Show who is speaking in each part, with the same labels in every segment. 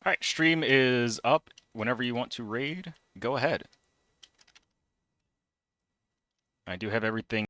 Speaker 1: All right, stream is up. Whenever you want to raid, go ahead. I do have everything.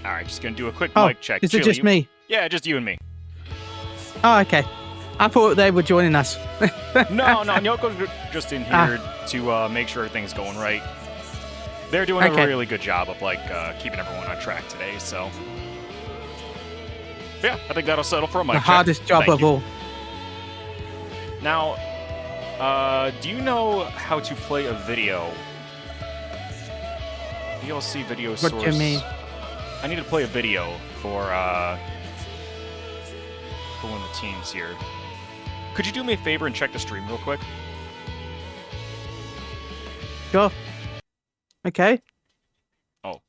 Speaker 1: All right, just gonna do a quick
Speaker 2: Oh,
Speaker 1: mic check.
Speaker 2: is it
Speaker 1: Chili,
Speaker 2: just me?
Speaker 1: Yeah, just you and me.
Speaker 2: Oh, okay. I thought they were joining us.
Speaker 1: No, Nyoko's just in here to make sure everything's going right. They're doing a really good job of keeping everyone on track today. So, yeah, I think that'll settle for a mic check.
Speaker 2: The hardest job of all.
Speaker 1: Now, do you know how to play a video? VLC video source.
Speaker 2: What do you mean?
Speaker 1: I need to play a video for one of the teams here. Could you do me a favor and check the stream real quick?
Speaker 2: Sure. Okay.
Speaker 1: Oh.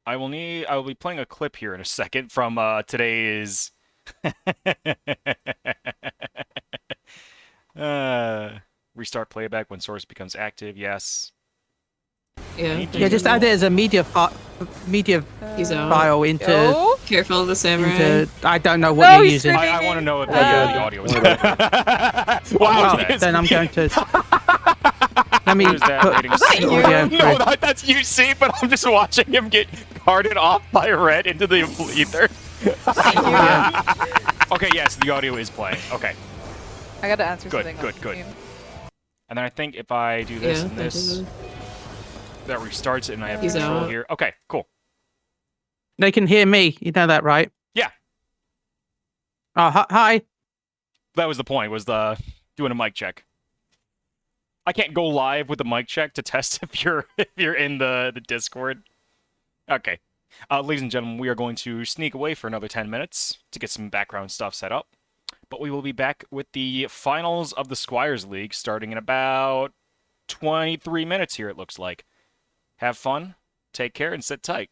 Speaker 1: I will be playing a clip here in a second from today's restart playback when source becomes active. Yes.
Speaker 3: Yeah.
Speaker 2: Yeah, just add it as a media file into.
Speaker 3: Careful of the samurai.
Speaker 2: I don't know what you're using.
Speaker 1: I want to know if the audio is good.
Speaker 2: Wow. Then I'm going to. Let me put audio.
Speaker 1: No, that's UC, but I'm just watching him get carted off by Red into the ether. Okay, yes, the audio is playing. Okay.
Speaker 4: I gotta answer something.
Speaker 1: Good. And then I think if I do this and this, that restarts it and I have control here. Okay, cool.
Speaker 2: They can hear me. You know that, right?
Speaker 1: Yeah.
Speaker 2: Oh, hi.
Speaker 1: That was the point, was doing a mic check. I can't go live with the mic check to test if you're in the Discord. Okay. Ladies and gentlemen, we are going to sneak away for another 10 minutes to get some background stuff set up. But we will be back with the finals of the Squires League starting in about 23 minutes here, it looks like. Have fun, take care, and sit tight.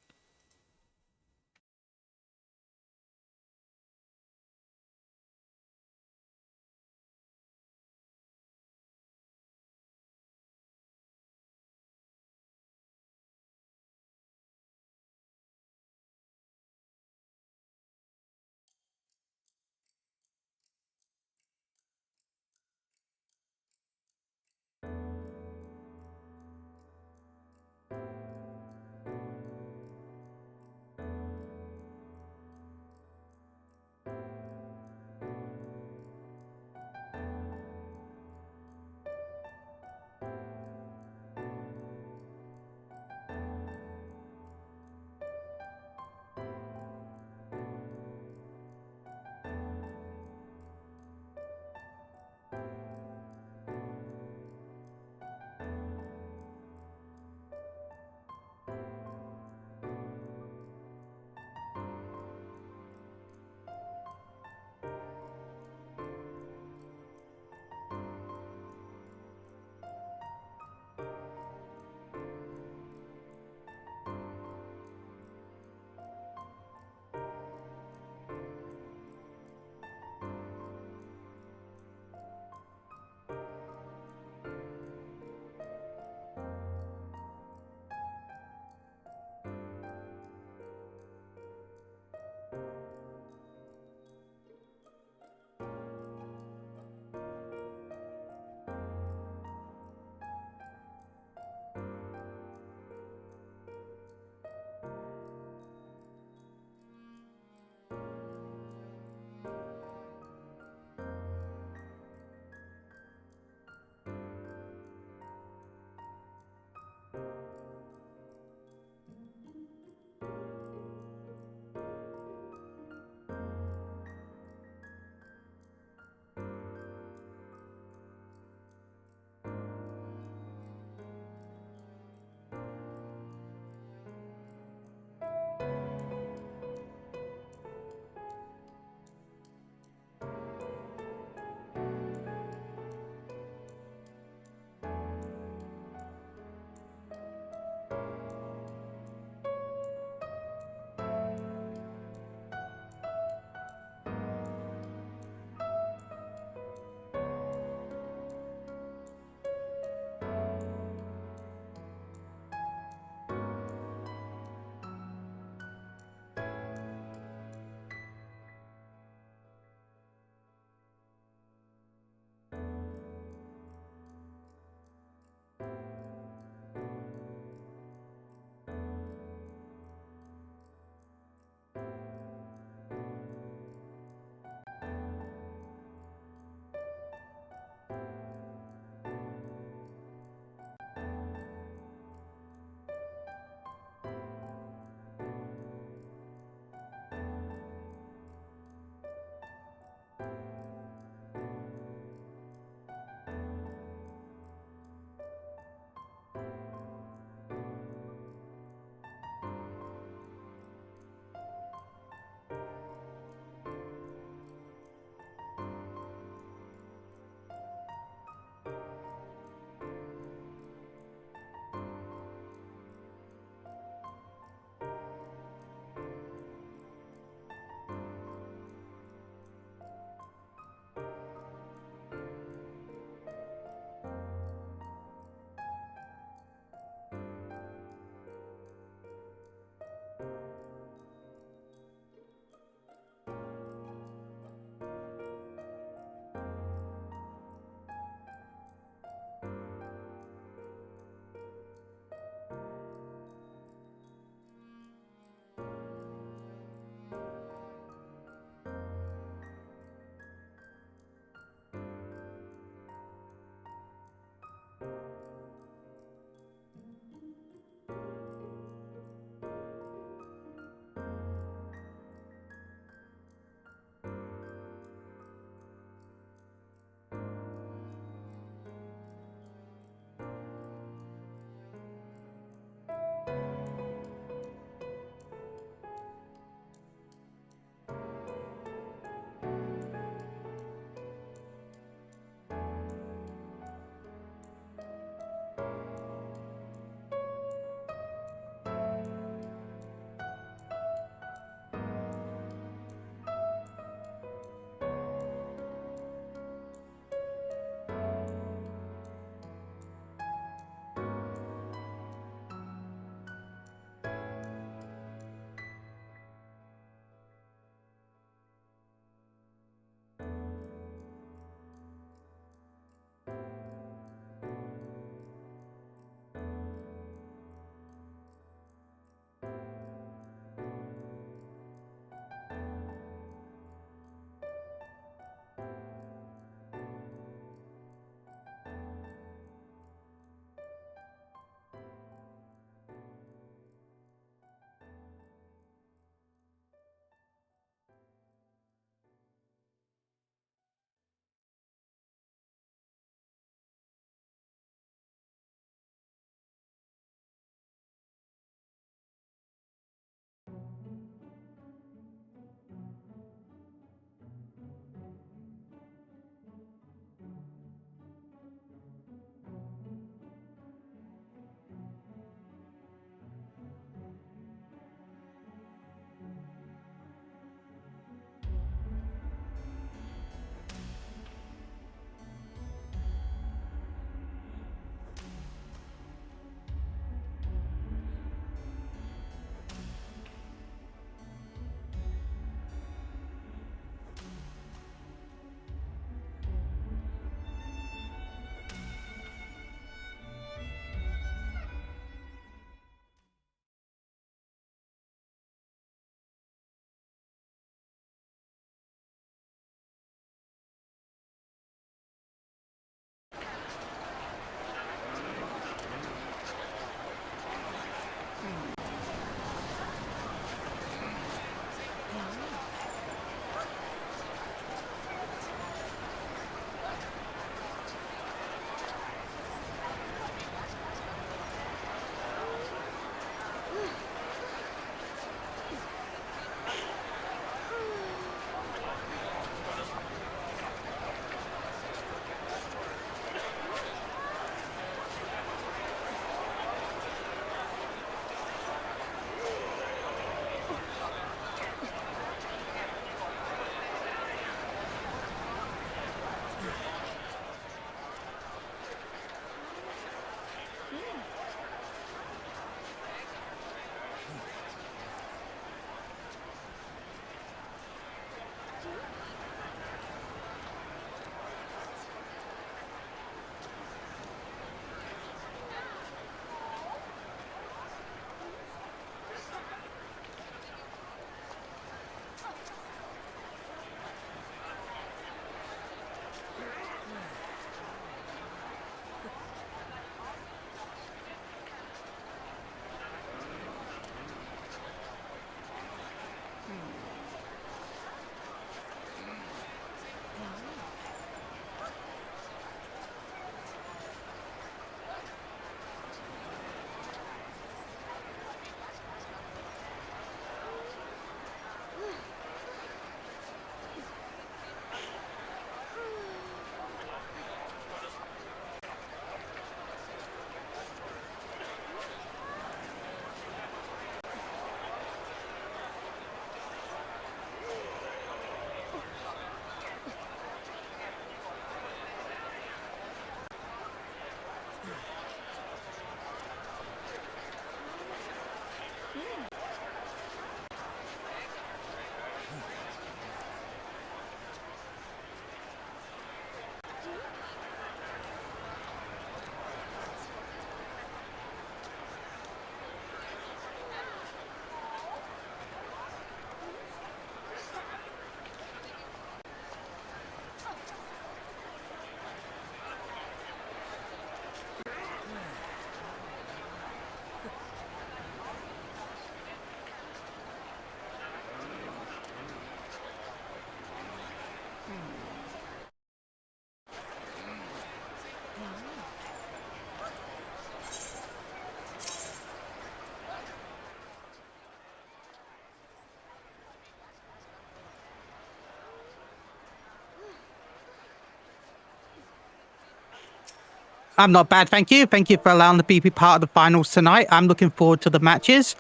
Speaker 2: I'm not bad, thank you. Thank you for allowing me to be part of the finals tonight. I'm looking forward to the matches.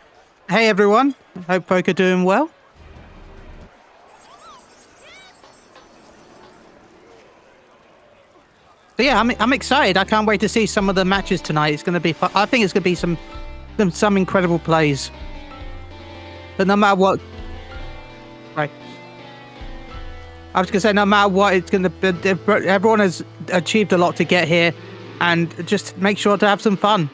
Speaker 2: Hey, everyone. Hope folk are doing well. So yeah, I'm excited. I can't wait to see some of the matches tonight. It's going to be fun. I think it's going to be some incredible plays. But no matter what... Right. I was going to say, no matter what, it's going to be... Everyone has achieved a lot to get here. And just make sure to have some fun.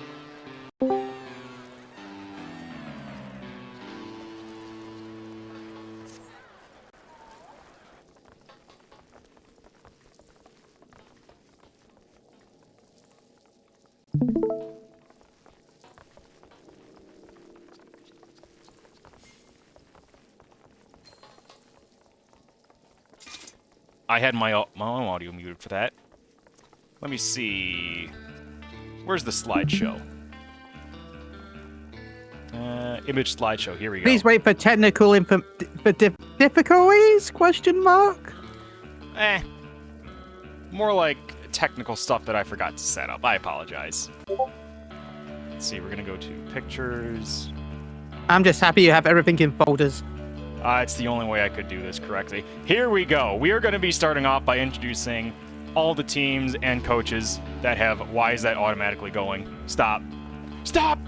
Speaker 1: I had my own audio muted for that. Let me see. Where's the slideshow? Image slideshow. Here we go.
Speaker 2: Please wait for technical difficulties? Question mark.
Speaker 1: More like technical stuff that I forgot to set up. I apologize. Let's see. We're gonna go to pictures.
Speaker 2: I'm just happy you have everything in folders.
Speaker 1: It's the only way I could do this correctly. Here we go. We are going to be starting off by introducing all the teams and coaches that have... Why is that automatically going? Stop. Stop!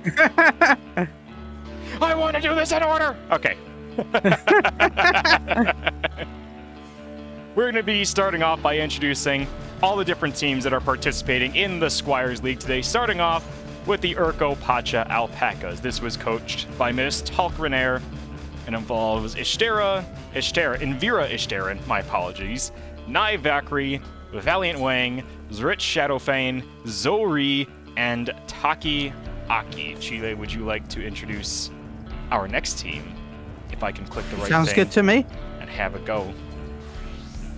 Speaker 1: I want to do this in order! Okay. We're going to be starting off by introducing all the different teams that are participating in the Squires League today, starting off with the Urko Pacha Alpacas. This was coached by Miss Talk Renair, and involves Envira Ishterin, my apologies, Nai Vakri, Valiant Wang, Zrich Shadowfane, Zori, and Taki Aki. Chile, would you like to introduce our next team? If I can click the right thing.
Speaker 2: Sounds good to me.
Speaker 1: And have a go.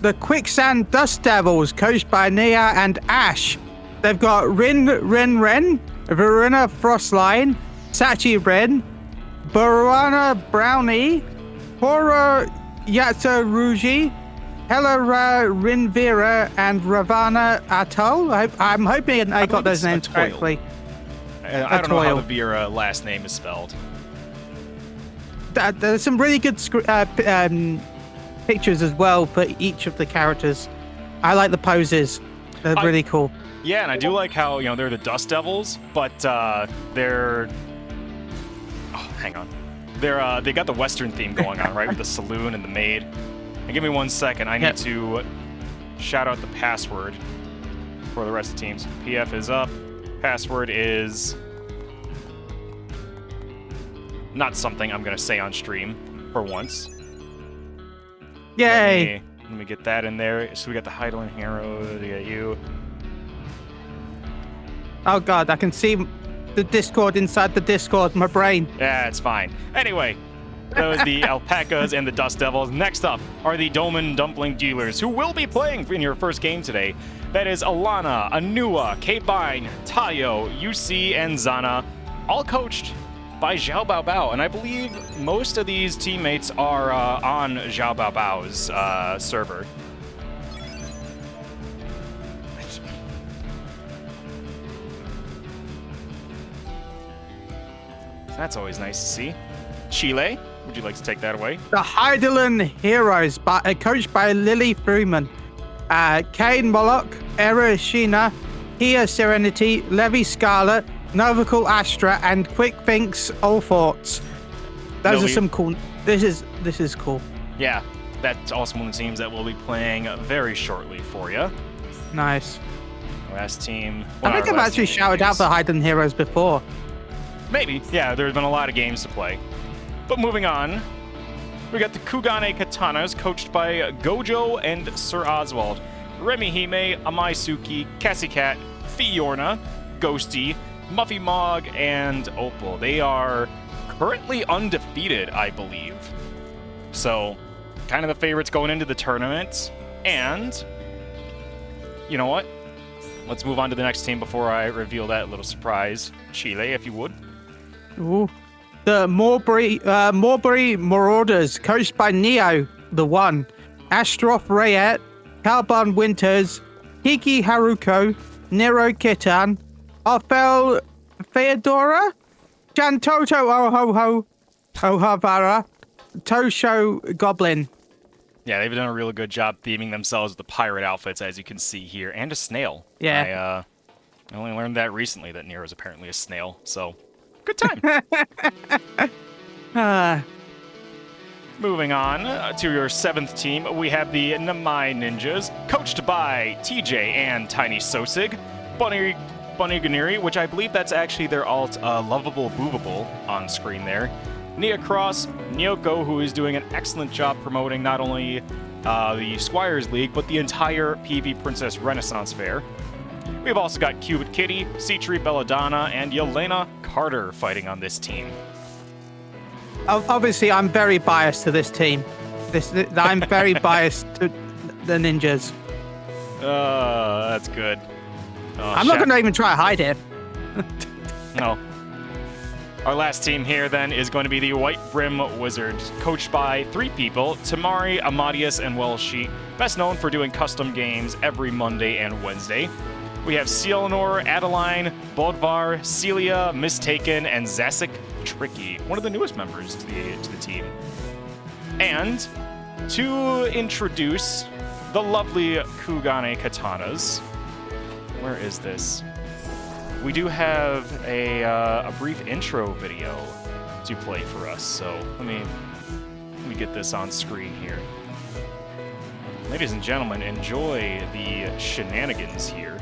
Speaker 2: The Quicksand Dust Devils, coached by Nia and Ash. They've got Rin, Verena Frostline, Sachi Ren, Baruana Brownie, Hora Yatsa Ruji, Helera Rinvira, and Ravana Atoll. I'm hoping I got those names correctly.
Speaker 1: I don't know how the Vera last name is spelled.
Speaker 2: There's some really good pictures as well for each of the characters. I like the poses. They're really cool.
Speaker 1: Yeah, and I do like how, they're the Dust Devils, but they're... Oh, hang on. They got the Western theme going on, right? With the saloon and the maid. And give me 1 second. I need to shout out the password for the rest of the teams. PF is up. Password is not something I'm going to say on stream for once.
Speaker 2: Yay!
Speaker 1: Let me get that in there. So we got the Heidelin Hero. We got you.
Speaker 2: Oh god, I can see the Discord inside the Discord, my brain.
Speaker 1: Yeah, it's fine. Anyway, those are the Alpacas and the Dust Devils. Next up are the Doman Dumpling Dealers, who will be playing in your first game today. That is Alana, Anua, K-Bine, Tayo, UC, and Zana, all coached by Xiao Bao Bao. And I believe most of these teammates are on Xiao Bao Bao's server. That's always nice to see. Chile, would you like to take that away?
Speaker 2: The Heidelin Heroes, coached by Lily Freeman. Kane Moloch, Era Sheena, Hia Serenity, Levi Scarlet, Novical Astra, and Quick Thinks All Thoughts. Those are some cool... This is cool.
Speaker 1: Yeah, that's also one of the teams that will be playing very shortly for you.
Speaker 2: Nice.
Speaker 1: Last team...
Speaker 2: I think I've actually shouted out the Heidelin Heroes before.
Speaker 1: Maybe. Yeah, there's been a lot of games to play. But moving on, we got the Kugane Katanas, coached by Gojo and Sir Oswald. Remy Hime, Amaisuki, Cassie Cat, Fiorna, Ghosty, Muffy Mog, and Opal. They are currently undefeated, I believe. So, kind of the favorites going into the tournament. And, you know what? Let's move on to the next team before I reveal that little surprise. Chile, if you would.
Speaker 2: Ooh. The Morbury Marauders, coached by Neo, the One, Astroth Rayet, Calban Winters, Hiki Haruko, Nero Kitan, Ophel Theodora, Jantoto Ohoho, Ohavara, Tosho Goblin.
Speaker 1: Yeah, they've done a really good job theming themselves with the pirate outfits, as you can see here, and a snail.
Speaker 2: Yeah.
Speaker 1: I only learned that recently, that Nero's apparently a snail, so good time. Moving on to your 7th team, we have the Namai Ninjas, coached by TJ and Tiny Sosig, Bunny Ganiri, which I believe that's actually their alt, Lovable Boovable, on screen there. Nia Cross, Nyoko, who is doing an excellent job promoting not only the Squires League, but the entire PvPrincess Renaissance Fair. We've also got Cubit Kitty, Citri Belladonna, and Yelena Carter fighting on this team.
Speaker 2: Obviously, I'm very biased to this team. I'm very biased to the ninjas.
Speaker 1: That's good.
Speaker 2: I'm not going to even try to hide it.
Speaker 1: No. Our last team here, then, is going to be the White Brim Wizards, coached by 3 people, Tamari, Amadius, and Welshi, best known for doing custom games every Monday and Wednesday. We have Selenor, Adeline, Bodvar, Celia, Mistaken, and Zasik Tricky, one of the newest members to the team. And to introduce the lovely Kugane Katanas. Where is this? We do have a brief intro video to play for us, so let me get this on screen here. Ladies and gentlemen, enjoy the shenanigans here.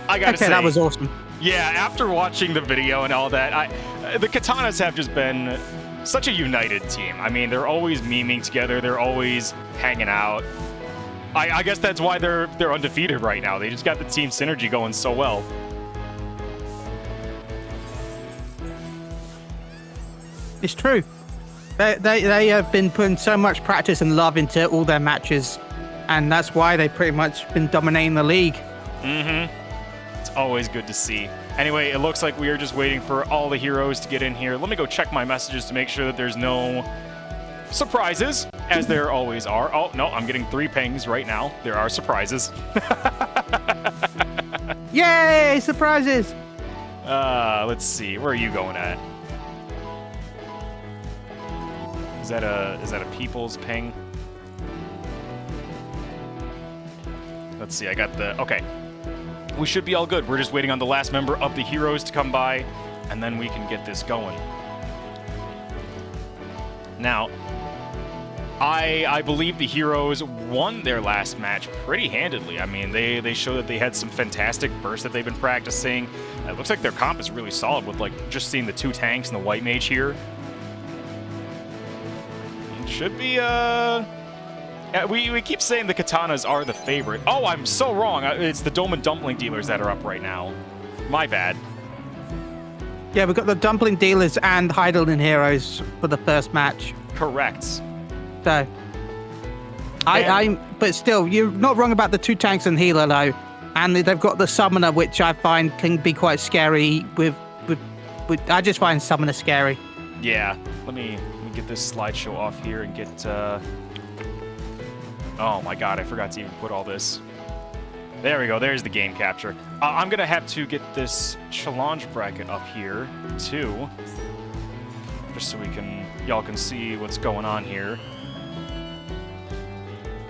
Speaker 1: I gotta say,
Speaker 2: that was awesome.
Speaker 1: Yeah, after watching the video and all that, the Katanas have just been such a united team. I mean, they're always memeing together. They're always hanging out. I guess that's why they're undefeated right now. They just got the team synergy going so well.
Speaker 2: It's true. They have been putting so much practice and love into all their matches, and that's why they've pretty much been dominating the league.
Speaker 1: Mm-hmm. It's always good to see. Anyway, it looks like we are just waiting for all the heroes to get in here. Let me go check my messages to make sure that there's no surprises, as there always are. Oh, no, I'm getting 3 pings right now. There are surprises.
Speaker 2: Yay, surprises!
Speaker 1: Let's see. Where are you going at? Is that a people's ping? Let's see. I got the... Okay. We should be all good. We're just waiting on the last member of the heroes to come by, and then we can get this going. Now, I believe the heroes won their last match pretty handedly. I mean, they showed that they had some fantastic bursts that they've been practicing. It looks like their comp is really solid with, like, just seeing the 2 tanks and the white mage here. It should be, we keep saying the Katanas are the favorite. Oh, I'm so wrong. It's the Dome and Dumpling dealers that are up right now. My bad.
Speaker 2: Yeah, we've got the Dumpling dealers and Heidelin heroes for the first match.
Speaker 1: Correct.
Speaker 2: So, but still, you're not wrong about the 2 tanks and healer though, and they've got the summoner, which I find can be quite scary. With I just find summoner scary.
Speaker 1: Yeah. Let me get this slideshow off here and get. Oh my god, I forgot to even put all this. There we go, there's the game capture. I'm gonna have to get this challenge bracket up here, too. Just so y'all can see what's going on here.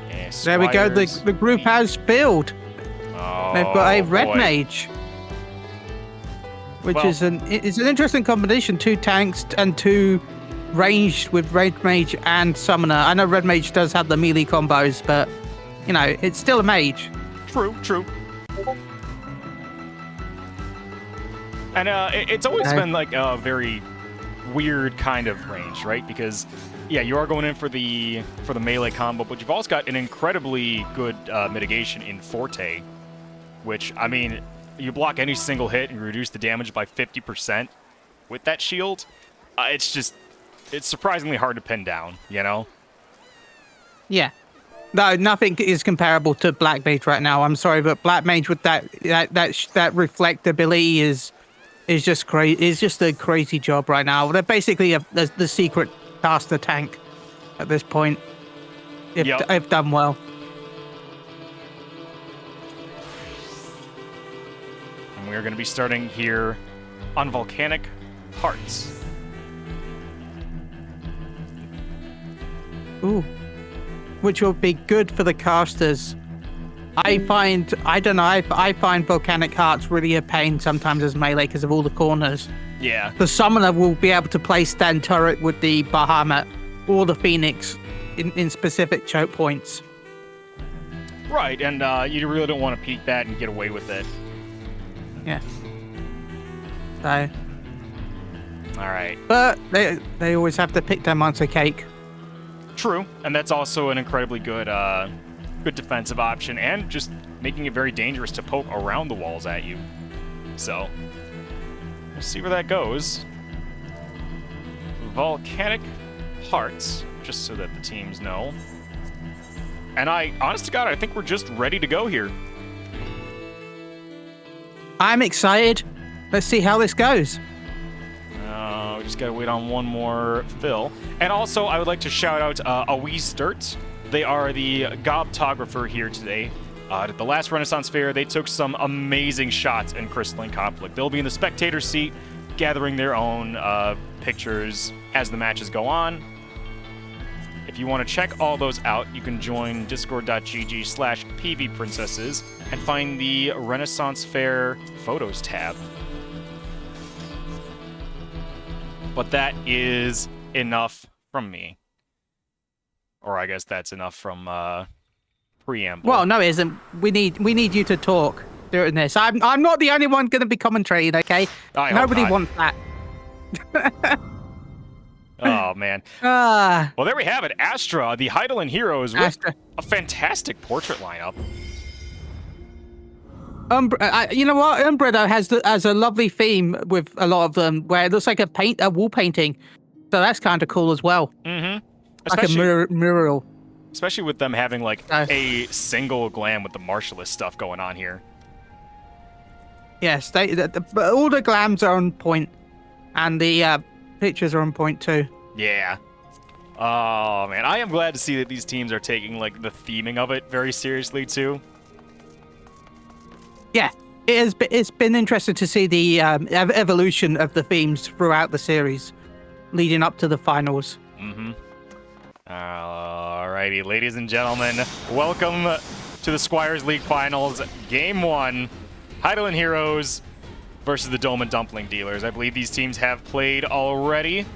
Speaker 1: Yeah,
Speaker 2: there we go, the group has filled.
Speaker 1: Oh,
Speaker 2: they've got a red
Speaker 1: boy.
Speaker 2: mage. Which is an interesting combination, 2 tanks and 2 ranged with red mage and summoner. I know red mage does have the melee combos, but you know, it's still a mage.
Speaker 1: True. And it's always been like a very weird kind of range, right? Because yeah, you are going in for the melee combo, but you've also got an incredibly good mitigation in Forte, which, I mean, you block any single hit and reduce the damage by 50% with that shield. It's surprisingly hard to pin down, you know?
Speaker 2: Yeah. No, nothing is comparable to Black Mage right now. I'm sorry, but Black Mage with that reflect ability is just crazy. It's just a crazy job right now. They're basically the secret caster tank at this point. If done well.
Speaker 1: And we're going to be starting here on Volcanic Hearts.
Speaker 2: Ooh. Which will be good for the casters. I find Volcanic Hearts really a pain sometimes as melee because of all the corners.
Speaker 1: Yeah.
Speaker 2: The summoner will be able to place stand turret with the Bahamut or the Phoenix in specific choke points.
Speaker 1: Right, and you really don't want to peek that and get away with it.
Speaker 2: Yeah. So.
Speaker 1: All right.
Speaker 2: But they always have to pick their monster cake.
Speaker 1: True, and that's also an incredibly good good defensive option, and just making it very dangerous to poke around the walls at you. So, we'll see where that goes. Volcanic Hearts, just so that the teams know. And honest to God, I think we're just ready to go here.
Speaker 2: I'm excited. Let's see how this goes.
Speaker 1: We just gotta wait on one more fill. And also, I would like to shout out Awi Sturt. They are the gobtographer here today. At the last Renaissance Fair, they took some amazing shots in Crystalline Conflict. They'll be in the spectator seat, gathering their own pictures as the matches go on. If you want to check all those out, you can join discord.gg/PvPrincesses and find the Renaissance Fair Photos tab. But that is enough from me. Or I guess that's enough from Preamble.
Speaker 2: Well, no, it isn't. We need you to talk during this. I'm not the only one going to be commentating, okay? Nobody wants that.
Speaker 1: Oh, man. Well, there we have it. Astra, the Heidelin Heroes, with a fantastic portrait lineup.
Speaker 2: You know what? Umbra though has a lovely theme with a lot of them, where it looks like a wall painting. So that's kind of cool as well.
Speaker 1: Mm-hmm.
Speaker 2: Like a mural.
Speaker 1: Especially with them having like a single glam with the martialist stuff going on here.
Speaker 2: Yes, all the glams are on point, and the pictures are on point too.
Speaker 1: Yeah. Oh man, I am glad to see that these teams are taking like the theming of it very seriously too.
Speaker 2: Yeah, it's been interesting to see the evolution of the themes throughout the series, leading up to the finals.
Speaker 1: Mm-hmm. Alrighty, ladies and gentlemen, welcome to the Squires League Finals, Game 1, Heidelin Heroes versus the Dome and Dumpling Dealers. I believe these teams have played already.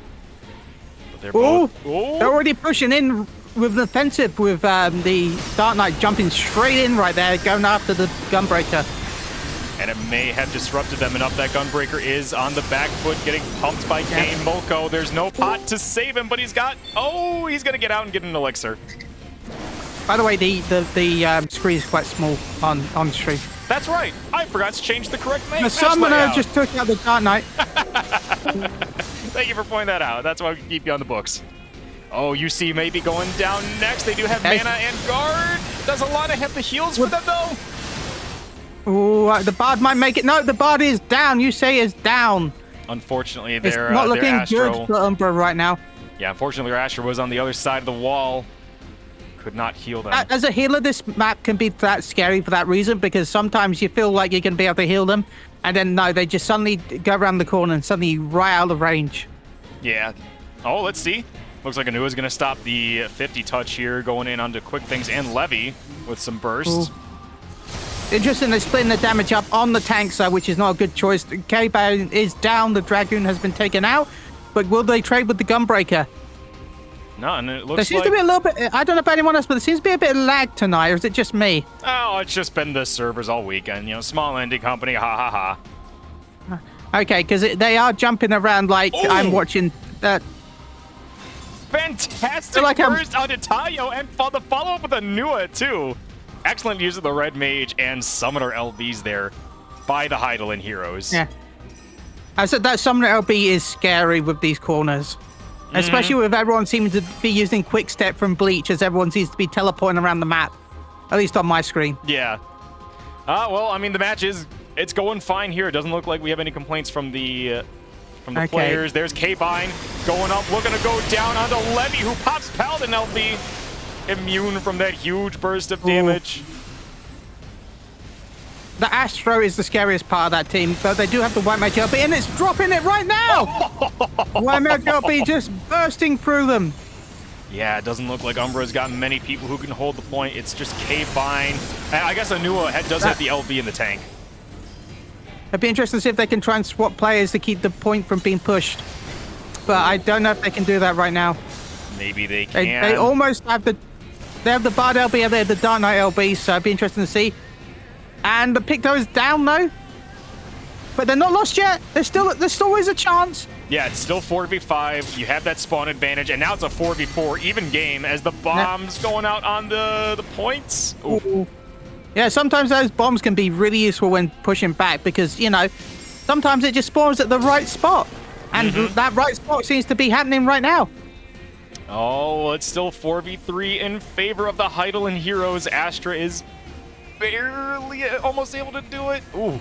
Speaker 1: But they're both...
Speaker 2: They're already pushing in with the offensive, with the Dark Knight jumping straight in right there, going after the Gunbreaker.
Speaker 1: And it may have disrupted them enough. That Gunbreaker is on the back foot, getting pumped by Kane Molko. There's no pot to save him, but he's got... Oh, he's going to get out and get an elixir.
Speaker 2: By the way, the screen is quite small on stream.
Speaker 1: That's right. I forgot to change the correct name.
Speaker 2: The summoner just took out the Dark Knight.
Speaker 1: Thank you for pointing that out. That's why we keep you on the books. Oh, UC may be going down next. They do have mana and guard. Does Alana have the heals for them, though?
Speaker 2: Oh, the Bard might make it. No, the Bard is down. You say is down.
Speaker 1: Unfortunately,
Speaker 2: it's not looking good for Umbra right now.
Speaker 1: Yeah, unfortunately, their Astra was on the other side of the wall. Could not heal them.
Speaker 2: As a healer, this map can be that scary for that reason, because sometimes you feel like you're going to be able to heal them, and then no, they just suddenly go around the corner and suddenly right out of range. Yeah.
Speaker 1: Oh, let's see. Looks like Anua's going to stop the 50 touch here, going in onto Quick Things and Levy with some bursts.
Speaker 2: Ooh. Interesting, they're splitting the damage up on the tanks, though, which is not a good choice. K-Bone is down, the Dragoon has been taken out, but will they trade with the Gunbreaker?
Speaker 1: No, and it looks
Speaker 2: there seems to be a little bit, I don't know about anyone else, but there seems to be a bit of lag tonight, or is it just me?
Speaker 1: Oh, it's just been the servers all weekend, you know, small indie company, ha ha ha.
Speaker 2: Okay, because they are jumping around like I'm watching that.
Speaker 1: Fantastic
Speaker 2: Like
Speaker 1: burst onto Tayo, and the follow-up with a Nua, too. Excellent use of the Red Mage and Summoner LBs there by the Hydaelyn heroes.
Speaker 2: Yeah. I said that Summoner LB is scary with these corners. Especially with everyone seeming to be using Quick Step from Bleach, as everyone seems to be teleporting around the map. At least on my screen.
Speaker 1: Yeah. Well, I mean, the match it's going fine here. It doesn't look like we have any complaints from the players. There's K-Bine going up, looking to go down onto Levy, who pops Paladin LB. Immune from that huge burst of damage.
Speaker 2: The Astro is the scariest part of that team, but they do have the White Mage LB, and it's dropping it right now! White Mage LB just bursting through them.
Speaker 1: Yeah, it doesn't look like Umbra's got many people who can hold the point. It's just K-Bine. I guess Anua does have the LB in the tank.
Speaker 2: It'd be interesting to see if they can try and swap players to keep the point from being pushed. But I don't know if they can do that right now.
Speaker 1: Maybe they can.
Speaker 2: They almost have the... They have the Bard LB and they have the Dark Knight LB, so it'd be interesting to see. And the Picto is down, though. But they're not lost yet. There's still always a chance.
Speaker 1: Yeah, it's still 4v5. You have that spawn advantage, and now it's a 4v4 even game as the bombs going out on the points. Ooh.
Speaker 2: Yeah, sometimes those bombs can be really useful when pushing back because, you know, sometimes it just spawns at the right spot. And that right spot seems to be happening right now.
Speaker 1: Oh, it's still 4v3 in favor of the Hydaelyn heroes. Astra is barely almost able to do it. Ooh.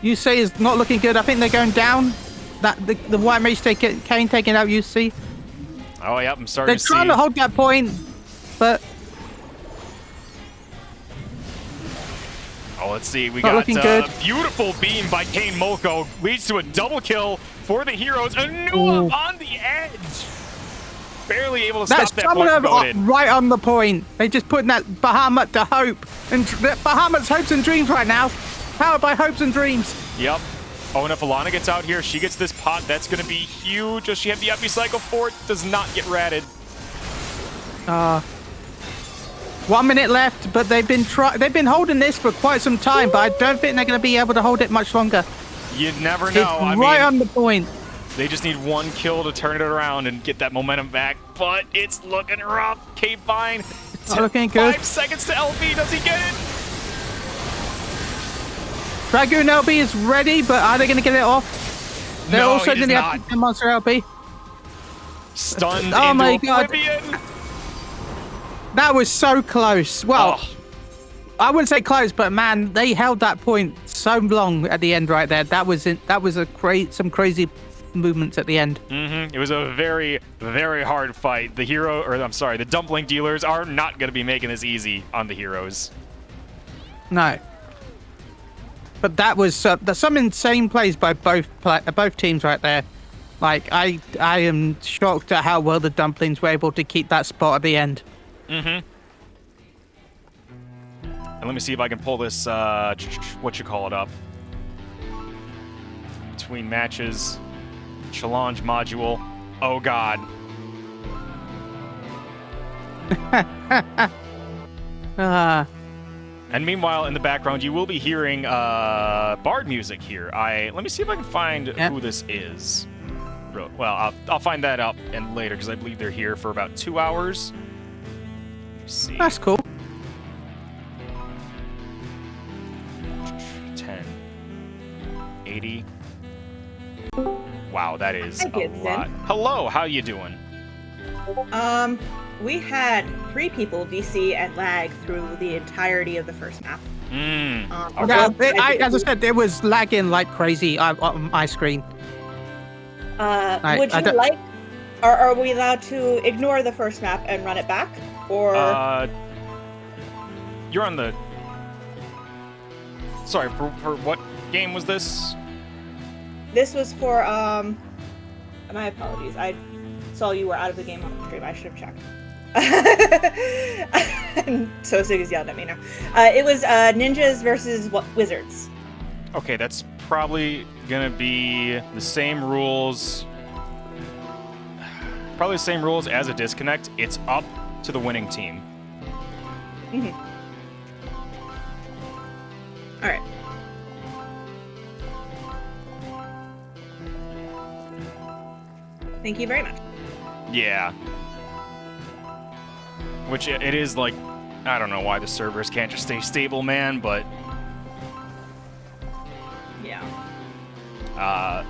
Speaker 2: You say is not looking good. I think they're going down. The White Mage Kane taking out UC.
Speaker 1: Oh, yep, I'm starting to see.
Speaker 2: They're trying to hold that point, but...
Speaker 1: Oh, let's see. We
Speaker 2: Not
Speaker 1: got
Speaker 2: good.
Speaker 1: a beautiful beam by Kane Molko. Leads to a double kill for the heroes. Anua on the edge. Barely able to stop that point from going in.
Speaker 2: Right on the point. They just putting that Bahamut to hope. And Bahamut's hopes and dreams right now. Powered by hopes and dreams.
Speaker 1: Yep. Oh, and if Alana gets out here, she gets this pot. That's going to be huge. Does she have the Epicycle for it? Does not get ratted.
Speaker 2: 1 minute left, but they've been holding this for quite some time, but I don't think they're going to be able to hold it much longer.
Speaker 1: You'd never know.
Speaker 2: It's right on the point.
Speaker 1: They just need one kill to turn it around and get that momentum back, but it's looking rough. K-Bine,
Speaker 2: looking good.
Speaker 1: 5 seconds to LB. Does he get it?
Speaker 2: Dragoon LB is ready, but are they going to get it off? They're also going to have to Monster LB.
Speaker 1: Stunned
Speaker 2: oh
Speaker 1: into
Speaker 2: my God.
Speaker 1: Oblivion.
Speaker 2: That was so close. Well, I wouldn't say close, but man, they held that point so long at the end right there. That was some crazy movements at the end.
Speaker 1: It was a very, very hard fight. The Dumpling dealers are not going to be making this easy on the heroes.
Speaker 2: No. But that was some insane plays by both teams right there. Like, I am shocked at how well the Dumplings were able to keep that spot at the end.
Speaker 1: And let me see if I can pull this, up. Between matches, challenge module. Oh, God. And meanwhile, in the background, you will be hearing bard music here. Let me see if I can find who this is. Well, I'll find that out later because I believe they're here for about 2 hours. See.
Speaker 2: That's cool.
Speaker 1: 10, 80. Wow, that is a lot. Hello, how you doing?
Speaker 5: We had 3 people VC and lag through the entirety of the first map.
Speaker 2: As I said, it was lagging like crazy on my screen.
Speaker 5: Would you like, or are we allowed to ignore the first map and run it back? Or
Speaker 1: you're on the... Sorry, for what game was this?
Speaker 5: This was for, my apologies. I saw you were out of the game on the stream. I should have checked. So Sig yelled at me now. It was ninjas versus wizards.
Speaker 1: Okay, that's probably gonna be the same rules. Probably the same rules as a disconnect. It's up to the winning team.
Speaker 5: All right. Thank you very much.
Speaker 1: Yeah. Which it is like, I don't know why the servers can't just stay stable, man, but
Speaker 5: Yeah.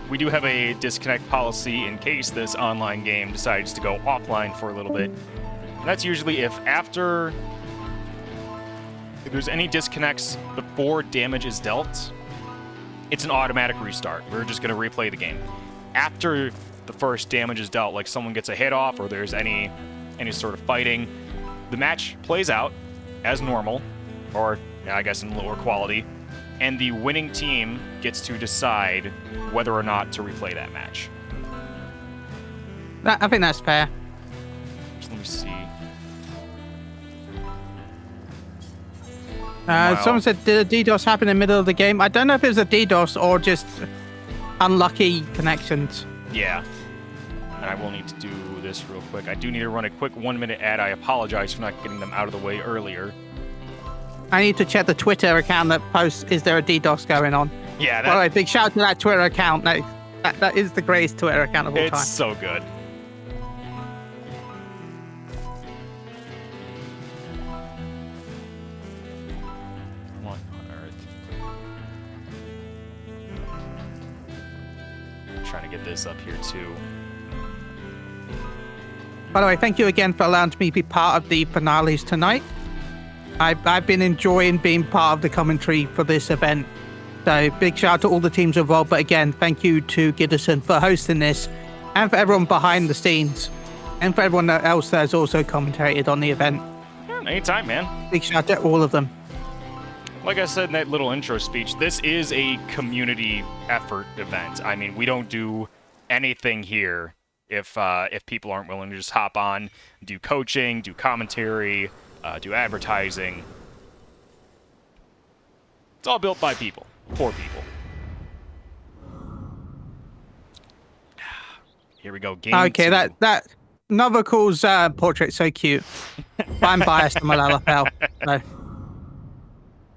Speaker 1: we do have a disconnect policy in case this online game decides to go offline for a little bit. And that's usually if there's any disconnects before damage is dealt, it's an automatic restart. We're just going to replay the game. After the first damage is dealt, like someone gets a hit off or there's any sort of fighting, the match plays out as normal, or I guess in lower quality, and the winning team gets to decide whether or not to replay that match.
Speaker 2: I think that's fair.
Speaker 1: Just let me see.
Speaker 2: Someone said, did a DDoS happen in the middle of the game? I don't know if it was a DDoS or just unlucky connections.
Speaker 1: Yeah. And I will need to do this real quick. I do need to run a quick 1-minute ad. I apologize for not getting them out of the way earlier.
Speaker 2: I need to check the Twitter account that posts, is there a DDoS going on?
Speaker 1: Yeah,
Speaker 2: All right, big shout out to that Twitter account. That is the greatest Twitter account of all time.
Speaker 1: It's so good. What on earth? I'm trying to get this up here too.
Speaker 2: By the way, thank you again for allowing me to be part of the finales tonight. I've been enjoying being part of the commentary for this event. So big shout out to all the teams involved. But again, thank you to Giddison for hosting this and for everyone behind the scenes and for everyone else that has also commentated on the event.
Speaker 1: Yeah, anytime, man.
Speaker 2: Big shout out to all of them.
Speaker 1: Like I said in that little intro speech, this is a community effort event. I mean, we don't do anything here if people aren't willing to just hop on, do coaching, do commentary, do advertising. It's all built by people, for people. Here we go, game
Speaker 2: Okay,
Speaker 1: two.
Speaker 2: that Novacool's portrait's so cute. But I'm biased to my LFL. So.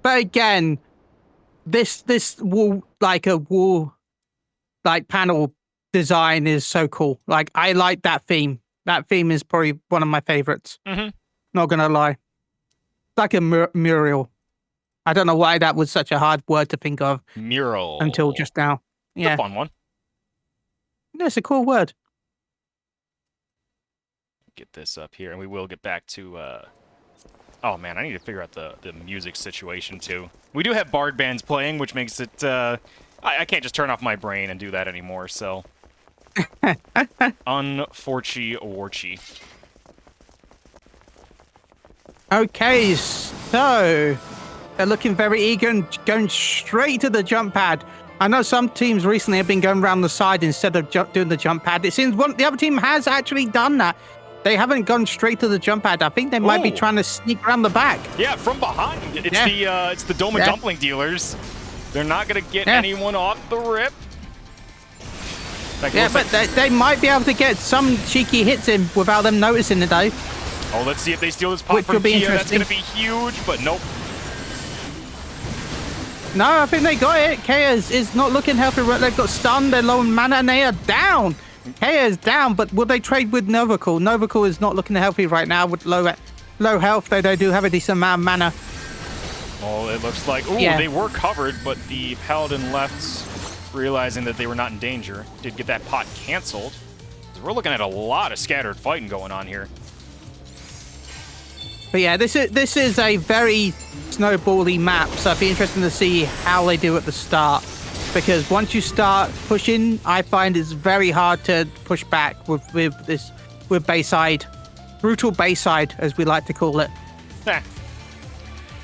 Speaker 2: But again, this wall panel design is so cool. Like, I like that theme. That theme is probably one of my favorites.
Speaker 1: Mm-hmm.
Speaker 2: Not gonna lie. It's like a mural. I don't know why that was such a hard word to think of.
Speaker 1: Mural.
Speaker 2: Until just now. Yeah.
Speaker 1: It's a fun one.
Speaker 2: Yeah, it's a cool word.
Speaker 1: Get this up here, and we will get back to... Oh, man, I need to figure out the music situation, too. We do have bard bands playing, which makes it... I can't just turn off my brain and do that anymore, so... Unfortunately.
Speaker 2: Okay, so they're looking very eager and going straight to the jump pad. I know some teams recently have been going around the side instead of doing the jump pad. It seems the other team has actually done that. They haven't gone straight to the jump pad. I think they might be trying to sneak around the back.
Speaker 1: Yeah, from behind. It's the Dome and Dumpling dealers. They're not gonna get anyone off the rip.
Speaker 2: Yeah, but they might be able to get some cheeky hits in without them noticing it, though.
Speaker 1: Oh, let's see if they steal this pop from Kia. That's going to be huge, but nope.
Speaker 2: No, I think they got it. Kia is not looking healthy. They've got stunned, they're low in mana, and they are down. Kia is down, but will they trade with Novacool? Novacool is not looking healthy right now with low health, though they do have a decent amount of mana.
Speaker 1: Well, it looks like... Ooh, they were covered, but the Paladin left... realizing that they were not in danger, did get that pot canceled. We're looking at a lot of scattered fighting going on here.
Speaker 2: But yeah, this is a very snowbally map, so it'd be interesting to see how they do at the start. Because once you start pushing, I find it's very hard to push back with Bayside. Brutal Bayside, as we like to call it.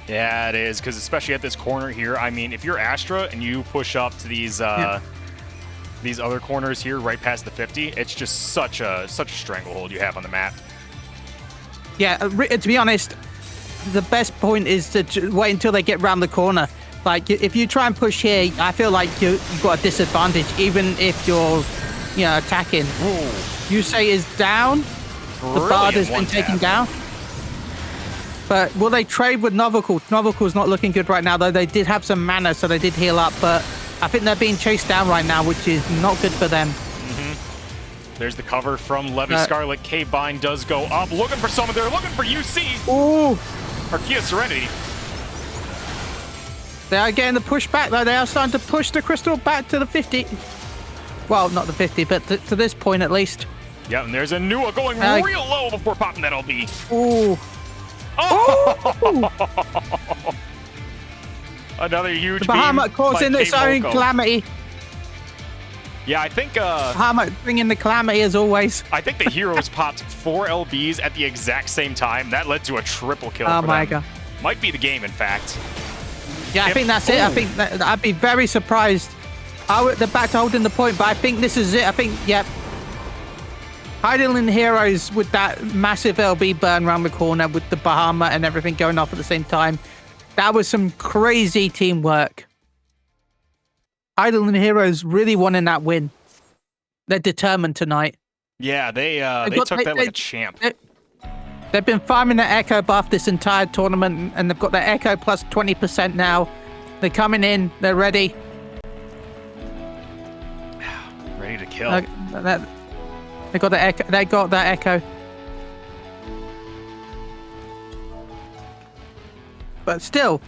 Speaker 1: Yeah, it is, because especially at this corner here, I mean, if you're Astra and you push up to these other corners here right past the 50, it's just such a stranglehold you have on the map.
Speaker 2: Yeah, to be honest, the best point is to wait until they get round the corner. Like, if you try and push here, I feel like you've got a disadvantage, even if you're, attacking.
Speaker 1: Ooh.
Speaker 2: Yusei is down. The Bard has been taken down. But will they trade with Novacool? Novacool's not looking good right now, though. They did have some mana, so they did heal up. But I think they're being chased down right now, which is not good for them.
Speaker 1: Mm-hmm. There's the cover from Levy Scarlet. K-Bind does go up. Looking for someone there. Looking for UC.
Speaker 2: Ooh.
Speaker 1: Or Kia Serenity.
Speaker 2: They are getting the push back, though. They are starting to push the crystal back to the 50. Well, not the 50, but to this point at least.
Speaker 1: Yeah, and there's a Nua going real low before popping that LB.
Speaker 2: Ooh.
Speaker 1: Oh! Another huge
Speaker 2: The Bahamut causing its own calamity.
Speaker 1: Yeah, I think
Speaker 2: Bahamut bringing the calamity as always.
Speaker 1: I think the heroes popped 4 LBs at the exact same time. That led to a triple kill.
Speaker 2: Oh
Speaker 1: for
Speaker 2: my
Speaker 1: them.
Speaker 2: god.
Speaker 1: Might be the game, in fact.
Speaker 2: Yeah, I think that's it. I think I'd be very surprised. They're back to holding the point, but I think this is it. I think, yep. Hydralin Heroes with that massive LB burn around the corner with the Bahamut and everything going off at the same time. That was some crazy teamwork. Hydralin Heroes really wanting that win. They're determined tonight.
Speaker 1: Yeah, they took that like a champ.
Speaker 2: They've been farming the Echo buff this entire tournament, and they've got their Echo plus 20% now. They're coming in. They're ready.
Speaker 1: Ready to kill.
Speaker 2: They got the Echo. They got that Echo. But still,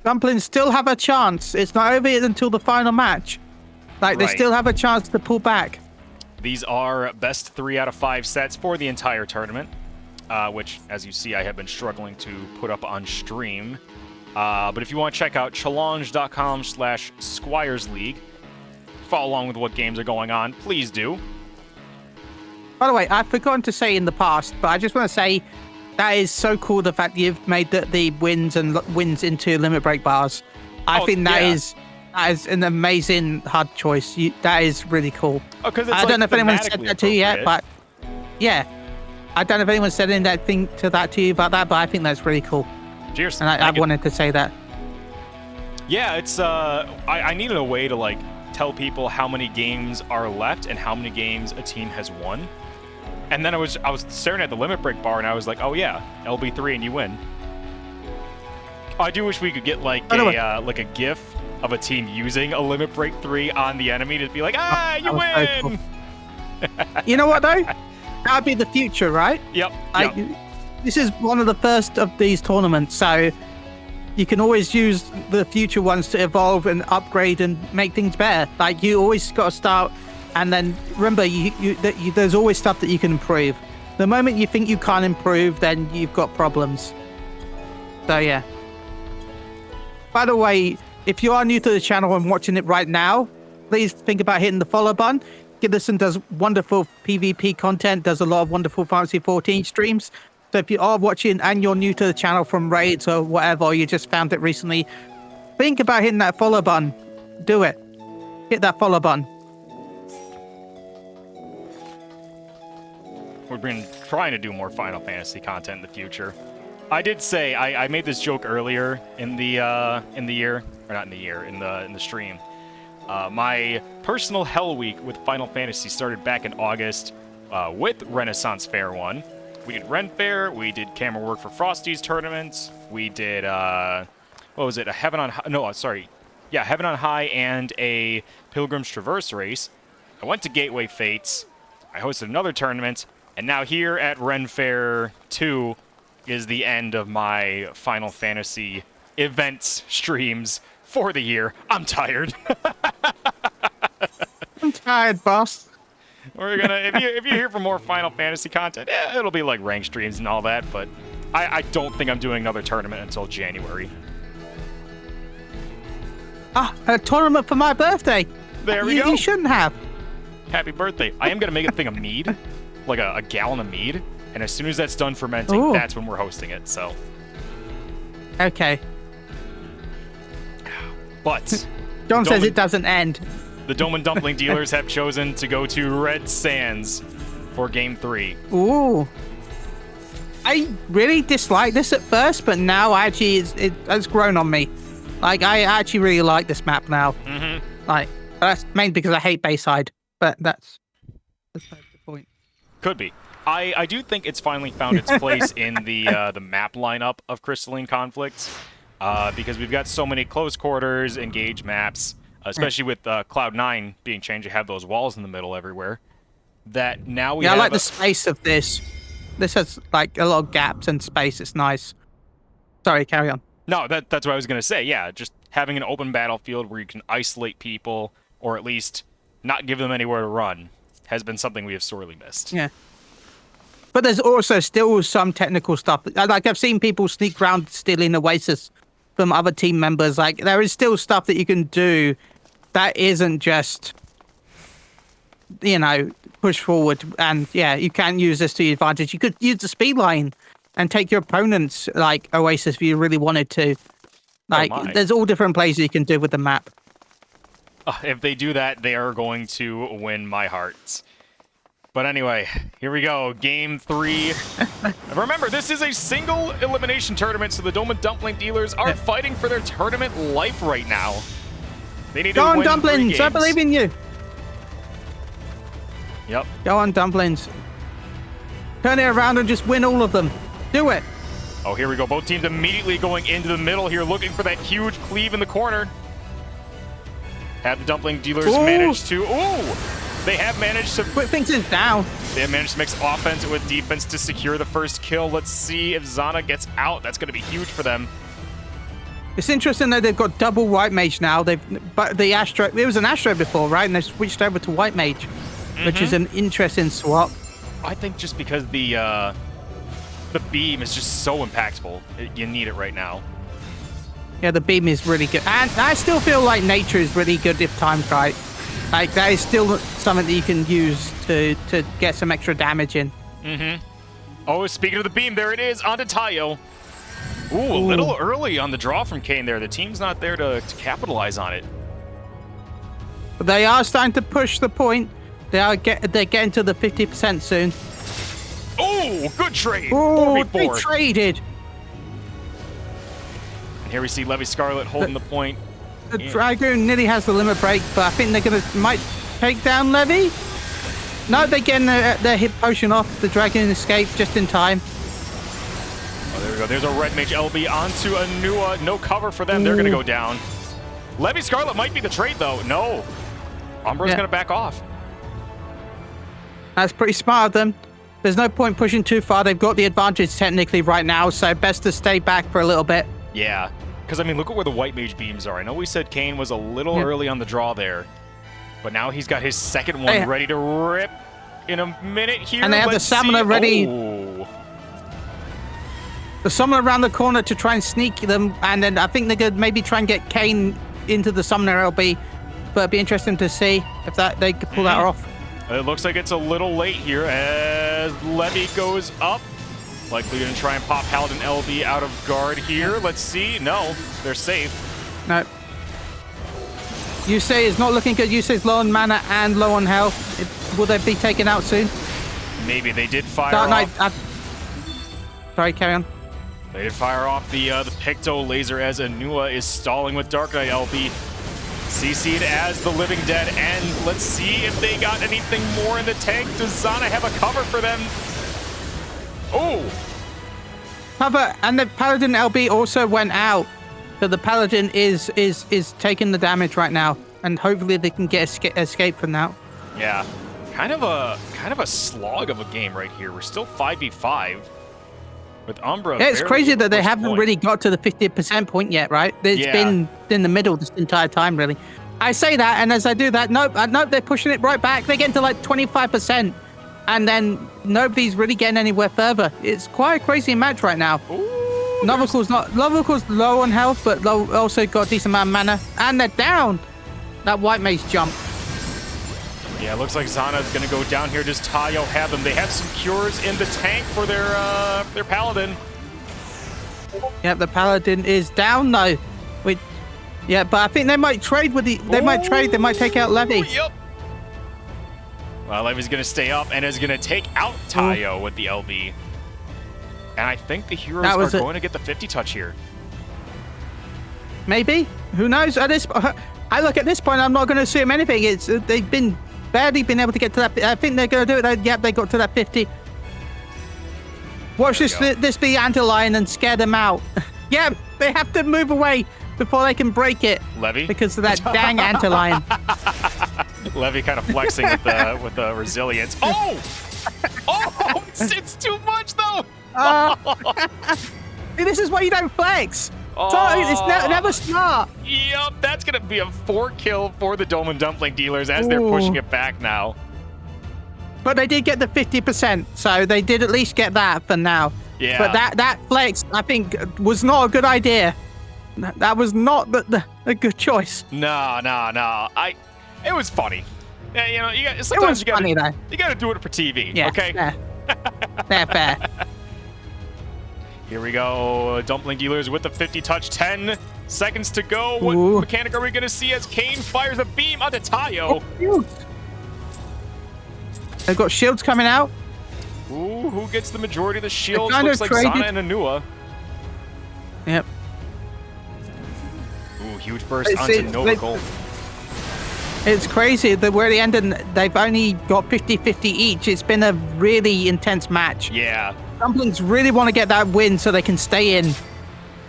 Speaker 2: Dumplings still have a chance. It's not over until the final match. Like, they still have a chance to pull back.
Speaker 1: These are best 3 out of 5 sets for the entire tournament, which, as you see, I have been struggling to put up on stream. But if you want to check out challenge.com/Squires League, follow along with what games are going on, please do.
Speaker 2: By the way, I've forgotten to say in the past, but I just want to say that is so cool, the fact you've made the wins into limit break bars. I think that is an amazing HUD choice. That is really cool.
Speaker 1: Oh, 'cause it's
Speaker 2: I don't know if anyone said
Speaker 1: thematically
Speaker 2: that to you yet, but yeah. I don't know if anyone said anything to you about that, but I think that's really cool.
Speaker 1: Cheers.
Speaker 2: And I wanted to say that.
Speaker 1: Yeah, it's I needed a way to like tell people how many games are left and how many games a team has won. And then I was staring at the limit break bar and I was like, oh yeah, LB3 and you win. I do wish we could get like a GIF of a team using a limit break 3 on the enemy to be like, you win.
Speaker 2: Cool. You know what though? That'd be the future, right?
Speaker 1: Yep.
Speaker 2: This is one of the first of these tournaments, so you can always use the future ones to evolve and upgrade and make things better. Like, you always got to start, and then remember, there's always stuff that you can improve. The moment you think you can't improve, then you've got problems. So yeah. By the way, if you are new to the channel and watching it right now, please think about hitting the follow button. Giddison does wonderful PvP content, does a lot of wonderful Fantasy 14 streams. So if you are watching and you're new to the channel from raids or whatever, or you just found it recently, think about hitting that follow button. Do it. Hit that follow button.
Speaker 1: We've been trying to do more Final Fantasy content in the future. I did say I made this joke earlier in the year, or not in the year, in the stream. My personal Hell Week with Final Fantasy started back in August with Renaissance Fair 1. We did Ren Fair, we did camera work for Frosty's tournaments, we did, what was it, a Heaven on High, no, sorry, yeah, Heaven on High and a Pilgrim's Traverse race. I went to Gateway Fates, I hosted another tournament, and now here at Ren Fair 2 is the end of my Final Fantasy events streams for the year. I'm tired.
Speaker 2: I'm tired, boss.
Speaker 1: We're gonna if you're here for more Final Fantasy content, it'll be like rank streams and all that, but I don't think I'm doing another tournament until January.
Speaker 2: A tournament for my birthday.
Speaker 1: There we go.
Speaker 2: You shouldn't have.
Speaker 1: Happy birthday. I am gonna make a thing of mead, like a gallon of mead, and as soon as that's done fermenting, that's when we're hosting it, so.
Speaker 2: Okay.
Speaker 1: But
Speaker 2: John says it doesn't end.
Speaker 1: The Dome and Dumpling dealers have chosen to go to Red Sands for Game 3.
Speaker 2: Ooh. I really disliked this at first, but now actually it's grown on me. Like, I actually really like this map now.
Speaker 1: Mm-hmm.
Speaker 2: Like, that's mainly because I hate Bayside, but that's the point.
Speaker 1: Could be. I do think it's finally found its place in the map lineup of Crystalline Conflict, because we've got so many close quarters, engage maps, especially with Cloud 9 being changed. You have those walls in the middle everywhere. that now we
Speaker 2: Yeah,
Speaker 1: have...
Speaker 2: I like the space of this. This has like a lot of gaps and space. It's nice. Sorry, carry on.
Speaker 1: No, that's what I was going to say. Yeah, just having an open battlefield where you can isolate people, or at least not give them anywhere to run, has been something we have sorely missed.
Speaker 2: Yeah. But there's also still some technical stuff. Like, I've seen people sneak around stealing Oasis from other team members. Like, there is still stuff that you can do that isn't just, you know, push forward. And, yeah, you can use this to your advantage. You could use the speed line and take your opponent's, like, Oasis if you really wanted to. Like, there's all different plays you can do with the map.
Speaker 1: If they do that, they are going to win my hearts. But anyway, here we go. Game 3. Remember, this is a single elimination tournament, so the Dome and Dumpling dealers are fighting for their tournament life right now. They need to win 3
Speaker 2: Dumplings!
Speaker 1: games.
Speaker 2: I believe in you!
Speaker 1: Yep.
Speaker 2: Go on, Dumplings. Turn it around and just win all of them. Do it!
Speaker 1: Oh, here we go. Both teams immediately going into the middle here, looking for that huge cleave in the corner. Have the Dumpling dealers managed to... Ooh! They have managed to...
Speaker 2: PvPrincess down.
Speaker 1: They have managed to mix offense with defense to secure the first kill. Let's see if Zana gets out. That's going to be huge for them.
Speaker 2: It's interesting that they've got double White Mage now. But the Astro... It was an Astro before, right? And they switched over to White Mage, which is an interesting swap.
Speaker 1: I think just because the beam is just so impactful. You need it right now.
Speaker 2: Yeah, the beam is really good. And I still feel like nature is really good if timed right. Like, that is still something that you can use to get some extra damage in.
Speaker 1: Oh, speaking of the beam, there it is, onto Tayo. Ooh, a little early on the draw from Kane there. The team's not there to capitalize on it.
Speaker 2: But they are starting to push the point. They're getting to the 50% soon.
Speaker 1: Oh, good trade.
Speaker 2: Oh, they traded.
Speaker 1: And here we see Levy Scarlet holding the point.
Speaker 2: The Dragoon nearly has the limit break, but I think they're might take down Levy. No, they're getting their hit potion off. The Dragoon escaped just in time.
Speaker 1: Oh, there we go. There's a Red Mage LB onto Anua. No cover for them. They're going to go down. Levy Scarlet might be the trade, though. No. Umbra's going to back off.
Speaker 2: That's pretty smart of them. There's no point pushing too far. They've got the advantage technically right now, so best to stay back for a little bit.
Speaker 1: Yeah. Because, I mean, look at where the White Mage beams are. I know we said Kane was a little early on the draw there, but now he's got his second one ready to rip in a minute here.
Speaker 2: And they have the Summoner ready.
Speaker 1: Oh.
Speaker 2: The Summoner around the corner to try and sneak them, and then I think they're going to maybe try and get Kane into the Summoner LB, but it'd be interesting to see if they could pull that off.
Speaker 1: It looks like it's a little late here as Levy goes up. Likely going to try and pop Paladin LB out of guard here. Let's see. No, they're safe.
Speaker 2: No. Yusei is not looking good. Yusei's low on mana and low on health. Will they be taken out soon?
Speaker 1: Maybe. They did fire
Speaker 2: Dark Knight,
Speaker 1: off.
Speaker 2: Sorry, carry on.
Speaker 1: They did fire off the Picto laser as Anua is stalling with Dark Knight LB. CC'd as the Living Dead, and let's see if they got anything more in the tank. Does Zana have a cover for them? Oh!
Speaker 2: Cover, and the Paladin LB also went out. So the Paladin is taking the damage right now, and hopefully they can get escape from now.
Speaker 1: Yeah, kind of a slog of a game right here. We're still 5v5 with Umbra.
Speaker 2: Yeah, it's crazy that they haven't really got to the 50% point yet, right? It's been in the middle this entire time, really. I say that, and as I do that, nope, they're pushing it right back. They get to like 25%, and then nobody's really getting anywhere further. It's quite a crazy match right now. Novical's low on health, but also got a decent amount of mana, and they're down. That White Mage jump.
Speaker 1: Yeah, it looks like Zana's going to go down here. Does Tayo have them? They have some cures in the tank for their Paladin.
Speaker 2: Yeah, the Paladin is down though. Yeah, but I think they might trade with They might trade. They might take out Levy.
Speaker 1: Yep. Well, Levy's going to stay up and is going to take out Tayo with the LB. And I think the heroes are going to get the 50 touch here.
Speaker 2: Maybe. Who knows? I look at this point, I'm not going to assume anything. They've barely been able to get to that. I think they're going to do it. Yep, they got to that 50. Watch this be Antlion and scare them out. Yeah, they have to move away before they can break it.
Speaker 1: Levy?
Speaker 2: Because of that dang Antlion.
Speaker 1: Levy kind of flexing with the resilience. Oh! Oh! It's too much though.
Speaker 2: See, this is why you don't flex. It's never smart.
Speaker 1: Yep, that's gonna be a 4-kill for the Dome and Dumpling dealers as they're pushing it back now.
Speaker 2: But they did get the 50%, so they did at least get that for now.
Speaker 1: Yeah.
Speaker 2: But that flex, I think, was not a good idea. That was not a good choice.
Speaker 1: No. It was funny. Yeah, you got sometimes
Speaker 2: funny, though.
Speaker 1: You gotta do it for TV.
Speaker 2: Yeah.
Speaker 1: Okay.
Speaker 2: Fair.
Speaker 1: Here we go, Dumpling dealers with the 50 touch. 10 seconds to go. What mechanic are we gonna see as Kane fires a beam onto Tayo?
Speaker 2: They've got shields coming out.
Speaker 1: Ooh, who gets the majority of the shields?
Speaker 2: Kind
Speaker 1: Looks
Speaker 2: of
Speaker 1: like
Speaker 2: traded.
Speaker 1: Zana and Anua.
Speaker 2: Yep.
Speaker 1: Ooh, huge burst onto Novacle.
Speaker 2: It's crazy that where they ended, they've only got 50-50 each. It's been a really intense match.
Speaker 1: Yeah.
Speaker 2: Dumplings really want to get that win so they can stay in.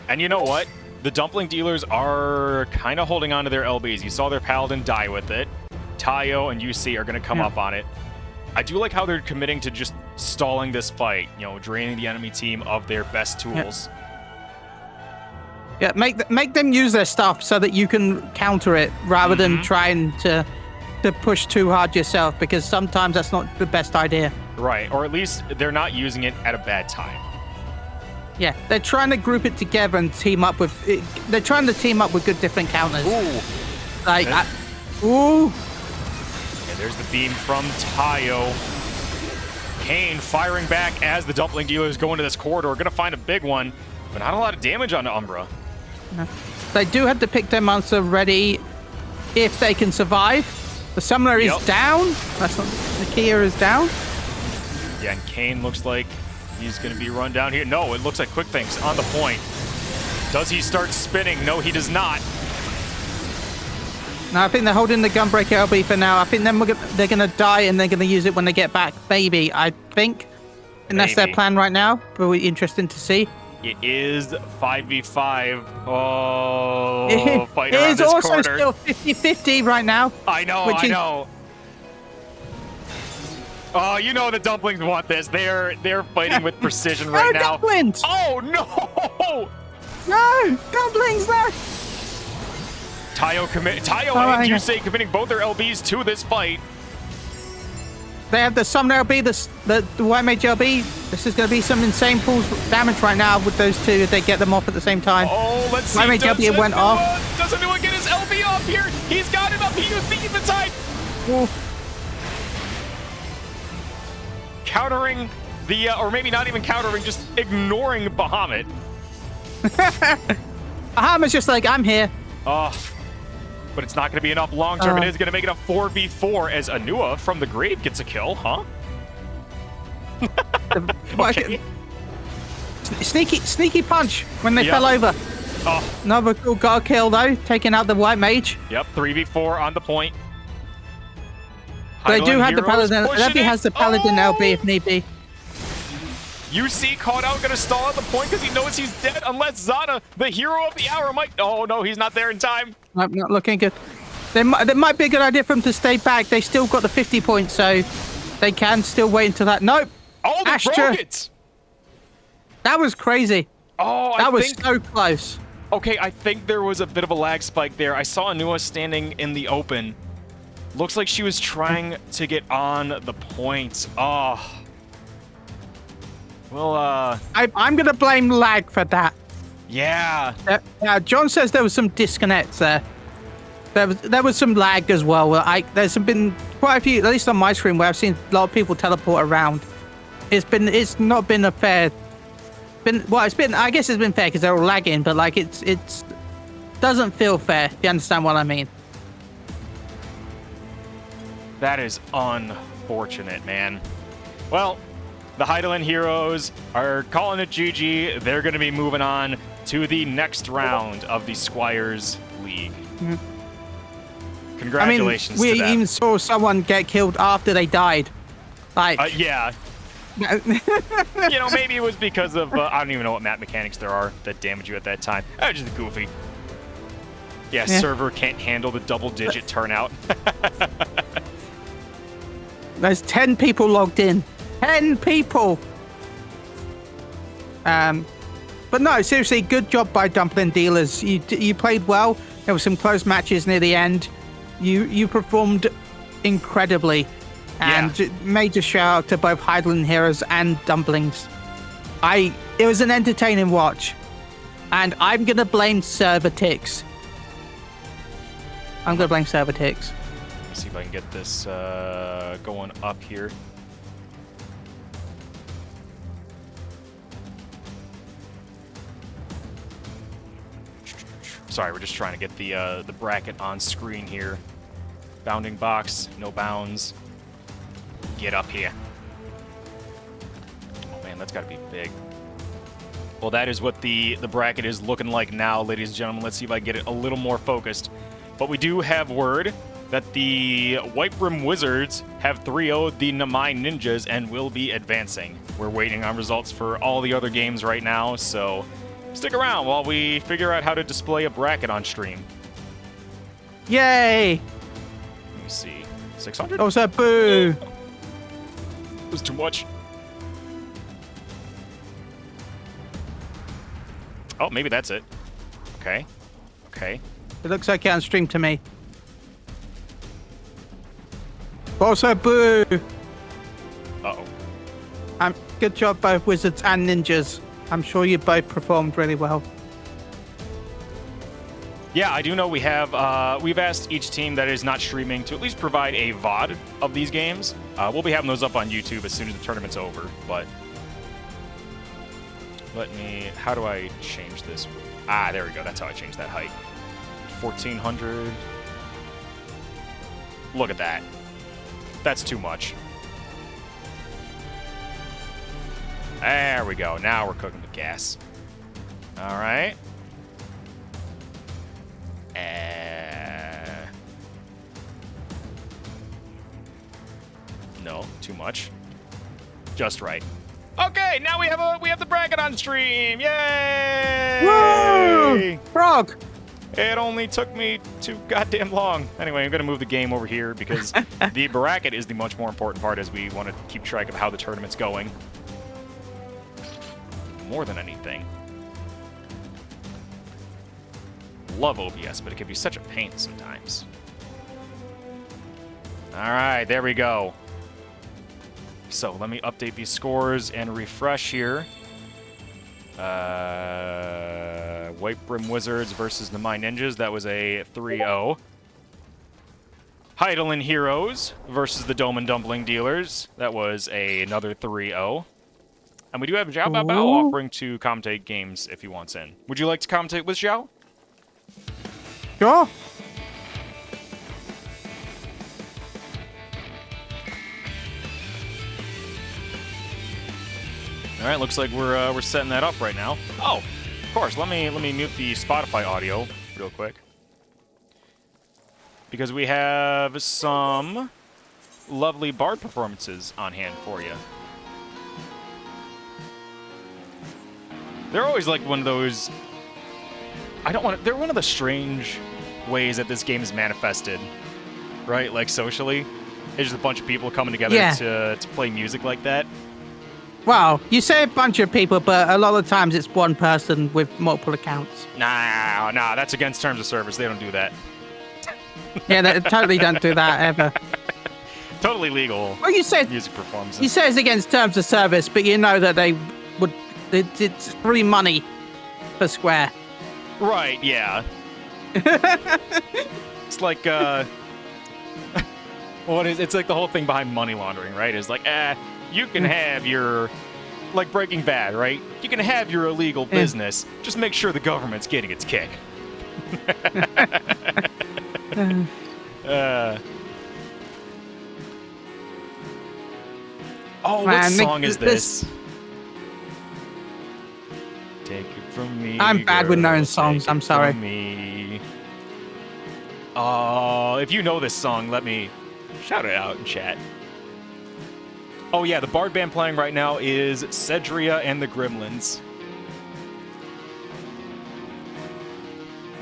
Speaker 1: And you know what? The Dumpling dealers are kind of holding on to their LBs. You saw their Paladin die with it. Tayo and UC are going to come up on it. I do like how they're committing to just stalling this fight, draining the enemy team of their best tools.
Speaker 2: Yeah, make them use their stuff so that you can counter it rather than trying to push too hard yourself, because sometimes that's not the best idea.
Speaker 1: Right, or at least they're not using it at a bad time.
Speaker 2: Yeah, they're trying to group it together and team up with. They're trying to team up with good different counters.
Speaker 1: Ooh.
Speaker 2: Like,
Speaker 1: ooh. And there's the beam from Tayo. Kane firing back as the Dumpling dealers go into this corridor. Gonna find a big one, but not a lot of damage on Umbra.
Speaker 2: No. They do have to pick their monster ready if they can survive. The summoner is down. That's not, the Kia is down.
Speaker 1: Yeah, and Kane looks like he's going to be run down here. No, it looks like Quick Things on the point. Does he start spinning? No, he does not.
Speaker 2: No, I think they're holding the Gunbreaker LB for now. I think they're going to die and they're going to use it when they get back. Maybe, I think. And that's their plan right now. But interesting to see.
Speaker 1: It is 5v5. Oh, fight around
Speaker 2: it is
Speaker 1: this
Speaker 2: also
Speaker 1: corner.
Speaker 2: still 50-50 right now.
Speaker 1: I know. Oh, you know the Dumplings want this. They're fighting with precision right now.
Speaker 2: Dumplings!
Speaker 1: Oh no!
Speaker 2: No, Dumplings! No.
Speaker 1: Tayo and Yusei committing both their LBs to this fight.
Speaker 2: They have the Summoner LB, the White Mage LB. This is going to be some insane pulls damage right now with those two if they get them off at the same time.
Speaker 1: Oh, let's see.
Speaker 2: White Mage LB went off.
Speaker 1: Does anyone get his LB off here? He's got it up. He used the Eventide. Countering the, or maybe not even countering, just ignoring Bahamut.
Speaker 2: Bahamut's just like, I'm here.
Speaker 1: But it's not going to be enough long term. It is going to make it a 4v4 as Anua from the grave gets a kill, huh?
Speaker 2: Okay. Sneaky punch when they fell over. Another cool guard kill though, taking out the White Mage.
Speaker 1: Yep, 3v4 on the point.
Speaker 2: They do have the Paladin. Levy has the Paladin LB if need be.
Speaker 1: UC caught out, gonna stall at the point because he knows he's dead unless Zana, the hero of the hour, might... Oh no, he's not there in time.
Speaker 2: Nope, not looking good. There might be a good idea for them to stay back. They still got the 50 points, so they can still wait until that. Nope.
Speaker 1: Oh, they broke it!
Speaker 2: That was crazy.
Speaker 1: Oh,
Speaker 2: that was so close.
Speaker 1: Okay, I think there was a bit of a lag spike there. I saw Anua standing in the open. Looks like she was trying to get on the point. Oh. Well,
Speaker 2: I'm going to blame lag for that.
Speaker 1: Yeah.
Speaker 2: John says there was some disconnects there. There was some lag as well. There's been quite a few, at least on my screen, where I've seen a lot of people teleport around. It's not been a fair. I guess it's been fair because they're all lagging, but like it's doesn't feel fair. If you understand what I mean.
Speaker 1: That is unfortunate, man. Well, the Heidelin Heroes are calling it GG. They're going to be moving on to the next round of the Squires League. Congratulations to them.
Speaker 2: We even saw someone get killed after they died. Like,
Speaker 1: yeah. Maybe it was because of, I don't even know what map mechanics there are that damage you at that time. Just goofy. Yeah, server can't handle the double-digit turnout.
Speaker 2: There's 10 people logged in. 10 people! But no, seriously, good job by Dumpling Dealers. You played well. There were some close matches near the end. You performed incredibly. And major shout out to both Highland Heroes and Dumplings. It was an entertaining watch. And I'm going to blame server ticks. I'm going to blame server ticks.
Speaker 1: Let's see if I can get this going up here. Sorry, we're just trying to get the bracket on screen here. Bounding box, no bounds. Get up here. Oh man, that's got to be big. Well, that is what the bracket is looking like now, ladies and gentlemen. Let's see if I can get it a little more focused. But we do have word that the White Brim Wizards have 3-0'd the Namai Ninjas and will be advancing. We're waiting on results for all the other games right now, so stick around while we figure out how to display a bracket on stream.
Speaker 2: Yay!
Speaker 1: Let me see. 600?
Speaker 2: Oh, so boo!
Speaker 1: It was too much. Oh, maybe that's it. Okay. Okay.
Speaker 2: It looks okay on stream to me. Also, boo!
Speaker 1: Uh-oh.
Speaker 2: Good job, both Wizards and Ninjas. I'm sure you both performed really well.
Speaker 1: Yeah, I do know we've asked each team that is not streaming to at least provide a VOD of these games. We'll be having those up on YouTube as soon as the tournament's over, but how do I change this? Ah, there we go. That's how I change that height. 1400. Look at that. That's too much. There we go. Now we're cooking with gas. All right. No, too much. Just right. Okay, now we have the bracket on stream. Yay!
Speaker 2: Woo! Frog!
Speaker 1: It only took me too goddamn long. Anyway, I'm going to move the game over here because the bracket is the much more important part as we want to keep track of how the tournament's going. More than anything. Love OBS, but it can be such a pain sometimes. All right, there we go. So let me update these scores and refresh here. White Brim Wizards versus Namai Ninjas. That was a 3-0. Heidelin Heroes versus the Dome and Dumpling Dealers. That was another 3-0. And we do have Zhao Bao Bao offering to commentate games if he wants in. Would you like to commentate with Zhao?
Speaker 2: Sure.
Speaker 1: All right, looks like we're setting that up right now. Oh, of course. Let me mute the Spotify audio real quick because we have some lovely bard performances on hand for you. They're always like one of those. They're one of the strange ways that this game is manifested, right? Like socially, it's just a bunch of people coming together to play music like that.
Speaker 2: Well, you say a bunch of people, but a lot of times it's one person with multiple accounts.
Speaker 1: Nah, that's against terms of service. They don't do that.
Speaker 2: Yeah, they totally don't do that ever.
Speaker 1: Totally legal.
Speaker 2: Well, you said
Speaker 1: music performances.
Speaker 2: You say it's against terms of service, but you know that they would. It's free money for Square.
Speaker 1: Right? Yeah. It's like it's like the whole thing behind money laundering, right? It's like you can have your, like Breaking Bad, right? You can have your illegal business. Just make sure the government's getting its kick. What song is this? Take it from me.
Speaker 2: I'm bad with knowing songs. I'm sorry.
Speaker 1: If you know this song, let me shout it out in chat. Oh yeah, the bard band playing right now is Cedria and the Gremlins.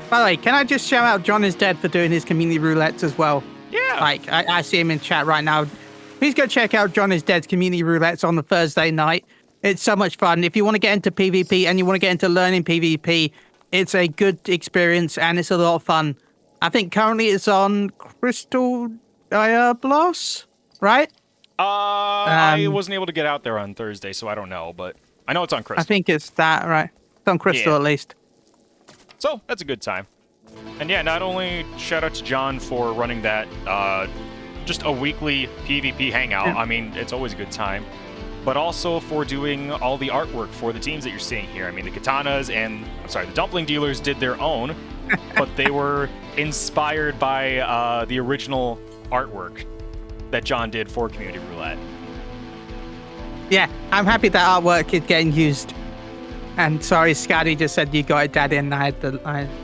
Speaker 2: By the way, can I just shout out John is Dead for doing his community roulettes as well?
Speaker 1: Yeah.
Speaker 2: Like, I see him in chat right now please go check out John is Dead's community roulettes on the Thursday night. It's so much fun. If you want to get into PvP and you want to get into learning PvP, it's a good experience and it's a lot of fun. I think currently it's on Crystal Blast, right?
Speaker 1: I wasn't able to get out there on Thursday, so I don't know, but I know it's on Crystal.
Speaker 2: I think it's that, right? It's on Crystal at least.
Speaker 1: So that's a good time. And yeah, not only shout out to John for running that, just a weekly PvP hangout. I mean, it's always a good time. But also for doing all the artwork for the teams that you're seeing here. I mean, the Katanas and, the Dumpling dealers did their own, but they were inspired by the original artwork that John did for Community Roulette.
Speaker 2: Yeah, I'm happy that artwork is getting used. And sorry, Scotty just said you got it, Dad, in. I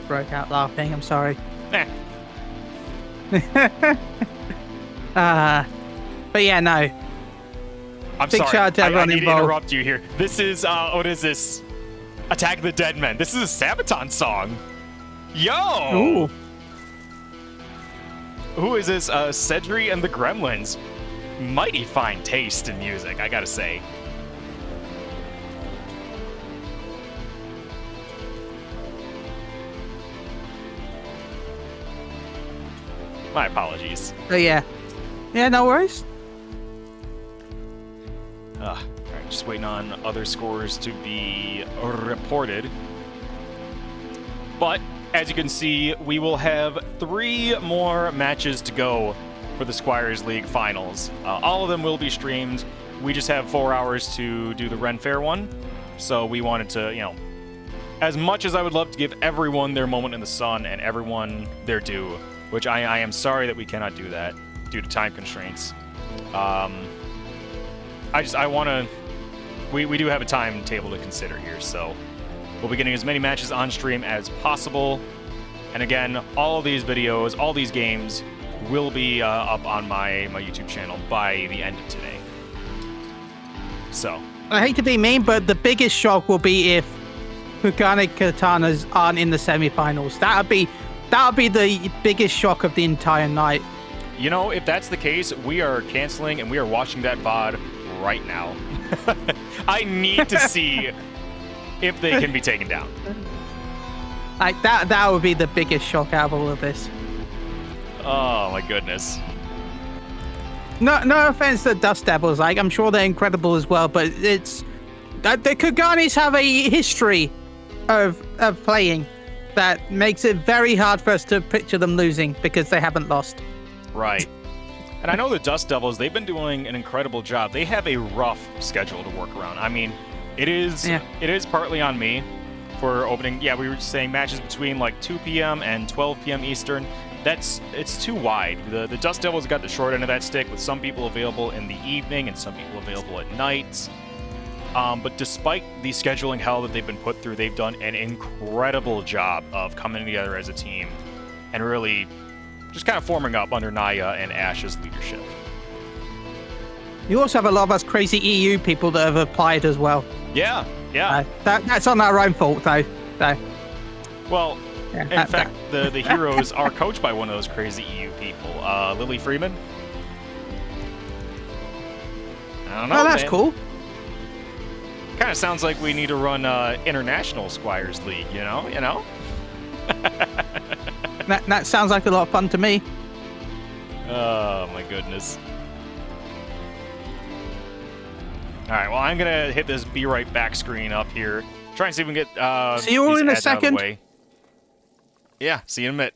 Speaker 2: broke out laughing. I'm sorry. But yeah, no.
Speaker 1: I'm
Speaker 2: Big
Speaker 1: sorry.
Speaker 2: shout out to everyone
Speaker 1: I need
Speaker 2: involved.
Speaker 1: to interrupt you here. This is, what is this? Attack of the Dead Men. This is a Sabaton song. Yo!
Speaker 2: Ooh.
Speaker 1: Who is this? Cedri and the Gremlins. Mighty fine taste in music, I gotta say. My apologies.
Speaker 2: But yeah. Yeah, no worries.
Speaker 1: Alright, just waiting on other scores to be reported. But, as you can see, we will have 3 more matches to go for the Squires League finals. All of them will be streamed. We just have 4 hours to do the Faire one. So we wanted to, as much as I would love to give everyone their moment in the sun and everyone their due, which I am sorry that we cannot do that due to time constraints. We do have a timetable to consider here, so we'll be getting as many matches on stream as possible. And again, all of these videos, all these games will be up on my YouTube channel by the end of today. So
Speaker 2: I hate to be mean, but the biggest shock will be if Organic Katanas aren't in the semifinals. That'll be the biggest shock of the entire night.
Speaker 1: if that's the case, we are canceling and we are watching that VOD right now. I need to see if they can be taken down.
Speaker 2: Like that would be the biggest shock out of all of this.
Speaker 1: Oh my goodness.
Speaker 2: No offense to Dust Devils, I'm sure they're incredible as well, but it's the Kaganis have a history of playing that makes it very hard for us to picture them losing because they haven't lost.
Speaker 1: Right. And I know the Dust Devils, they've been doing an incredible job. They have a rough schedule to work around. I mean, it is partly on me for opening. Yeah, we were just saying matches between like 2 p.m. and 12 p.m. Eastern. It's too wide. The Dust Devils got the short end of that stick with some people available in the evening and some people available at night. But despite the scheduling hell that they've been put through, they've done an incredible job of coming together as a team and really just kind of forming up under Naya and Ash's leadership.
Speaker 2: You also have a lot of us crazy EU people that have applied as well.
Speaker 1: Yeah.
Speaker 2: That's on our own fault, though.
Speaker 1: Well, in fact, the heroes are coached by one of those crazy EU people, Lily Freeman. I don't know.
Speaker 2: Oh, that's
Speaker 1: man.
Speaker 2: cool.
Speaker 1: Kind of sounds like we need to run international Squires League, you know?
Speaker 2: That sounds like a lot of fun to me.
Speaker 1: Oh my goodness. Alright, well I'm gonna hit this be right back screen up here. Try and see if we can get
Speaker 2: see you all
Speaker 1: these
Speaker 2: in a
Speaker 1: ads out of the
Speaker 2: second.
Speaker 1: way. Yeah, see you in a minute.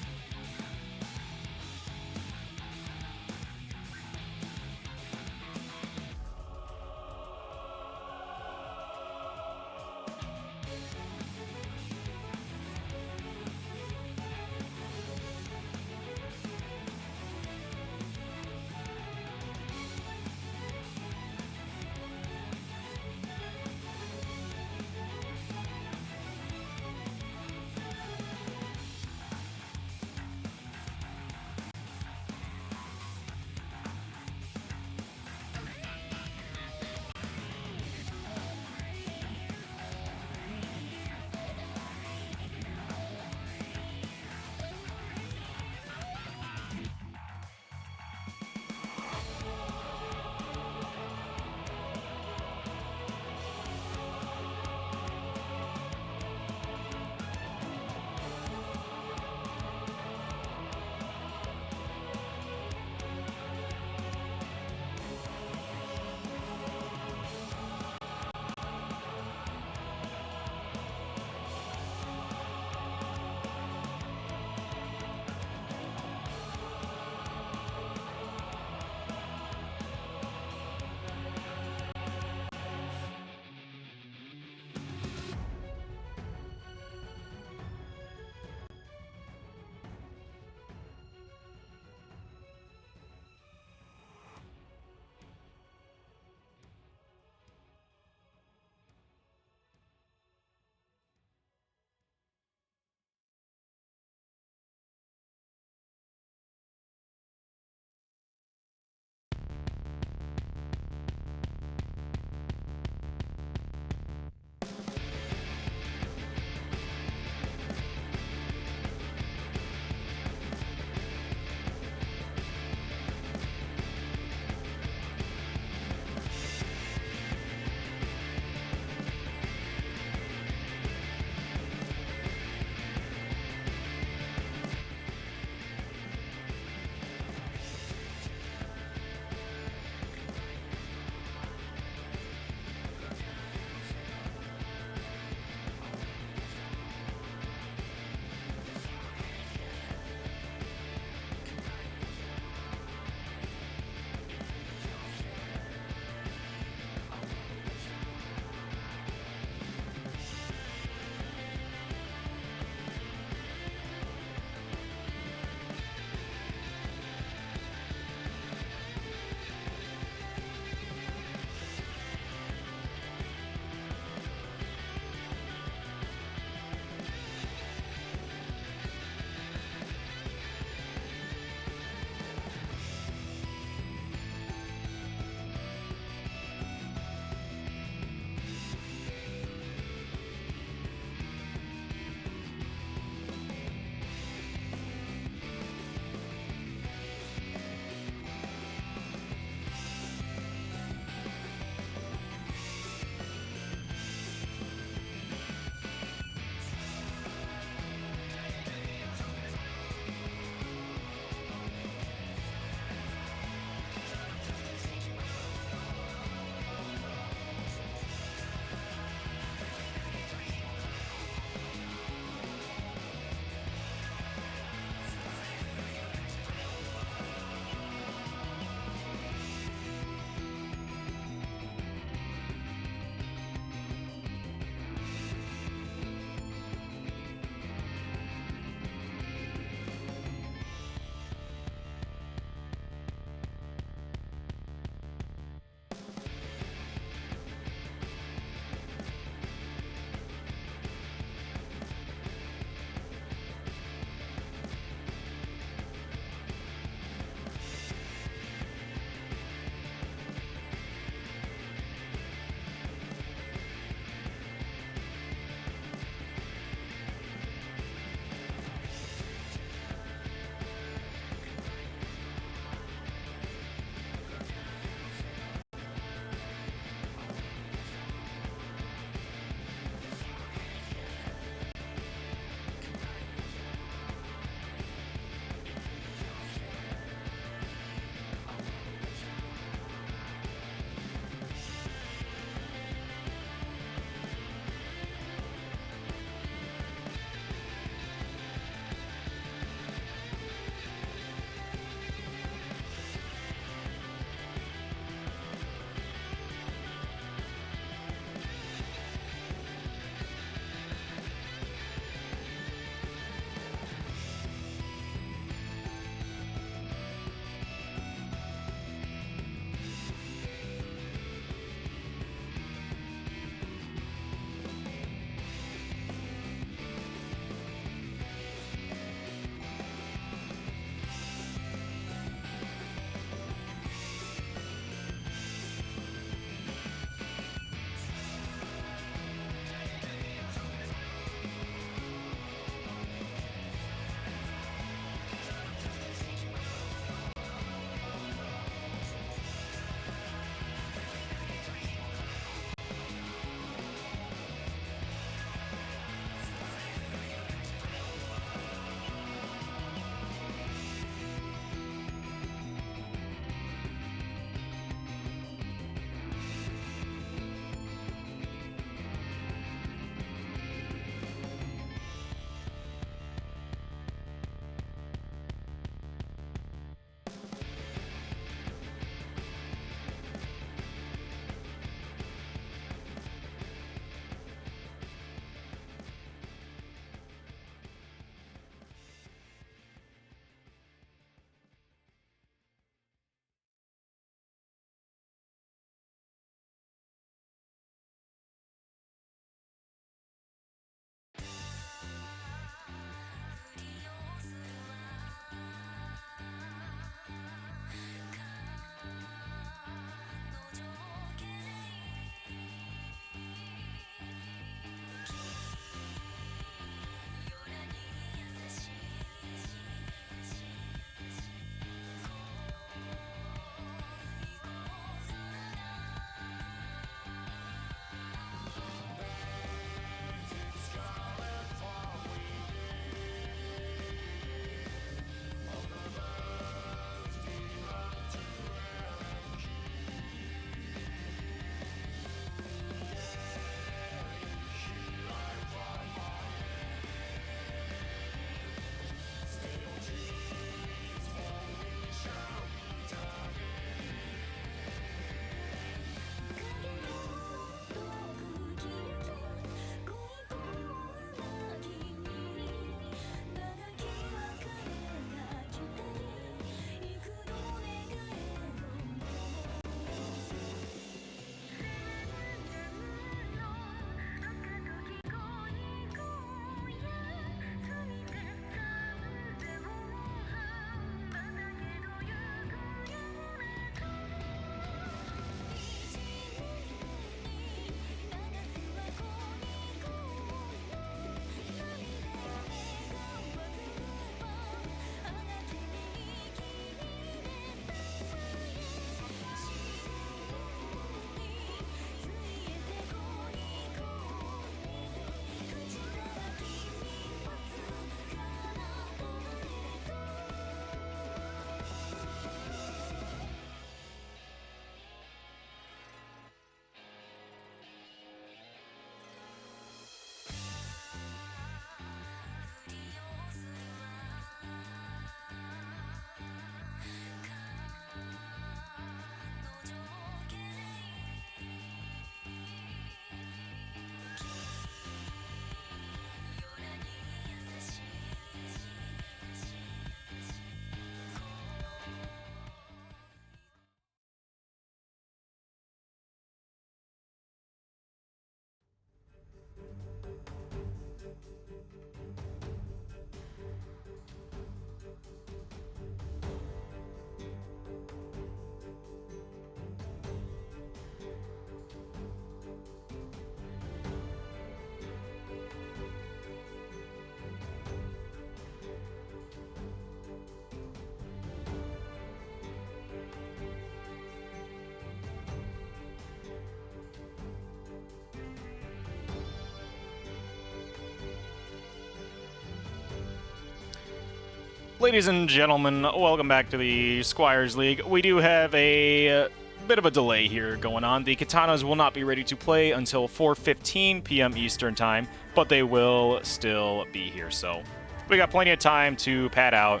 Speaker 1: Ladies and gentlemen, welcome back to the Squires League. We do have a bit of a delay here going on. The Katanas will not be ready to play until 4:15 p.m. Eastern Time, but they will still be here. So we got plenty of time to pad out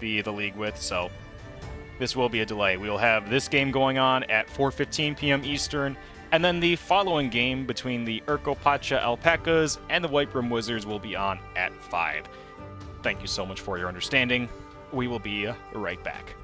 Speaker 1: the league with, so this will be a delay. We will have this game going on at 4:15 p.m. Eastern, and then the following game between the Pacha Alpacas and the White Brim Wizards will be on at 5. Thank you so much for your understanding. We will be right back.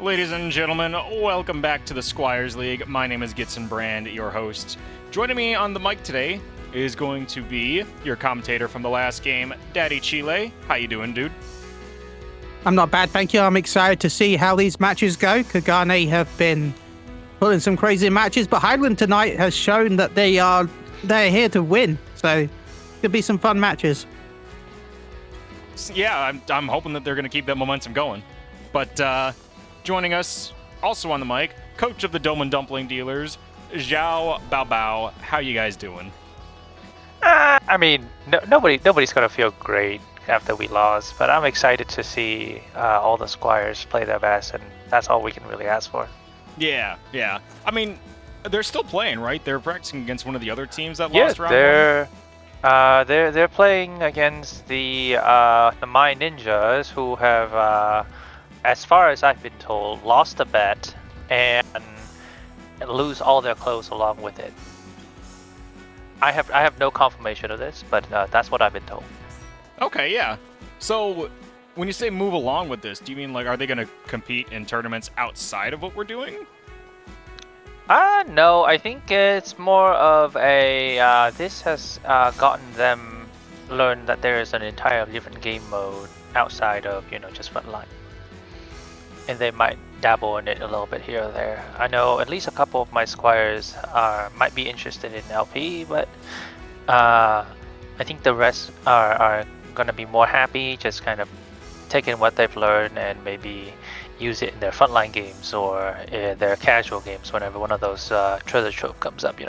Speaker 1: Ladies and gentlemen, welcome back to the Squires League. My name is Gitson Brand, your host. Joining me on the mic today is going to be your commentator from the last game, Daddy Chile. How you doing, dude?
Speaker 2: I'm not bad, thank you. I'm excited to see how these matches go. Kagane have been putting some crazy matches, but Highland tonight has shown that they're here to win. So could be some fun matches.
Speaker 1: Yeah, I'm hoping that they're going to keep that momentum going. But joining us, also on the mic, coach of the Dome and Dumpling Dealers, Zhao Bao Bao. How you guys doing?
Speaker 6: I mean, nobody's gonna feel great after we lost, but I'm excited to see all the Squires play their best, and that's all we can really ask for.
Speaker 1: Yeah. I mean, they're still playing, right? They're practicing against one of the other teams that lost round one.
Speaker 6: They're playing against the My Ninjas, who have, as far as I've been told, lost a bet and lose all their clothes along with it. I have no confirmation of this, but that's what I've been told.
Speaker 1: Okay, yeah. So, when you say move along with this, do you mean, like, are they going to compete in tournaments outside of what we're doing?
Speaker 6: No, I think it's more of a, this has gotten them learn that there is an entirely different game mode outside of, just frontline. And they might dabble in it a little bit here or there. I know at least a couple of my Squires might be interested in LP, but I think the rest are going to be more happy just kind of taking what they've learned and maybe use it in their frontline games or their casual games whenever one of those treasure trove comes up,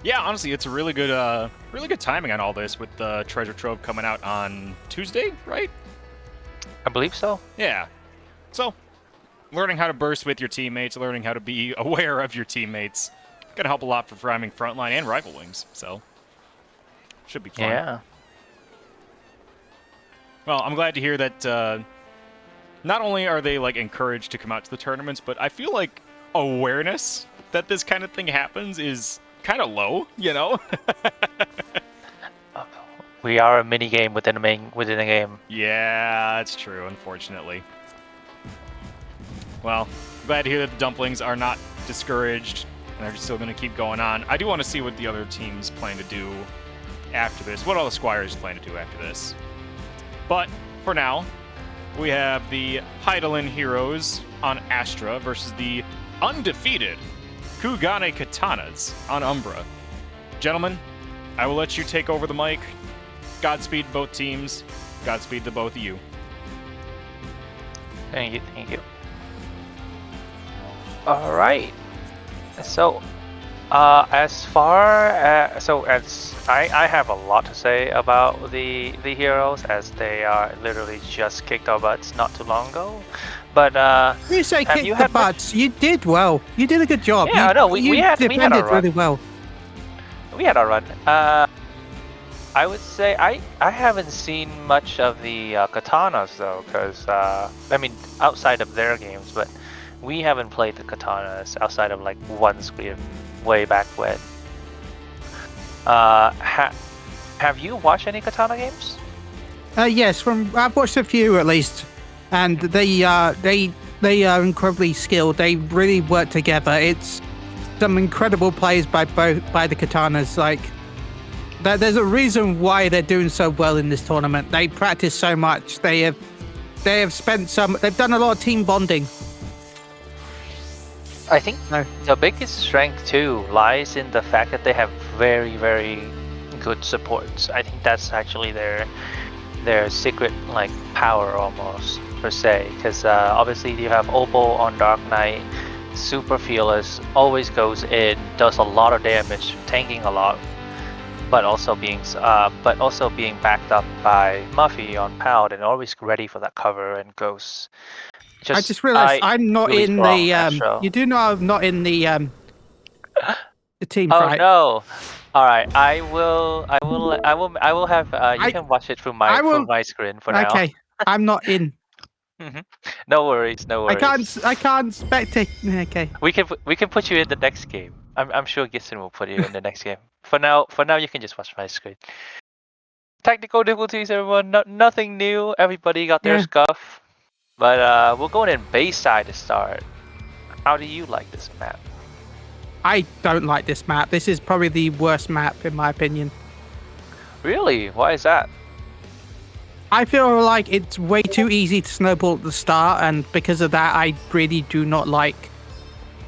Speaker 1: Yeah, honestly, it's a really good timing on all this with the treasure trove coming out on Tuesday, right?
Speaker 6: I believe so.
Speaker 1: Yeah. So, learning how to burst with your teammates, learning how to be aware of your teammates, gonna help a lot for priming frontline and rival wings. So, should be fun.
Speaker 6: Yeah.
Speaker 1: Well, I'm glad to hear that. Not only are they like encouraged to come out to the tournaments, but I feel like awareness that this kind of thing happens is kind of low.
Speaker 6: We are a mini game within a game.
Speaker 1: Yeah, that's true. Unfortunately. Well, glad to hear that the Dumplings are not discouraged and are still going to keep going on. I do want to see what the other teams plan to do after this, what all the Squires plan to do after this. But for now, we have the Heidelin Heroes on Astra versus the undefeated Kugane Katanas on Umbra. Gentlemen, I will let you take over the mic. Godspeed both teams. Godspeed to both of you.
Speaker 6: Thank you. All right. So, as I have a lot to say about the heroes, as they are literally just kicked our butts not too long ago. But
Speaker 2: You say kick the butts. You did well. You did a good job.
Speaker 6: Yeah, no, we had our run.
Speaker 2: Really well.
Speaker 6: We had our run. I would say I haven't seen much of the Katanas though, because outside of their games, but we haven't played the Katanas outside of like one screen way back when. Have you watched any Katana games?
Speaker 2: Yes, I've watched a few at least, and they are incredibly skilled. They really work together. It's some incredible plays by the Katanas. Like, there's a reason why they're doing so well in this tournament. They practice so much. They've done a lot of team bonding.
Speaker 6: I think the biggest strength too lies in the fact that they have very, very good supports. I think that's actually their secret like power almost per se. Because obviously you have Opal on Dark Knight, super fearless, always goes in, does a lot of damage, tanking a lot, but also being backed up by Muffy on Pound and always ready for that cover and ghosts.
Speaker 2: I just realized I'm not
Speaker 6: really
Speaker 2: in the. You do know I'm not in the team fight.
Speaker 6: Oh no! All right, I will have. You can watch it through my screen for now.
Speaker 2: Okay, I'm not in.
Speaker 6: No worries. I
Speaker 2: can't spectate. Okay.
Speaker 6: We can put you in the next game. I'm sure Gibson will put you in the next game. For now, you can just watch my screen. Technical difficulties, everyone. Nothing new. Everybody got their scuff. But we're going in Bayside to start. How do you like this map?
Speaker 2: I don't like this map. This is probably the worst map in my opinion.
Speaker 6: Really? Why is that?
Speaker 2: I feel like it's way too easy to snowball at the start, and because of that, I really do not like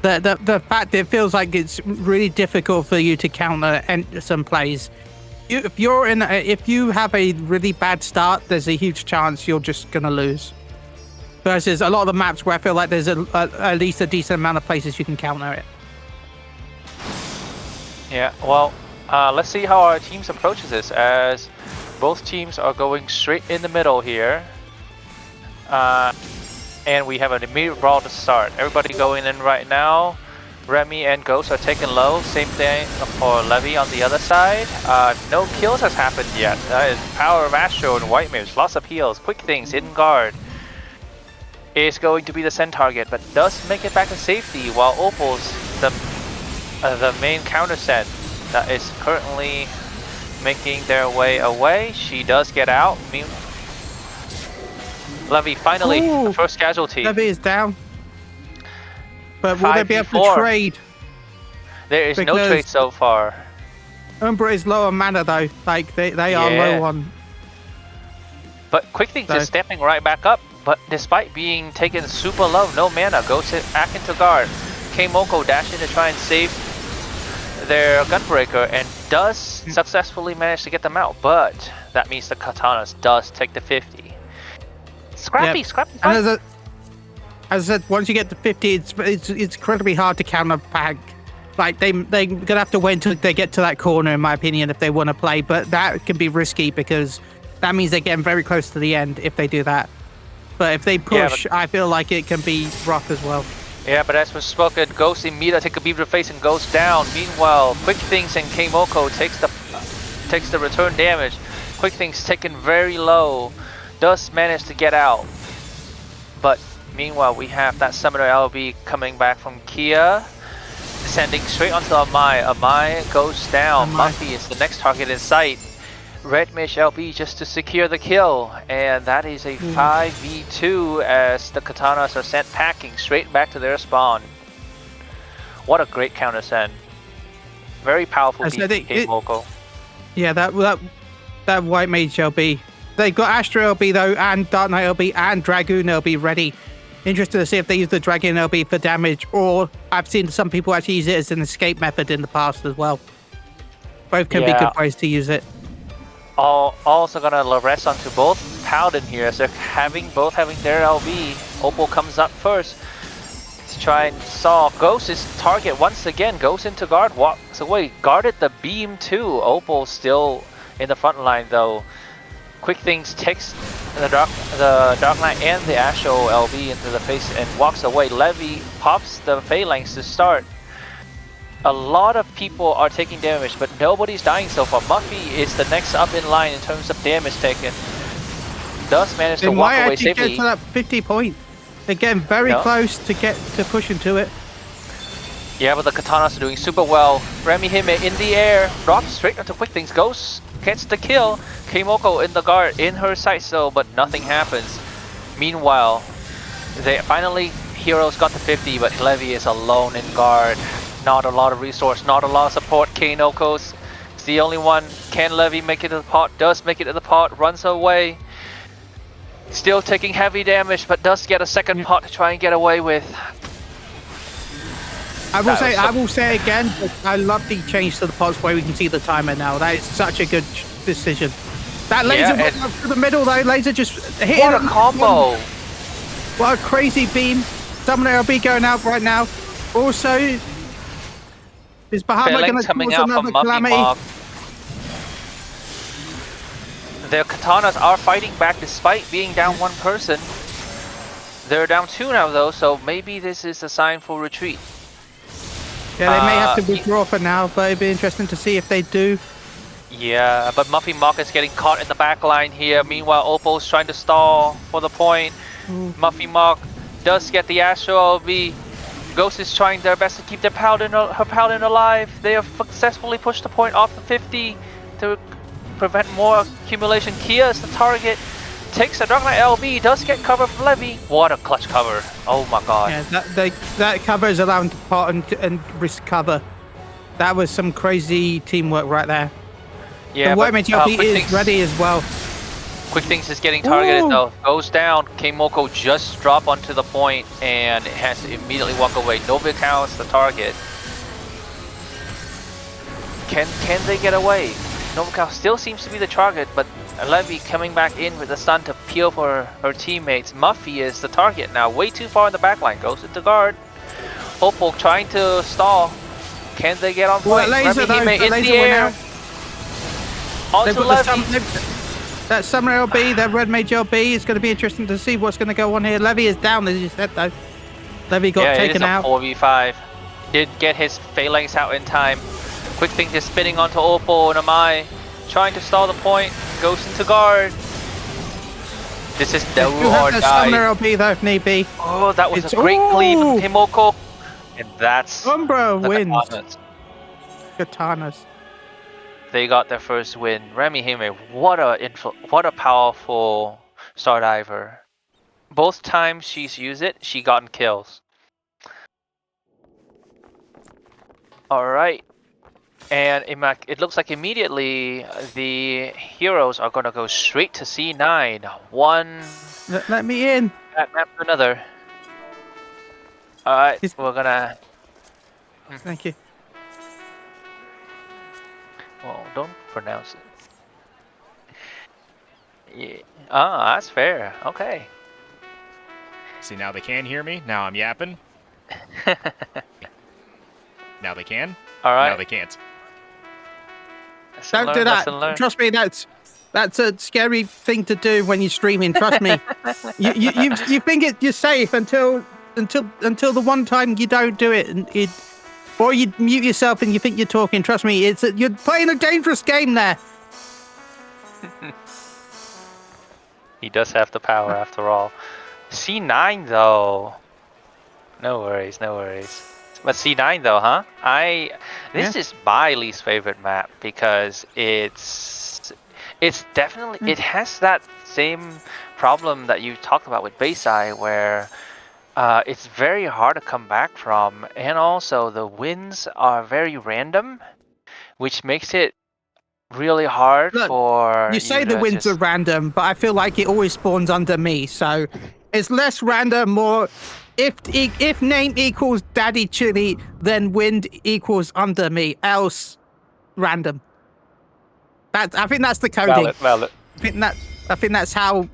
Speaker 2: the fact that it feels like it's really difficult for you to counter some plays. If you have a really bad start, there's a huge chance you're just gonna lose. Versus a lot of the maps where I feel like there's at least a decent amount of places you can counter it.
Speaker 6: Yeah, well, let's see how our teams approaches this, as both teams are going straight in the middle here. And we have an immediate brawl to start. Everybody going in right now. Remy and Ghost are taken low. Same thing for Levy on the other side. No kills has happened yet. That is Power of Astro and White Mage. Lots of heals. Quick things. Hidden Guard is going to be the send target, but does make it back to safety, while Opal's the main counter send that is currently making their way away. She does get out. Levy finally, the first casualty.
Speaker 2: Levy is down. But will they be able to trade?
Speaker 6: There is no trade so far.
Speaker 2: Umbra is low on mana though. Like they are low on.
Speaker 6: But Quick Things is stepping right back up. But despite being taken super low, no mana, goes back into guard. K-Moko dash in to try and save their Gunbreaker and does successfully manage to get them out. But that means the Katanas does take the 50. Scrappy.
Speaker 2: And as I said, once you get to 50, it's incredibly hard to counter pack. Like they're gonna have to wait until they get to that corner, in my opinion, if they want to play. But that can be risky because that means they're getting very close to the end if they do that. But if they push, I feel like it can be rough as well.
Speaker 6: Yeah, but as was spoken, Ghost immediately take a beam to the face and goes down. Meanwhile, Quick Things and K-Moko takes the return damage. Quick Things taken very low, does manage to get out. But meanwhile, we have that Summoner LB coming back from Kia, sending straight onto Amai. Amai goes down. Muffy is the next target in sight. Red Mage LB just to secure the kill, and that is a 5v2 as the Katanas are sent packing straight back to their spawn. What a great counter send. Very powerful K-Moko.
Speaker 2: Yeah, that White Mage LB. They got Astro LB though, and Dark Knight LB, and Dragoon LB ready. Interested to see if they use the Dragoon LB for damage, or I've seen some people actually use it as an escape method in the past as well. Both can be good ways to use it.
Speaker 6: Also gonna rest onto both Paladin here, as they're both having their LB. Opal comes up first to try and solve. Ghost is target once again, goes into guard, walks away, guarded the beam too. Opal still in the front line though. Quick Things takes the Dark Knight and the Astro LB into the face and walks away. Levy pops the Phalanx to start. A lot of people are taking damage, but nobody's dying so far. Muffy is the next up in line in terms of damage taken. Does manage to walk away safely.
Speaker 2: Get to that 50 point. Again, very close to push into it.
Speaker 6: Yeah, but the Katanas are doing super well. Remy Hime in the air, drops straight onto Quick Things. Ghost gets the kill. K-Moko in the guard, in her sight still, but nothing happens. Meanwhile, they finally, Heroes got the 50, but Levy is alone in guard. Not a lot of resource, not a lot of support. K-Noko's is the only one. Can Levy make it to the pot? Does make it to the pot, runs away. Still taking heavy damage, but does get a second pot to try and get away with.
Speaker 2: I will say again, I love the change to the pots where we can see the timer now. That is such a good decision. That laser went up to the middle though. Laser just hit.
Speaker 6: What a combo!
Speaker 2: What a crazy beam. Summoner LB going out right now. Also, is Bahama going to cause another calamity?
Speaker 6: The Katanas are fighting back despite being down one person. They're down two now though, so maybe this is a sign for retreat.
Speaker 2: Yeah, they may have to withdraw for now, but it'd be interesting to see if they do.
Speaker 6: Yeah, but Muffy Mock is getting caught in the back line here. Meanwhile, Opal's trying to stall for the point. Muffy Mock does get the Astro LB. Ghost is trying their best to keep her Paladin alive. They have successfully pushed the point off the 50 to prevent more accumulation. Kia is the target. Takes a Dark Knight LB, does get cover from Levy. What a clutch cover. Oh my god.
Speaker 2: Yeah, that cover is allowed to part and risk cover. That was some crazy teamwork right there.
Speaker 6: Yeah,
Speaker 2: the Workmate LB is
Speaker 6: Things,
Speaker 2: ready as well.
Speaker 6: Quick Things is getting targeted
Speaker 2: Ooh.
Speaker 6: though. Goes down. Keimoko just drop onto the point and has to immediately walk away. Nova counts the target. Can they get away? Nobukawa still seems to be the target, but Levy coming back in with the stun to peel for her teammates. Muffy is the target now, way too far in the backline. Goes into guard. Opal trying to stall. Can they get on point?
Speaker 2: Laser,
Speaker 6: Remy
Speaker 2: though,
Speaker 6: in
Speaker 2: laser
Speaker 6: the air. Onto Levy.
Speaker 2: That Summer LB, that Red Mage LB, is going to be interesting to see what's going to go on here. Levy is down, as you said, though. Levy got taken out.
Speaker 6: 4v5. Did get his phalanx out in time. Quick Thing is spinning onto Opal and Amai. Trying to stall the point. Goes into guard. This is the or die.
Speaker 2: Summoner LB though, if need be.
Speaker 6: Oh, that was a great cleave from Himoko. And that's
Speaker 2: Umbra wins.
Speaker 6: Katanas. They got their first win. Remy Hime, what a powerful star diver. Both times she's used it, she gotten kills. Alright. And it looks like immediately the heroes are gonna go straight to C9. One
Speaker 2: let me in.
Speaker 6: After another. Alright, we're gonna
Speaker 2: Thank you.
Speaker 6: Well, don't pronounce it. Yeah. Ah, that's fair. Okay.
Speaker 1: See, now they can hear me. Now I'm yapping. Now they can.
Speaker 6: All right.
Speaker 1: Now they can't.
Speaker 2: Don't do that. Trust me, that's a scary thing to do when you're streaming. Trust me. you think you're safe until the one time you don't do it, and or you mute yourself and you think you're talking. Trust me, you're playing a dangerous game there.
Speaker 6: He does have the power after all. C9 though. No worries, no worries. But C9 though, huh? This is my least favorite map because it's definitely it has that same problem that you talked about with Bayside where it's very hard to come back from, and also the wins are very random, which makes it really hard.
Speaker 2: Look,
Speaker 6: for
Speaker 2: you say the wins are random, but I feel like it always spawns under me, so it's less random, more if name equals Daddy Chili, then wind equals under me, else random. I think that's the coding.
Speaker 6: Valid.
Speaker 2: I think that's how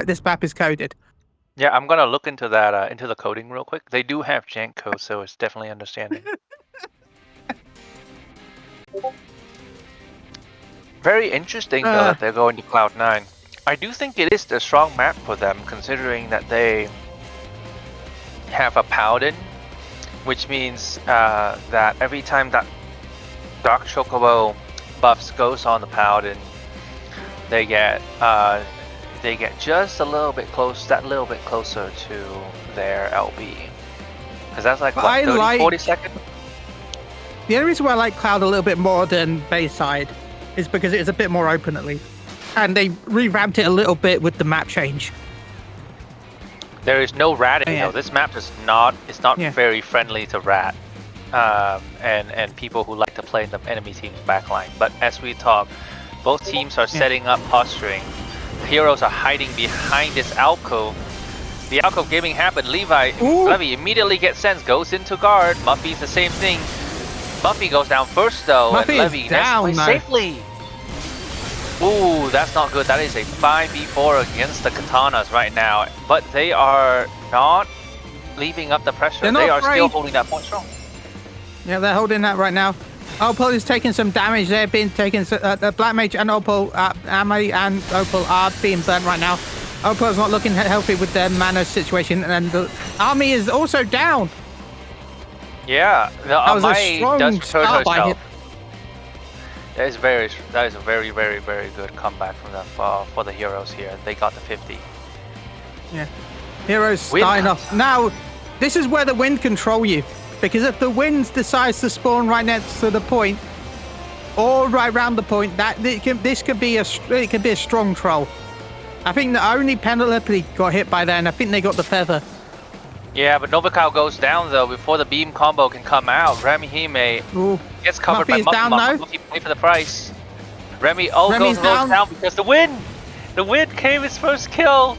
Speaker 2: this map is coded.
Speaker 6: Yeah, I'm gonna look into that into the coding real quick. They do have jank code, so it's definitely understanding. Very interesting though that they're going to Cloud9. I do think it is a strong map for them, considering that they have a Paladin, which means that every time that Dark Chocobo buffs goes on the Paladin, they get just a little bit closer to their LB. Because that's like what, 40 seconds?
Speaker 2: The only reason why I like Cloud a little bit more than Bayside is because it's a bit more open at least. And they revamped it a little bit with the map change.
Speaker 6: There is no ratting though. This map is not very friendly to rat. And people who like to play in the enemy team's backline. But as we talk, both teams are setting up posturing. Heroes are hiding behind this alcove. The alcove gaming happened. Levy immediately gets sense, goes into guard. Muffy's the same thing. Muffy goes down first though,
Speaker 2: Muffy
Speaker 6: and Levy
Speaker 2: down
Speaker 6: safely. Ooh, that's not good. That is a 5v4 against the Katanas right now. But they are not leaving up the pressure. They are still holding that point strong.
Speaker 2: Yeah, they're holding that right now. Opal is taking some damage. They're being taken. Black Mage and Opal, Amai and Opal are being burnt right now. Opal's not looking healthy with their mana situation, and the army is also down.
Speaker 6: Yeah, the Amai does return herself. That is a very, very, very good comeback from them for the heroes here. They got the 50.
Speaker 2: Yeah, heroes starting off. Now, this is where the wind control you. Because if the wind decides to spawn right next to the point, or right around the point, this could be a strong troll. I think the only Penelope got hit by that, and I think they got the feather.
Speaker 6: Yeah, but Nobukow goes down though before the beam combo can come out. Remy Hime gets covered by
Speaker 2: Muffy is down
Speaker 6: Muffy.
Speaker 2: though.
Speaker 6: Muffy pay for the price. Remy
Speaker 2: Remy's
Speaker 6: goes
Speaker 2: down.
Speaker 6: down because the win! The win came his first kill.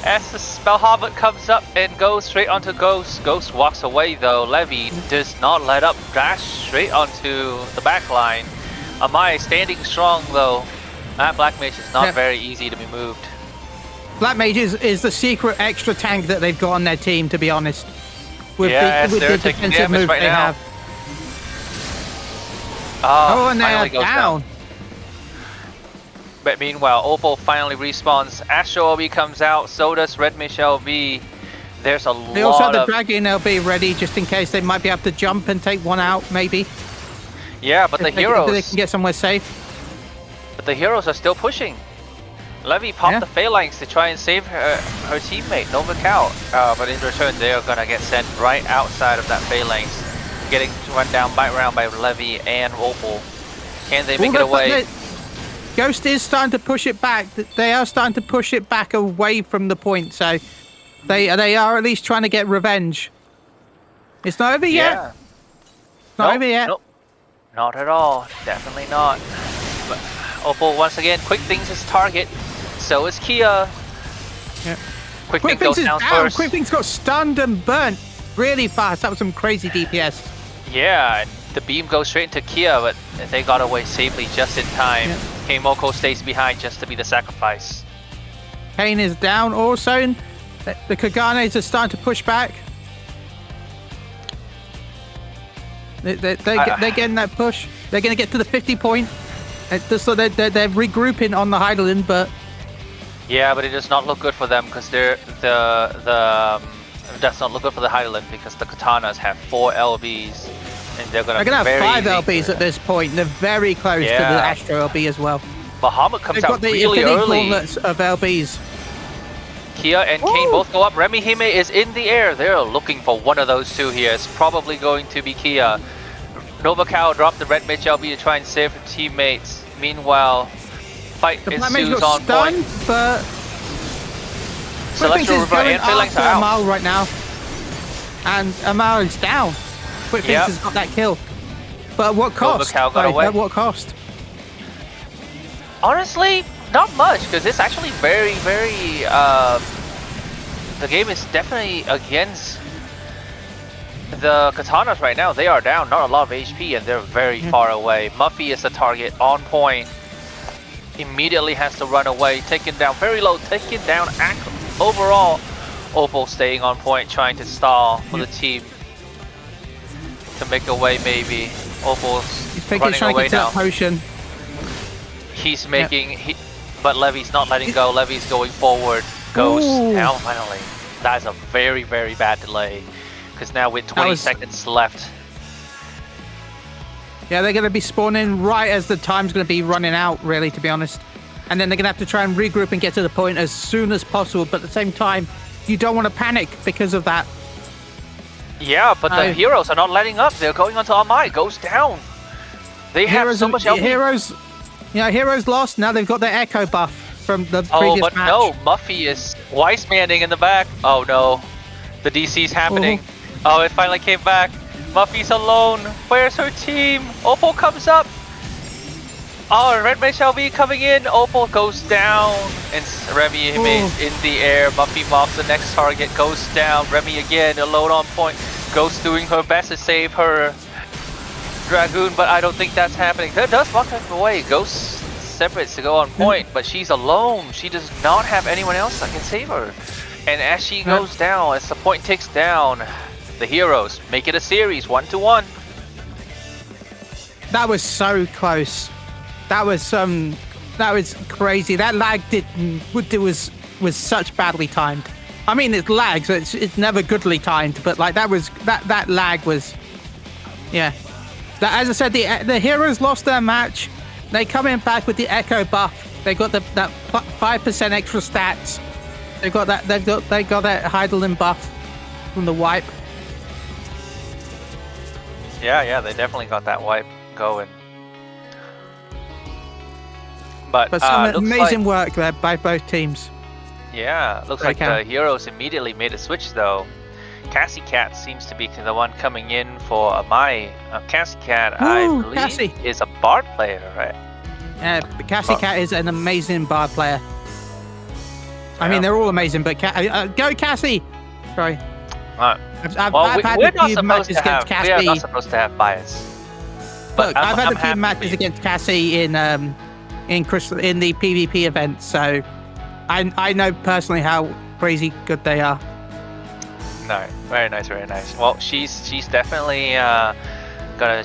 Speaker 6: As the Spell Hobbit comes up and goes straight onto Ghost. Ghost walks away though. Levy does not let up. Dash straight onto the back line. Amai standing strong though. That Black Mage is not very easy to be moved.
Speaker 2: Black Mage is the secret extra tank that they've got on their team, to be honest. With
Speaker 6: yeah,
Speaker 2: the
Speaker 6: they're taking
Speaker 2: defensive
Speaker 6: damage
Speaker 2: move
Speaker 6: right
Speaker 2: they
Speaker 6: now.
Speaker 2: have.
Speaker 6: Oh,
Speaker 2: and
Speaker 6: finally
Speaker 2: they're
Speaker 6: goes
Speaker 2: down.
Speaker 6: But meanwhile, Opal finally respawns. Astro LB comes out, so does Red Mage LB. There's a
Speaker 2: They also have
Speaker 6: lot
Speaker 2: the
Speaker 6: of...
Speaker 2: Dragon LB ready, just in case they might be able to jump and take one out, maybe.
Speaker 6: Yeah, but the
Speaker 2: If they
Speaker 6: heroes...
Speaker 2: can get somewhere safe.
Speaker 6: But the heroes are still pushing. Levy popped the phalanx to try and save her teammate, Nobukow. But in return, they are gonna get sent right outside of that phalanx, getting run down by round by Levy and Opal. Can they make it away?
Speaker 2: Ghost is starting to push it back. They are starting to push it back away from the point, so they are at least trying to get revenge. It's not over yet. Not over yet.
Speaker 6: Nope. Not at all. Definitely not. But Opal once again, Quick Things is target. So is Kia.
Speaker 2: Yeah.
Speaker 6: Quick Things goes
Speaker 2: is
Speaker 6: down
Speaker 2: down.
Speaker 6: first.
Speaker 2: Quick Things got stunned and burnt really fast. That was some crazy DPS.
Speaker 6: Yeah, and the beam goes straight into Kia, but they got away safely just in time.
Speaker 2: Yeah.
Speaker 6: Keimoko stays behind just to be the sacrifice.
Speaker 2: Kane is down also. And the Kaganes are starting to push back. They're getting that push. They're going to get to the 50 point. So they're regrouping on the Heidelin, but
Speaker 6: yeah, but it does not look good for them because it does not look good for the Highland because the Katanas have 4 LBs and they're gonna
Speaker 2: have
Speaker 6: very
Speaker 2: 5
Speaker 6: easy.
Speaker 2: LBs at this point. They're very close to the Astro LB as well.
Speaker 6: Bahamut comes
Speaker 2: They've
Speaker 6: out
Speaker 2: got the
Speaker 6: really
Speaker 2: infinite
Speaker 6: early.
Speaker 2: gauntlets of LBs.
Speaker 6: Kia and Kane both go up. Remy Hime is in the air. They're looking for one of those two here. It's probably going to be Kia. Nobukow dropped the Red Mage LB to try and save her teammates. Meanwhile, fight ensues on point.
Speaker 2: But
Speaker 6: Celestial River and Phalanx are out.
Speaker 2: Amal right now. And Amal is down. Quick Fix has got that kill. But at what cost?
Speaker 6: Nobukow got away.
Speaker 2: At what cost?
Speaker 6: Honestly, not much, because it's actually very, the game is definitely against the Katanas right now. They are down, not a lot of HP, and they're very far away. Muffy is the target, on point. Immediately has to run away, taken down very low, taken down overall. Opal staying on point, trying to stall for the team to make a way maybe. Opal's running away now.
Speaker 2: Potion.
Speaker 6: He's making, but Levy's not letting go. Levy's going forward. Goes now finally. That's a very, very bad delay. Because now with 20 seconds left.
Speaker 2: Yeah, they're going to be spawning right as the time's going to be running out, really, to be honest. And then they're going to have to try and regroup and get to the point as soon as possible. But at the same time, you don't want to panic because of that.
Speaker 6: Yeah, but the heroes are not letting up. They're going onto Amai. Goes down. They have so much LP.
Speaker 2: Heroes lost. Now they've got their echo buff from the previous match.
Speaker 6: No, Muffy is Weissmanning in the back. Oh no, the DC's happening. Oh, it finally came back. Muffy's alone. Where's her team? Opal comes up. Oh, Red Mage LB coming in. Opal goes down. And Remy is in the air. Muffy mobs the next target. Goes down. Remy again, alone on point. Ghost doing her best to save her Dragoon, but I don't think that's happening. There does walk away. Ghost separates to go on point, but she's alone. She does not have anyone else that can save her. And as she goes down, as the point ticks down, the heroes make it a series, 1-1.
Speaker 2: That was so close. That was crazy. That lag was such badly timed. I mean, it's lag, so it's never goodly timed. But like that lag was, yeah. As I said, the heroes lost their match. They come in back with the echo buff. They got that 5% extra stats. They got that Heidelin buff from the wipe.
Speaker 6: Yeah, they definitely got that wipe going. But
Speaker 2: some
Speaker 6: looks
Speaker 2: amazing
Speaker 6: like,
Speaker 2: work there by both teams.
Speaker 6: yeah, looks
Speaker 2: They
Speaker 6: like the heroes immediately made a switch though. Cassie Cat seems to be the one coming in for my Cassie Cat. I
Speaker 2: Woo,
Speaker 6: believe
Speaker 2: Cassie.
Speaker 6: is a bard player, right?
Speaker 2: Yeah, Cassie Cat is an amazing bard player. I
Speaker 6: Yeah.
Speaker 2: mean, they're all amazing, but go Cassie! Sorry.
Speaker 6: Well,
Speaker 2: I've had
Speaker 6: we're
Speaker 2: a
Speaker 6: not
Speaker 2: few
Speaker 6: supposed
Speaker 2: matches
Speaker 6: to have.
Speaker 2: against Cassie.
Speaker 6: We are not supposed to have bias. But
Speaker 2: Look, I've had
Speaker 6: I'm
Speaker 2: a few
Speaker 6: happy
Speaker 2: matches
Speaker 6: for you.
Speaker 2: against Cassie in the PvP event, so I know personally how crazy good they are.
Speaker 6: No, very nice, very nice. Well, she's definitely gonna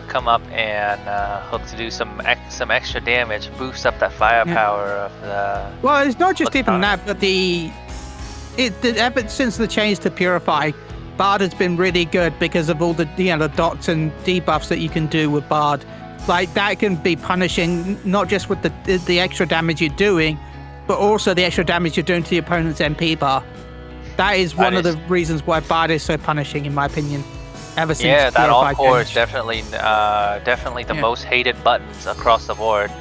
Speaker 6: come up and hope to do some extra damage, boost up that firepower of the.
Speaker 2: Well, it's not just even
Speaker 6: Katana.
Speaker 2: that, but ever since the change to Purify, Bard has been really good because of all the the dots and debuffs that you can do with Bard. Like that can be punishing not just with the extra damage you're doing, but also the extra damage you're doing to the opponent's MP bar. That is one of the reasons why Bard is so punishing, in my opinion. Ever since
Speaker 6: Yeah, that
Speaker 2: Purify
Speaker 6: encore is
Speaker 2: changed.
Speaker 6: definitely the most hated buttons across the board.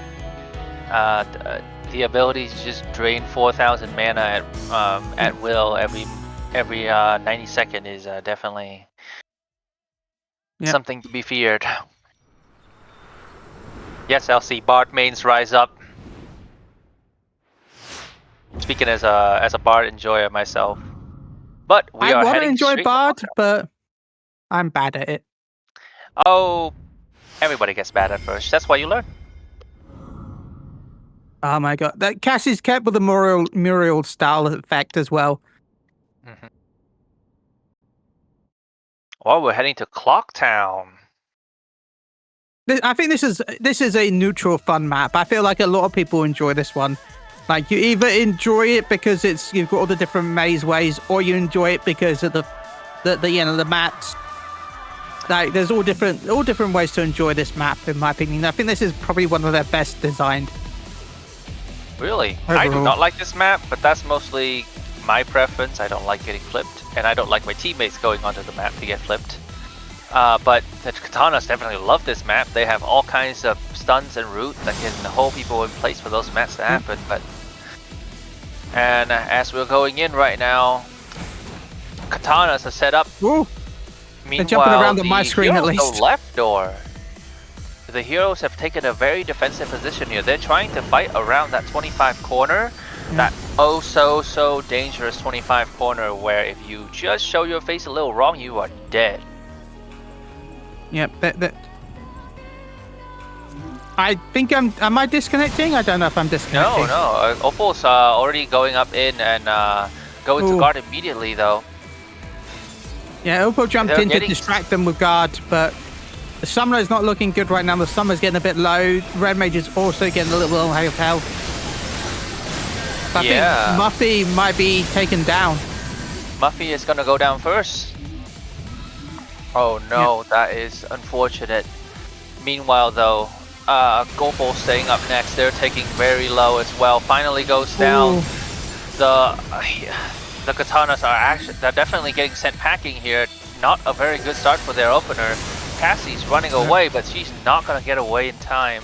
Speaker 6: The ability to just drain 4,000 mana at will every 90 second is definitely something to be feared. Yes, LC, Bard mains rise up. Speaking as a Bard enjoyer myself, but we
Speaker 2: I
Speaker 6: are
Speaker 2: want to
Speaker 6: heading
Speaker 2: enjoy
Speaker 6: straight to
Speaker 2: Bard,
Speaker 6: Knockout.
Speaker 2: but I'm bad at it.
Speaker 6: Oh, everybody gets bad at first. That's why you learn.
Speaker 2: Oh my god, that Cassie's kept with the Muriel style effect as well.
Speaker 6: Mm-hmm. Well, we're heading to Clocktown.
Speaker 2: I think this is a neutral fun map. I feel like a lot of people enjoy this one. Like you either enjoy it because you've got all the different maze ways, or you enjoy it because of the mats. Like there's all different ways to enjoy this map, in my opinion. I think this is probably one of their best designed.
Speaker 6: Really?
Speaker 2: Overall.
Speaker 6: I do not like this map, but that's mostly my preference. I don't like getting flipped, and I don't like my teammates going onto the map to get flipped. But the Katanas definitely love this map. They have all kinds of stuns and root that can hold people in place for those mats to happen. And as we're going in right now, Katanas are set up.
Speaker 2: Ooh.
Speaker 6: Meanwhile,
Speaker 2: jumping around on my screen at
Speaker 6: heroes go
Speaker 2: least.
Speaker 6: left door. The heroes have taken a very defensive position here. They're trying to fight around that 25 corner. That so dangerous 25 corner where if you just show your face a little wrong, you are dead.
Speaker 2: Yep. I think am I disconnecting? I don't know if I'm disconnecting.
Speaker 6: No. Opal's already going up in and going to guard immediately though.
Speaker 2: Yeah, Opal jumped
Speaker 6: They're
Speaker 2: in to
Speaker 6: getting-
Speaker 2: distract them with guard, but the summoner is not looking good right now. The summoner's getting a bit low. Red Mage is also getting a little of health. I think Muffy might be taken down.
Speaker 6: Muffy is gonna go down first. Oh no, that is unfortunate. Meanwhile though, Gopal staying up next. They're taking very low as well. Finally goes down.
Speaker 2: Ooh.
Speaker 6: The Katanas they're definitely getting sent packing here. Not a very good start for their opener. Cassie's running away, but she's not gonna get away in time.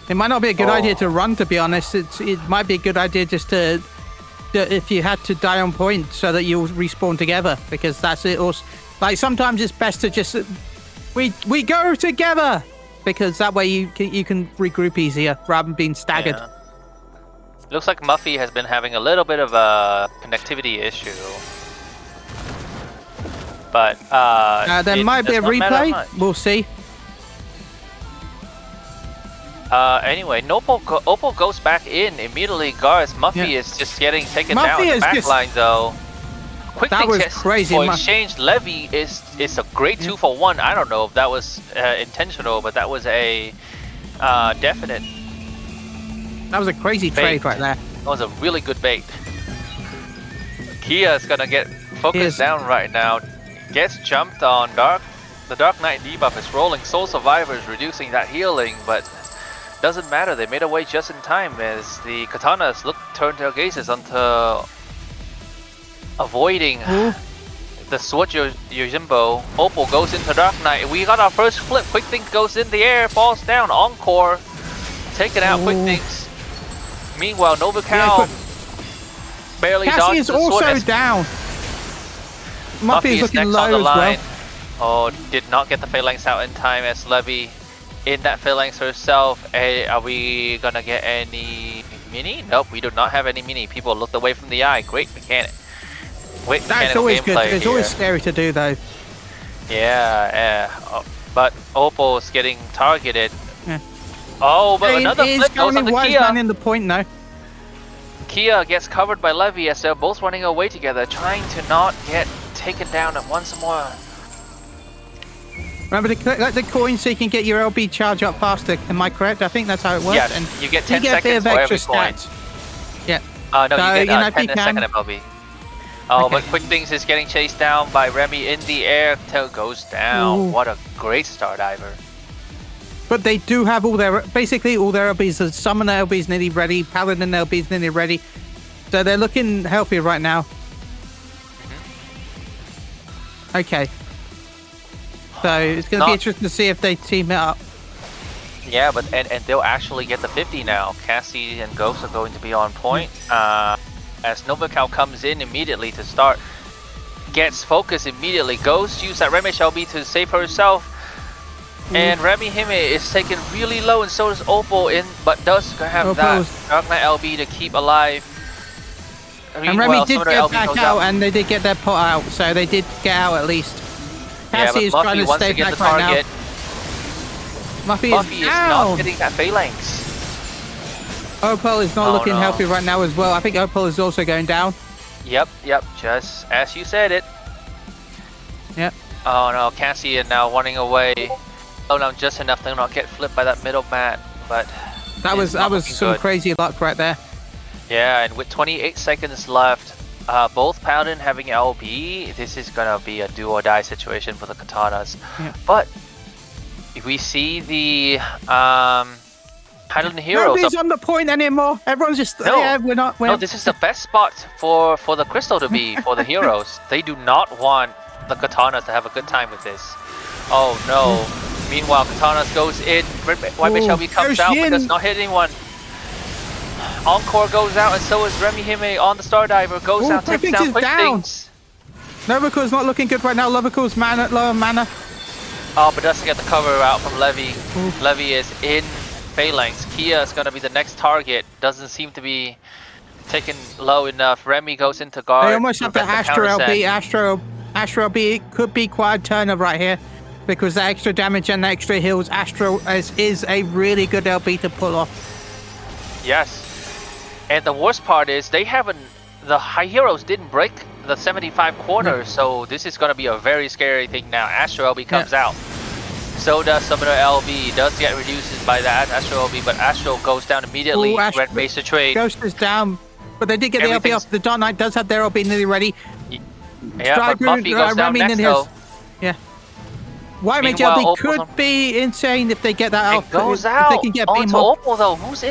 Speaker 2: It might not be a good idea to run, to be honest. It might be a good idea just to if you had to die on point so that you'll respawn together, because that's it. Or like sometimes it's best to just we go together, because that way you can regroup easier rather than being staggered.
Speaker 6: Yeah. Looks like Muffy has been having a little bit of a connectivity issue. But
Speaker 2: there might be a replay. We'll see.
Speaker 6: Anyway, Opal goes back in, immediately guards. Muffy is just getting taken down in the back line though. Quick
Speaker 2: that
Speaker 6: thing
Speaker 2: was crazy.
Speaker 6: for exchange Levy is a great 2-for-1. I don't know if that was intentional, but that was a definite.
Speaker 2: That was a crazy trade right there.
Speaker 6: That was a really good bait. Kia is gonna get focused down right now. Gets jumped on Dark. The Dark Knight debuff is rolling. Soul Survivor is reducing that healing, but doesn't matter. They made away just in time as the Katanas turn their gazes onto avoiding the Sword Yojimbo. Opal goes into Dark Knight. We got our first flip. Quick Thing goes in the air, falls down. Encore. taking out quick things. Meanwhile, Novacal barely
Speaker 2: Cassie
Speaker 6: dodged
Speaker 2: is
Speaker 6: the sword
Speaker 2: also
Speaker 6: as
Speaker 2: down.
Speaker 6: Muffy
Speaker 2: Muffy
Speaker 6: is
Speaker 2: is looking
Speaker 6: next on
Speaker 2: low
Speaker 6: the
Speaker 2: as
Speaker 6: line.
Speaker 2: well.
Speaker 6: Oh, did not get the phalanx out in time as Levy in that phalanx herself. Hey, are we gonna get any mini? Nope, we do not have any mini. People looked away from the eye. Great mechanic. Great
Speaker 2: That's
Speaker 6: mechanical
Speaker 2: always good.
Speaker 6: gameplay
Speaker 2: It's
Speaker 6: here.
Speaker 2: always scary to do though.
Speaker 6: Yeah. Oh, but Opal's getting targeted.
Speaker 2: Yeah.
Speaker 6: Oh, but
Speaker 2: He
Speaker 6: another
Speaker 2: is
Speaker 6: flip goes on
Speaker 2: currently
Speaker 6: the
Speaker 2: wise
Speaker 6: Kia.
Speaker 2: man in the point now.
Speaker 6: Kia gets covered by Levy as they're both running away together, trying to not get taken down at once more.
Speaker 2: Remember to collect the coin so you can get your LB charge up faster. Am I correct? I think that's how it works.
Speaker 6: Yes,
Speaker 2: and
Speaker 6: you get
Speaker 2: you
Speaker 6: 10
Speaker 2: get a bit
Speaker 6: seconds
Speaker 2: of
Speaker 6: for
Speaker 2: extra
Speaker 6: every coin.
Speaker 2: stats. Yeah.
Speaker 6: No,
Speaker 2: So,
Speaker 6: you
Speaker 2: you know,
Speaker 6: get
Speaker 2: if
Speaker 6: 10
Speaker 2: you
Speaker 6: and second
Speaker 2: can-
Speaker 6: MLB. Oh,
Speaker 2: Okay.
Speaker 6: but Quick Things is getting chased down by Remy in the air till goes down.
Speaker 2: Ooh.
Speaker 6: What a great star diver.
Speaker 2: But they do have all their, basically all their LBs. The Summoner LB's nearly ready. Paladin LB's nearly ready. So they're looking healthy right now.
Speaker 6: Mm-hmm.
Speaker 2: Okay. So it's going to be interesting to see if they team it up.
Speaker 6: Yeah, but and they'll actually get the 50 now. Cassie and Ghost are going to be on point. As Novacal comes in immediately to start, gets focus immediately. Ghost used that Remy LB to save herself. And Remy Hime is taken really low, and so does Opal in, but does have that
Speaker 2: Opal's-
Speaker 6: Dark Knight LB to keep alive.
Speaker 2: And Remy
Speaker 6: Meanwhile,
Speaker 2: did
Speaker 6: Summoner
Speaker 2: get
Speaker 6: LB
Speaker 2: back
Speaker 6: goes
Speaker 2: out,
Speaker 6: up.
Speaker 2: and they did get their pot out. So they did get out at least.
Speaker 6: Yeah,
Speaker 2: Cassie
Speaker 6: but
Speaker 2: is trying
Speaker 6: Muffy
Speaker 2: to
Speaker 6: wants
Speaker 2: stay
Speaker 6: to get the
Speaker 2: back right now.
Speaker 6: target.
Speaker 2: Muffy
Speaker 6: Muffy is not
Speaker 2: down.
Speaker 6: getting that phalanx.
Speaker 2: Opal is not
Speaker 6: Oh,
Speaker 2: looking
Speaker 6: no.
Speaker 2: healthy right now as well. I think Opal is also going down.
Speaker 6: Yep, just as you said it.
Speaker 2: Yep.
Speaker 6: Oh no, Cassie is now running away. Oh no, just enough to not get flipped by that middle man, but
Speaker 2: That was
Speaker 6: it's not looking
Speaker 2: some
Speaker 6: good.
Speaker 2: crazy luck right there.
Speaker 6: Yeah, and with 28 seconds left, both Paladin having LB, this is gonna be a do or die situation for the Katanas.
Speaker 2: Yeah.
Speaker 6: But if we see the Paladin heroes.
Speaker 2: Nobody's on the point anymore. Everyone's just
Speaker 6: No.
Speaker 2: yeah. We're not.
Speaker 6: No, this is the best spot for the crystal to be for the heroes. They do not want the Katanas to have a good time with this. Oh no. Meanwhile, Katanas goes in. White Mage LB comes
Speaker 2: there's
Speaker 6: out but
Speaker 2: Yin.
Speaker 6: does not hit anyone. Encore goes out, and so is Remy Hime on the Star Diver. Goes
Speaker 2: Ooh,
Speaker 6: out, takes
Speaker 2: Quick
Speaker 6: down
Speaker 2: Things is
Speaker 6: Quick
Speaker 2: down.
Speaker 6: Things.
Speaker 2: Novacool's not looking good right now. Lovacool's lower mana.
Speaker 6: Oh, but doesn't get the cover out from Levy.
Speaker 2: Ooh.
Speaker 6: Levy is in Phalanx. Kia is going to be the next target. Doesn't seem to be taken low enough. Remy goes into guard.
Speaker 2: They almost have to
Speaker 6: prevent the
Speaker 2: Astro
Speaker 6: counter
Speaker 2: LB.
Speaker 6: send.
Speaker 2: Astro LB could be quite a turner right here because the extra damage and the extra heals. Astro is a really good LB to pull off.
Speaker 6: Yes. And the worst part is they haven't. The high heroes didn't break the 75 corners, so this is going to be a very scary thing now. Astro LB comes out. So does Summoner LB. Does get reduced by that Astro LB, but Astro goes down immediately.
Speaker 2: Ooh, Astro-
Speaker 6: Red base to trade.
Speaker 2: Ghost is down, but they did get the LB
Speaker 6: Everything's-
Speaker 2: off. The Dark Knight does have their LB nearly ready.
Speaker 6: Yeah, but
Speaker 2: Dragoon,
Speaker 6: Muffy goes down
Speaker 2: Remy
Speaker 6: next
Speaker 2: nearly
Speaker 6: though.
Speaker 2: has- Yeah. White Mage
Speaker 6: Meanwhile,
Speaker 2: LB
Speaker 6: Opal's
Speaker 2: could
Speaker 6: on-
Speaker 2: be insane if they get that
Speaker 6: It
Speaker 2: off.
Speaker 6: goes
Speaker 2: if
Speaker 6: out
Speaker 2: they can get beam
Speaker 6: onto
Speaker 2: off.
Speaker 6: Opal though. Who's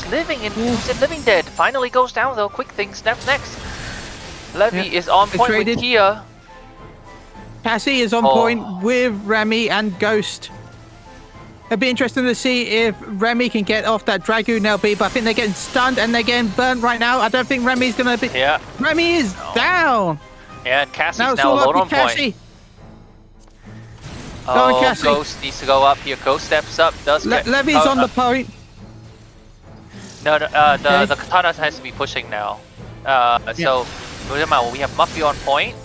Speaker 6: living and who's in Living Dead? Finally goes down though. Quick thing, snap next. Levy
Speaker 2: Yeah.
Speaker 6: is on
Speaker 2: They
Speaker 6: point
Speaker 2: traded.
Speaker 6: with Kia.
Speaker 2: Cassie is on
Speaker 6: Oh.
Speaker 2: point with Remy and Ghost. It'd be interesting to see if Remy can get off that Dragoon LB, but I think they're getting stunned and they're getting burnt right now. I don't think Remy's gonna be.
Speaker 6: Yeah,
Speaker 2: Remy is down.
Speaker 6: and Cassie's
Speaker 2: Now it's
Speaker 6: now
Speaker 2: all
Speaker 6: alone
Speaker 2: up
Speaker 6: on
Speaker 2: to
Speaker 6: point.
Speaker 2: Cassie. Go on,
Speaker 6: Oh,
Speaker 2: Cassie.
Speaker 6: Ghost needs to go up here. Ghost steps up. Does get
Speaker 2: Levy's on the point.
Speaker 6: No,
Speaker 2: Okay.
Speaker 6: the Katana has to be pushing now. So remember, we have Muffy on point,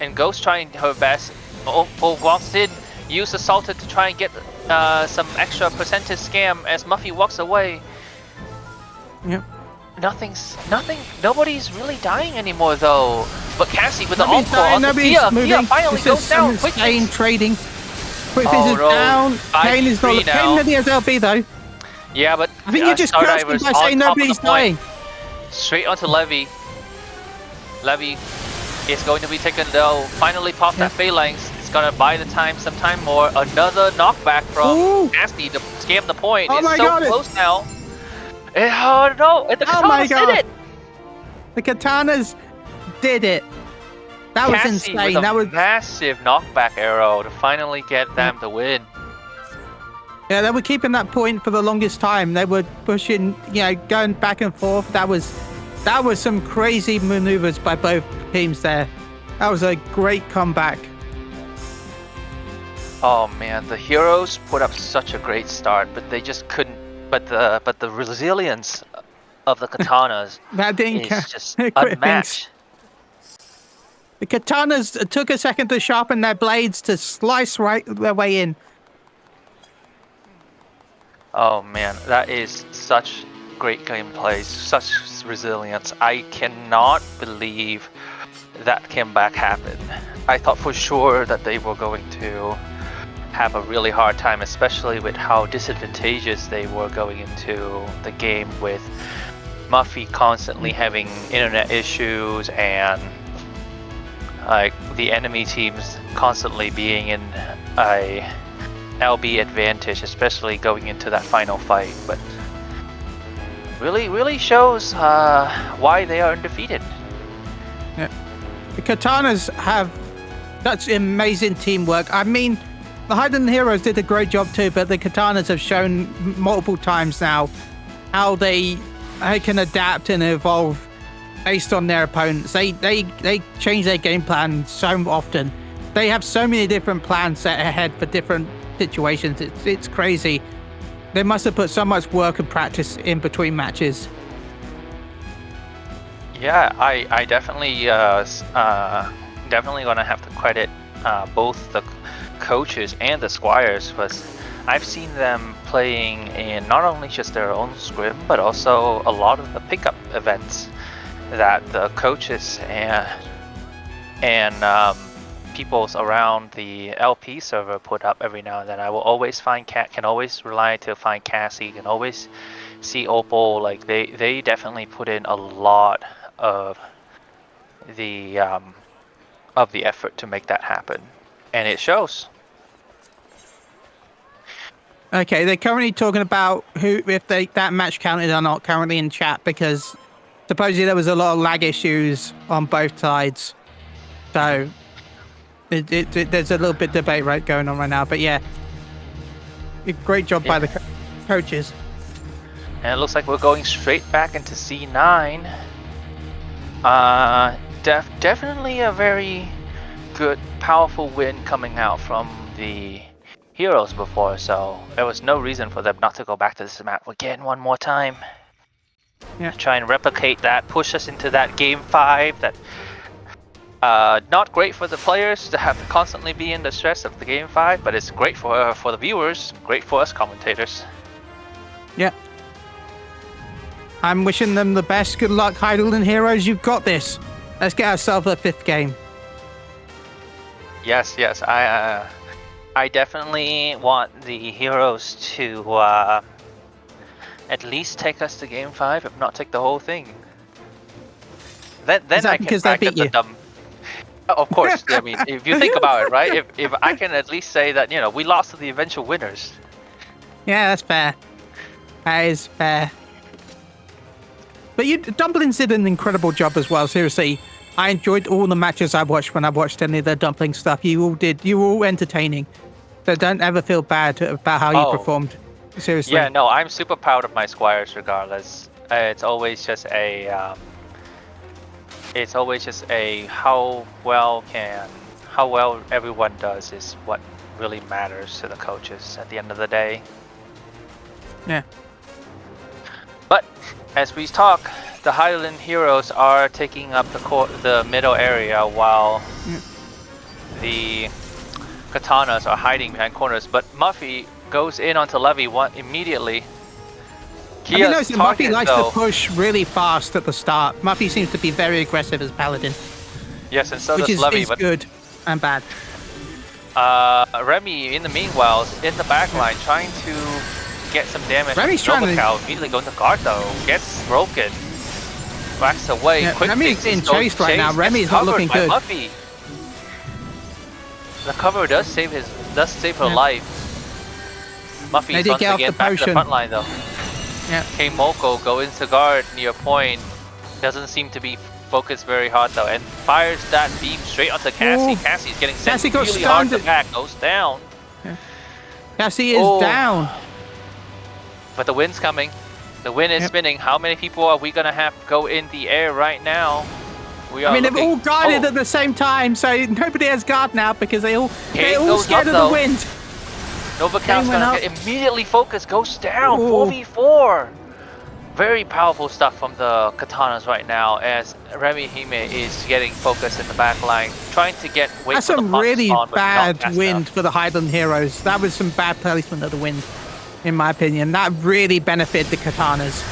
Speaker 6: and Ghost trying her best. Opal walks in, use Assaulted to try and get some extra percentage scam as Muffy walks away.
Speaker 2: Yep.
Speaker 6: Nobody's really dying anymore though. But Cassie with the
Speaker 2: Nobody's
Speaker 6: encore
Speaker 2: dying,
Speaker 6: on the
Speaker 2: nobody's
Speaker 6: Kia.
Speaker 2: moving.
Speaker 6: Kia finally
Speaker 2: This
Speaker 6: goes
Speaker 2: is
Speaker 6: down.
Speaker 2: some
Speaker 6: Quickly.
Speaker 2: insane trading. Quick
Speaker 6: Oh,
Speaker 2: is
Speaker 6: no.
Speaker 2: down. Kane is not.
Speaker 6: 5-3 now.
Speaker 2: Kane maybe has LB though.
Speaker 6: Yeah, but
Speaker 2: I think you just cursed him
Speaker 6: Stardiver's
Speaker 2: by
Speaker 6: on
Speaker 2: saying
Speaker 6: top of the
Speaker 2: nobody's
Speaker 6: point.
Speaker 2: dying.
Speaker 6: Straight onto Levy. Levy is going to be taken though. Finally popped that phalanx. It's gonna buy the time some time more. Another knockback from
Speaker 2: Ooh.
Speaker 6: Nasty to scam the point.
Speaker 2: Oh
Speaker 6: It's
Speaker 2: my
Speaker 6: so
Speaker 2: God,
Speaker 6: close now. Oh no! And the
Speaker 2: Oh my
Speaker 6: Katanas
Speaker 2: God.
Speaker 6: did it!
Speaker 2: The Katanas did it. That was
Speaker 6: Cassie
Speaker 2: insane.
Speaker 6: with a massive knockback arrow to finally get them to win.
Speaker 2: Yeah, they were keeping that point for the longest time. They were pushing, going back and forth. That was some crazy maneuvers by both teams there. That was a great comeback.
Speaker 6: Oh man, the heroes put up such a great start, but they just couldn't. But the resilience of the Katanas
Speaker 2: That didn't
Speaker 6: is just
Speaker 2: quit
Speaker 6: unmatched.
Speaker 2: The Katanas took a second to sharpen their blades to slice their way in.
Speaker 6: Oh man, that is such great gameplay, such resilience. I cannot believe that comeback happened. I thought for sure that they were going to have a really hard time, especially with how disadvantageous they were going into the game, with Muffy constantly having internet issues and like the enemy teams constantly being in a LB advantage, especially going into that final fight. But really shows why they are undefeated.
Speaker 2: Yeah. The Katanas have such amazing teamwork. I mean, the Highland Heroes did a great job too, but the Katanas have shown multiple times now how they can adapt and evolve based on their opponents. They change their game plan so often. They have so many different plans set ahead for different situations. It's crazy. They must have put so much work and practice in between matches.
Speaker 6: Yeah, I definitely definitely gonna have to credit both the coaches and the Squires, because I've seen them playing in not only just their own scrim, but also a lot of the pickup events that the coaches and peoples around the LP server put up every now and then. I will always can always rely to find Cassie, can always see Opal. Like they definitely put in a lot of the effort to make that happen, and it shows.
Speaker 2: Okay, they're currently talking about if that match counted or not currently in chat, because supposedly there was a lot of lag issues on both sides. So there's a little bit of debate going on right now. But yeah, great job by the coaches.
Speaker 6: And it looks like we're going straight back into C9. Definitely a very good, powerful win coming out from the heroes before, so there was no reason for them not to go back to this map again one more time.
Speaker 2: Yeah.
Speaker 6: Try and replicate that, push us into that game 5 that not great for the players to have to constantly be in the stress of the game 5, but it's great for the viewers, great for us commentators.
Speaker 2: Yeah. I'm wishing them the best. Good luck, Highland Heroes. You've got this. Let's get ourselves a 5th game.
Speaker 6: Yes, I definitely want the heroes to at least take us to game 5, if not take the whole thing. Then I can back up the dumb. Of course, I mean, if you think about it, right? If I can at least say that, we lost to the eventual winners.
Speaker 2: Yeah, that's fair. That is fair. But Dumplings did an incredible job as well. Seriously, I enjoyed all the matches I watched when I watched any of the Dumpling stuff. You were all entertaining. So don't ever feel bad about how you performed. Seriously.
Speaker 6: Yeah, no, I'm super proud of my Squires regardless. It's always just a how well everyone does is what really matters to the coaches at the end of the day.
Speaker 2: Yeah.
Speaker 6: But as we talk, the Highland Heroes are taking up the middle area, while the Katanas are hiding behind corners. But Muffy goes in onto Levy immediately.
Speaker 2: Muffy likes to push really fast at the start. Muffy seems to be very aggressive as Paladin.
Speaker 6: Yes, and so does Levy.
Speaker 2: Which is good and bad.
Speaker 6: Remy, in the meanwhile, is in the back line trying to get some damage.
Speaker 2: Remy's trying to...
Speaker 6: immediately going to guard though. Gets broken. Backs away.
Speaker 2: Yeah,
Speaker 6: Quick
Speaker 2: Remy's getting chased right now. Remy's not looking good.
Speaker 6: Muffy. The cover does save her life. Muffy's once again back to the front line though.
Speaker 2: Yeah.
Speaker 6: K-Moko go into guard near point. Doesn't seem to be focused very hard though, and fires that beam straight onto Cassie.
Speaker 2: Ooh.
Speaker 6: Cassie's getting sent
Speaker 2: Cassie
Speaker 6: really hard to back. Goes down.
Speaker 2: Yeah. Cassie is down.
Speaker 6: But the wind's coming. The wind is spinning. How many people are we gonna have go in the air right now? We are
Speaker 2: they've all guarded at the same time, so nobody has guard now because they're all scared of the wind.
Speaker 6: Novacal's gonna get immediately focused. Goes down. 4v4. Very powerful stuff from the Katanas right now as Remy Hime is getting focused in the back line, trying to get away
Speaker 2: That's
Speaker 6: from the
Speaker 2: some really
Speaker 6: spawn, but
Speaker 2: bad
Speaker 6: not fast
Speaker 2: wind
Speaker 6: enough.
Speaker 2: for the Highland Heroes. That was some bad placement of the wind, in my opinion. That really benefited the Katanas.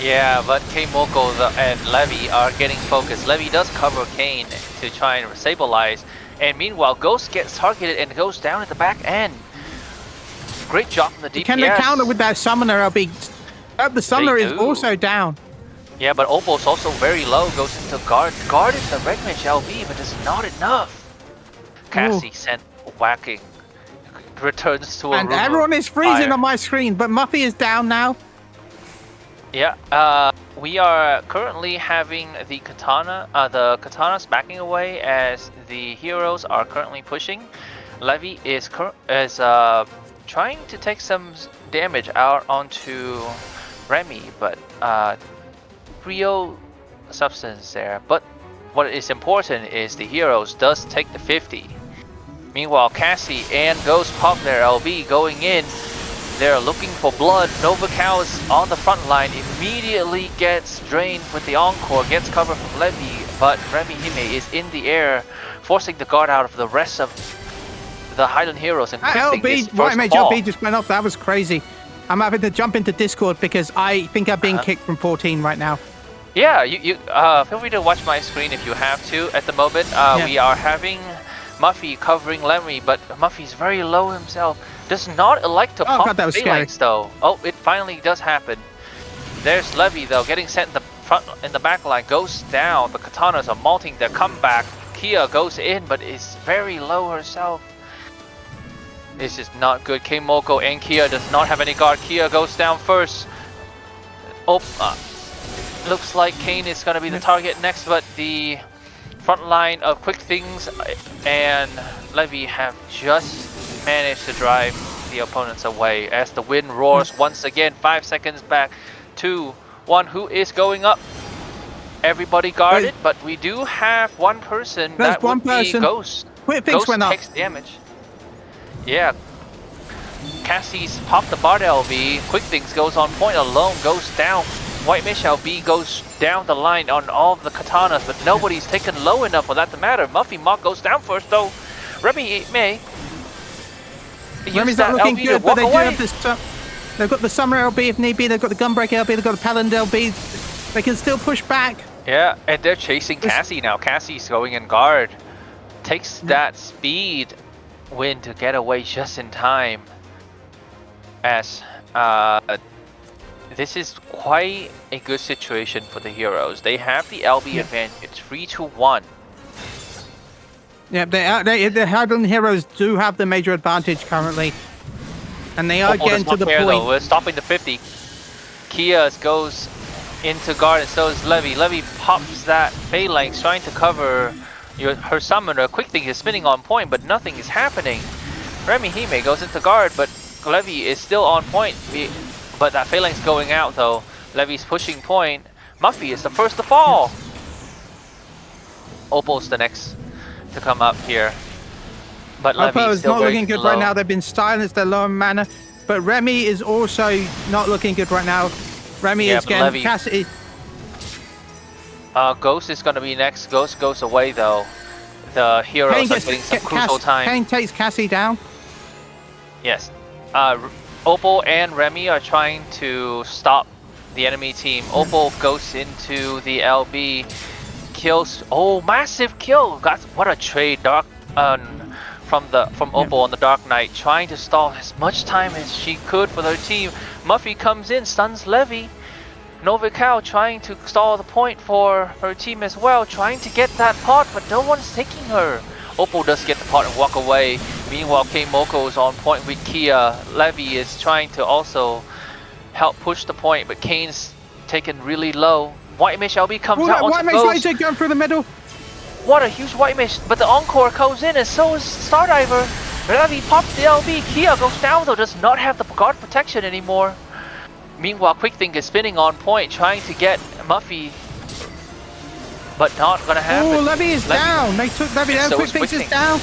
Speaker 6: Yeah, but K-Moko and Levy are getting focused. Levy does cover Kane to try and stabilize, and meanwhile Ghost gets targeted and goes down at the back end. Great job from the DPS.
Speaker 2: Can they counter with that summoner? The summoner is also down.
Speaker 6: Yeah, but Opal's also very low, goes into guard. Guard is the Regmage LB, but it's not enough. Cassie sent whacking. Returns to a
Speaker 2: And everyone is freezing on my screen, but Muffy is down now.
Speaker 6: Yeah, we are currently having the Katanas backing away as the heroes are currently pushing. Levy is trying to take some damage out onto Remy, but real substance there. But what is important is the heroes does take the 50. Meanwhile, Cassie and Ghost pop their LB going in. They're looking for blood. Novacal is on the front line, immediately gets drained with the encore, gets cover from Levy, but Remy Hime is in the air, forcing the guard out of the rest of the Highland Heroes. And
Speaker 2: White Mage LB just went off. That was crazy. I'm having to jump into Discord because I think I'm being kicked from 14 right now.
Speaker 6: Yeah, you feel free to watch my screen if you have to. At the moment, we are having Muffy covering Lemmy, but Muffy's very low himself. Does not like to pop
Speaker 2: that was
Speaker 6: phalanx though. Oh, it finally does happen. There's Levy though, getting sent in the front, in the back line, goes down. The Katanas are malting their comeback. Kia goes in, but is very low herself. This is not good. K-Moko and Kia does not have any guard. Kia goes down first. Looks like Kane is going to be the target next, but the front line of Quick Things and Levy have just managed to drive the opponents away as the wind roars once again. 5 seconds back. 2, 1. Who is going up? Everybody guarded, but we do have one person. That would be Ghost.
Speaker 2: Quick Things went up.
Speaker 6: Takes damage. Yeah. Cassie's popped the Bard LB. Quick Things goes on point alone, goes down. White Mage LB goes down the line on all of the Katanas, but nobody's taken low enough for that to matter. Muffy Mock goes down first though. Remy may
Speaker 2: Remy's not looking good, but they do have this. They've got the Summer LB if need be. They've got the Gunbreak LB. They've got the Paladin LB. They can still push back.
Speaker 6: Yeah, and they're chasing Cassie now. Cassie's going in guard. Takes that speed win to get away just in time. As this is quite a good situation for the heroes. They have the LB advantage, 3-1.
Speaker 2: Yeah, the Highland Heroes do have the major advantage currently. And they are getting to the point.
Speaker 6: Though. We're stopping the 50. Kia goes into guard and so is Levy. Levy pops that phalanx trying to cover her summoner. Quick Thing is spinning on point, but nothing is happening. Remy Hime goes into guard, but Levy is still on point. But that phalanx going out though. Levy's pushing point. Muffy is the first to fall. Opal's the next to come up here. But Levy is still
Speaker 2: not looking good right now. They've been silenced, they're low in mana. But Remy is also not looking good right now. Remy is getting Cassidy.
Speaker 6: Ghost is going to be next. Ghost goes away though. The heroes are getting some crucial time.
Speaker 2: Kane takes Cassie down.
Speaker 6: Yes. Opal and Remy are trying to stop the enemy team. Opal goes into the LB. Kills. Oh, massive kill! What a trade, Dark. From Opal on the Dark Knight, trying to stall as much time as she could for their team. Muffy comes in, stuns Levy. Novacal trying to stall the point for her team as well, trying to get that pot, but no one's taking her. Opal does get the pot and walk away. Meanwhile, K-Moko is on point with Kia. Levy is trying to also help push the point, but Kane's taken really low. White Mage LB comes out onto Ghost.
Speaker 2: White Mage going through the middle.
Speaker 6: What a huge White Mage, but the Encore goes in and so is Stardiver. He pops the LB. Kia goes down though, does not have the guard protection anymore. Meanwhile, Quickthink is spinning on point, trying to get Muffy. But not gonna happen.
Speaker 2: Oh, Levy is down. They took Levy down.
Speaker 6: So
Speaker 2: Quickthink is down.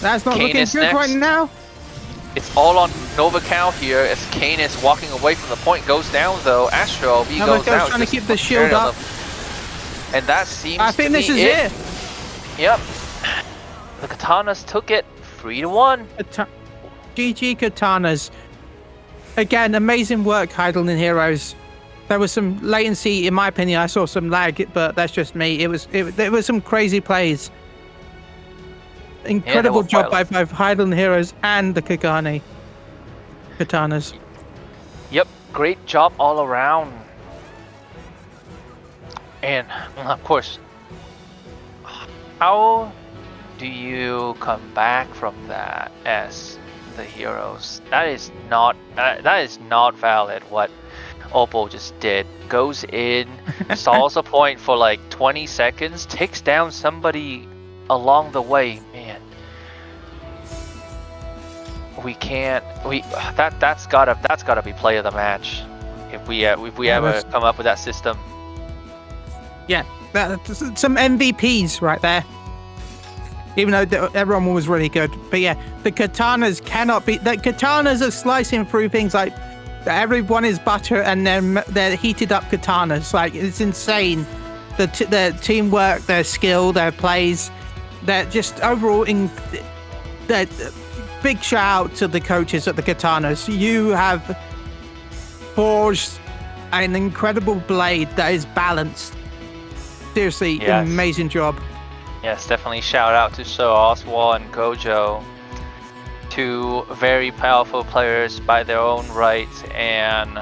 Speaker 2: That's not
Speaker 6: Kane
Speaker 2: looking
Speaker 6: is
Speaker 2: good
Speaker 6: next.
Speaker 2: right now.
Speaker 6: It's all on Nova Cow here as Kane is walking away from the point. Goes down though. Astro LB goes down.
Speaker 2: Trying to keep the shield up.
Speaker 6: And that seems
Speaker 2: I think
Speaker 6: to
Speaker 2: this
Speaker 6: be
Speaker 2: is it.
Speaker 6: Yep. The Katanas took it 3-1.
Speaker 2: GG Katanas. Again, amazing work, Heidelin Heroes. There was some latency, in my opinion. I saw some lag, but that's just me. There was some crazy plays. Incredible job by both Heidelin Heroes and the Katanas.
Speaker 6: Yep, great job all around. And of course, how do you come back from that as the heroes? That is not valid. What Opal just did. Goes in, stalls a point for like 20 seconds, takes down somebody along the way. Man, that's gotta be play of the match if we ever come up with that system.
Speaker 2: Yeah, some MVPs right there. Even though everyone was really good, but yeah, the Katanas cannot be. The Katanas are slicing through things like everyone is butter, and they're heated up Katanas. Like, it's insane. Their teamwork, their skill, their plays. They're just overall big shout out to the coaches at the Katanas. You have forged an incredible blade that is balanced. Seriously,
Speaker 6: Yes.
Speaker 2: Amazing job.
Speaker 6: Yes, definitely shout out to So Oswald and Gojo. Two very powerful players by their own right, and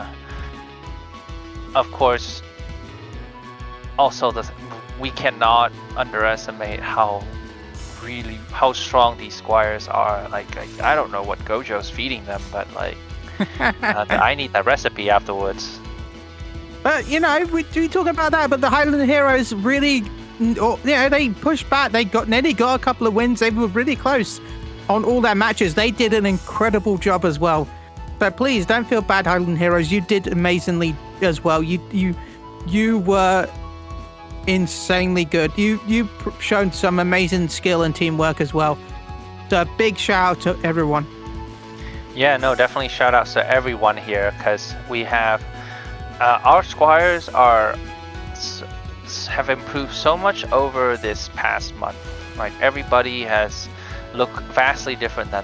Speaker 6: of course, also we cannot underestimate how strong these Squires are. Like, I don't know what Gojo's feeding them, but like, I need that recipe afterwards.
Speaker 2: But we talk about that, but the Highland Heroes really, they pushed back. They nearly got a couple of wins. They were really close on all their matches. They did an incredible job as well. But please don't feel bad, Highland Heroes. You did amazingly as well. You were insanely good. You shown some amazing skill and teamwork as well. So a big shout out to everyone.
Speaker 6: Yeah, no, definitely shout outs to everyone here, because we have our Squires have improved so much over this past month. Like, everybody has looked vastly different than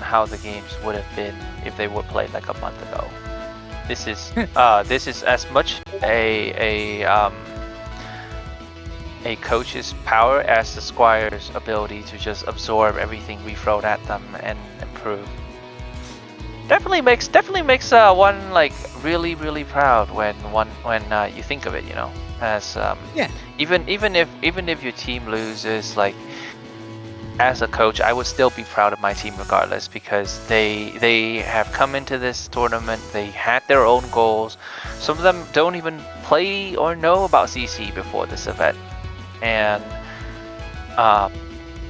Speaker 6: how the games would have been if they were played like a month ago. This is as much a coach's power as the Squire's ability to just absorb everything we throw at them and improve. Definitely makes one like really proud when you think of it, as even if your team loses, like, as a coach, I would still be proud of my team regardless, because they have come into this tournament, they had their own goals. Some of them don't even play or know about CC before this event, and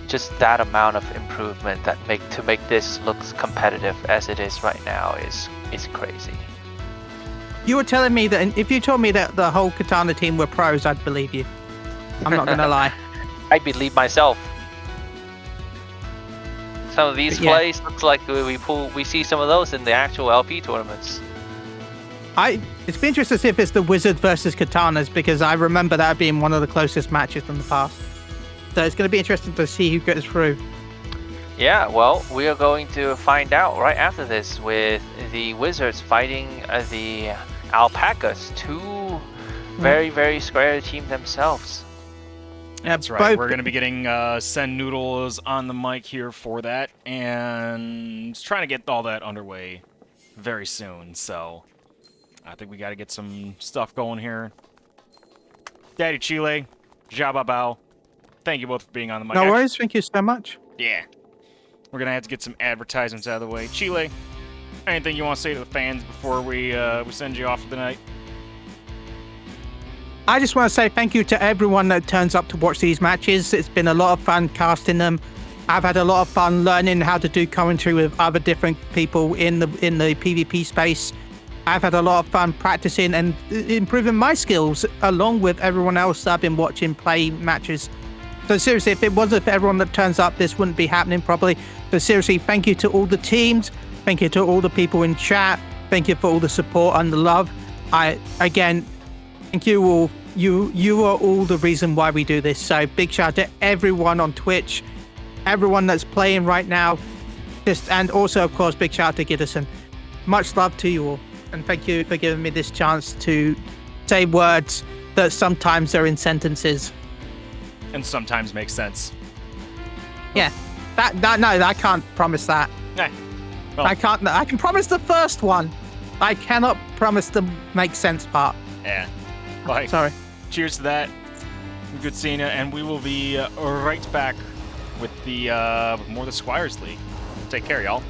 Speaker 6: just that amount of improvement to make this look competitive as it is right now is crazy.
Speaker 2: You were telling me that if you told me that the whole Katana team were pros, I'd believe you. I'm not gonna lie.
Speaker 6: I believe myself. Some of these plays looks like we see some of those in the actual LP tournaments.
Speaker 2: It's been interesting to see if it's the Wizard versus Katanas, because I remember that being one of the closest matches in the past. So it's going to be interesting to see who gets through.
Speaker 6: Yeah, well, we are going to find out right after this with the Wizards fighting the Alpacas, two very Square team themselves.
Speaker 1: That's right. We're going to be getting Send Noodles on the mic here for that, and trying to get all that underway very soon. So I think we got to get some stuff going here. Daddy Chile, Jababao, thank you both for being on the mic.
Speaker 2: No worries. Thank you so much.
Speaker 1: Yeah. We're going to have to get some advertisements out of the way. Chile, anything you want to say to the fans before we send you off for the night?
Speaker 2: I just want to say thank you to everyone that turns up to watch these matches. It's been a lot of fun casting them. I've had a lot of fun learning how to do commentary with other different people in the PvP space. I've had a lot of fun practicing and improving my skills along with everyone else that I've been watching play matches. So seriously, if it wasn't for everyone that turns up, this wouldn't be happening probably. So seriously, thank you to all the teams. Thank you to all the people in chat. Thank you for all the support and the love. Again, thank you all. You are all the reason why we do this. So big shout out to everyone on Twitch, everyone that's playing right now. And also, of course, big shout out to Giddison. Much love to you all. And thank you for giving me this chance to say words that sometimes are in sentences.
Speaker 1: And sometimes make sense.
Speaker 2: Yeah. No, I can't promise that.
Speaker 1: Eh, well,
Speaker 2: I can't. I can promise the first one. I cannot promise the make sense part.
Speaker 1: yeah. Well, hey,
Speaker 2: Sorry.
Speaker 1: cheers to that. Good seeing you, and we will be right back with with more of the Squires League. Take care, y'all.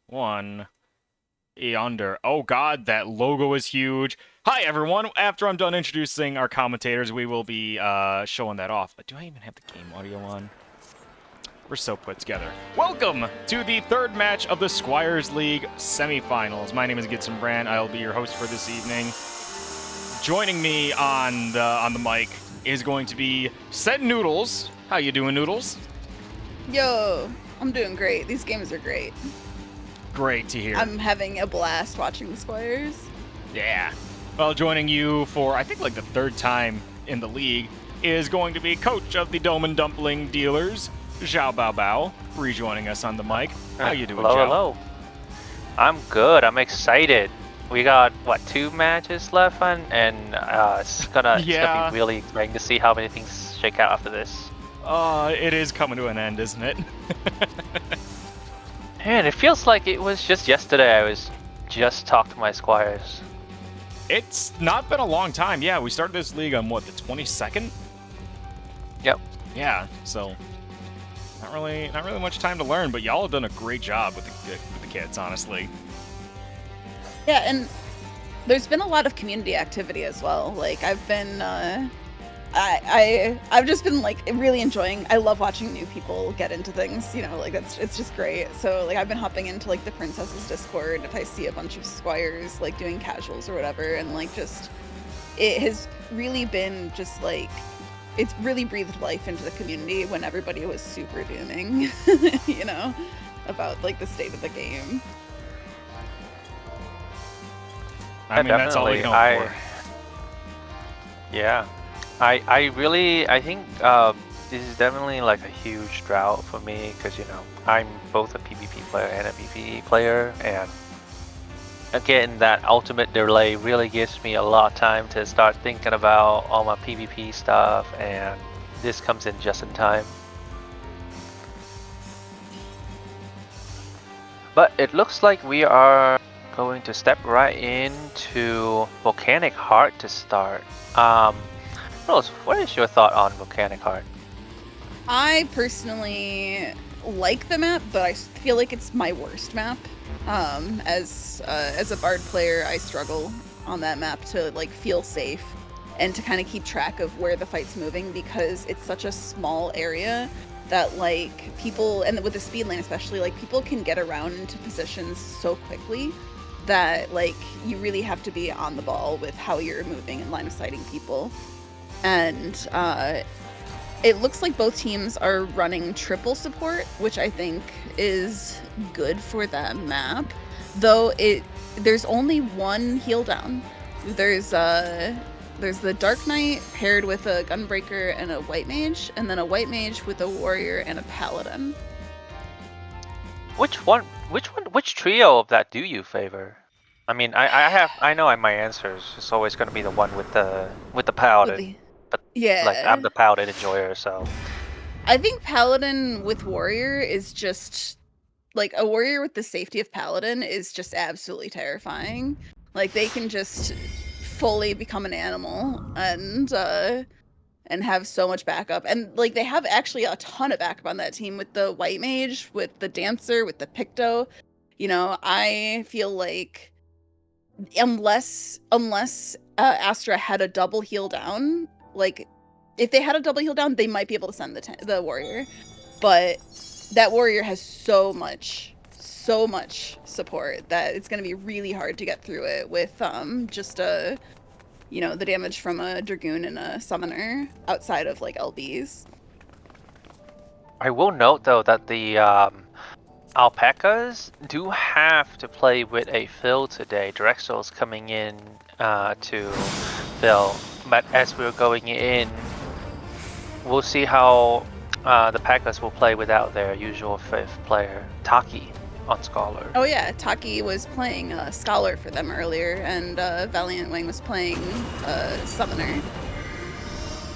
Speaker 1: 1 yonder. Oh god, that logo is huge. Hi everyone. After I'm done introducing our commentators, we will be showing that off. Do I even have the game audio on? We're so put together. Welcome to the third match of the Squires League semifinals. My name is Gitson Brand. I'll be your host for this evening. Joining me on the mic is going to be Said Noodles. How you doing, Noodles?
Speaker 4: Yo, I'm doing great. These games are great.
Speaker 1: Great to hear.
Speaker 4: I'm having a blast watching the Squires.
Speaker 1: Yeah. Well, joining you for, I think, like the third time in the league is going to be coach of the Dome and Dumpling dealers, Zhao Bao Bao, rejoining us on the mic. How you doing,
Speaker 6: hello,
Speaker 1: Zhao?
Speaker 6: Hello. I'm good. I'm excited. We got, what, 2 matches left, and it's gonna be really exciting to see how many things shake out after this.
Speaker 1: It is coming to an end, isn't it?
Speaker 6: Man, it feels like it was just yesterday I was just talking to my Squires.
Speaker 1: It's not been a long time. Yeah, we started this league on, what, the 22nd?
Speaker 6: Yep.
Speaker 1: Yeah, so not really much time to learn, but y'all have done a great job with the kids, honestly.
Speaker 4: Yeah, and there's been a lot of community activity as well. Like I've been, I've just been like really enjoying. I love watching new people get into things. You know, like it's just great. So like I've been hopping into like the Princess's Discord if I see a bunch of Squires like doing casuals or whatever, and like just it has really been just like it's really breathed life into the community when everybody was super dooming, you know, about like the state of the game.
Speaker 1: I mean, that's all we know for.
Speaker 6: Yeah. I think this is definitely like a huge drought for me because, you know, I'm both a PvP player and a PvE player, and again, that ultimate delay really gives me a lot of time to start thinking about all my PvP stuff, and this comes in just in time. But it looks like we are going to step right into Volcanic Heart to start. Rose, what is your thought on Volcanic Heart?
Speaker 4: I personally like the map, but I feel like it's my worst map. As a Bard player, I struggle on that map to like feel safe and to kind of keep track of where the fight's moving because it's such a small area that like people, and with the speed lane especially, like people can get around into positions so quickly that like you really have to be on the ball with how you're moving and line of sighting people. And it looks like both teams are running triple support, which I think is good for that map. Though there's only one heal down. There's the Dark Knight paired with a Gunbreaker and a White Mage, and then a White Mage with a Warrior and a Paladin.
Speaker 6: Which trio of that do you favor? I mean, I know my answers. It's always going to be the one with the Paladin. But
Speaker 4: yeah,
Speaker 6: like I'm the Paladin enjoyer, so
Speaker 4: I think Paladin with Warrior is just like a Warrior with the safety of Paladin is just absolutely terrifying. Like they can just fully become an animal and have so much backup, and like they have actually a ton of backup on that team with the White Mage, with the Dancer, with the Picto. You know, I feel like unless Astra had a double heal down. Like, if they had a double heal down, they might be able to send the Warrior. But that Warrior has so much support that it's going to be really hard to get through it with just the damage from a Dragoon and a Summoner outside of, like, LBs.
Speaker 6: I will note, though, that the Alpacas do have to play with a fill today. Drexel's coming in to fill. But as we're going in, we'll see how the Packers will play without their usual 5th player, Taki, on Scholar.
Speaker 4: Oh yeah, Taki was playing Scholar for them earlier, and Valiant Wing was playing Summoner.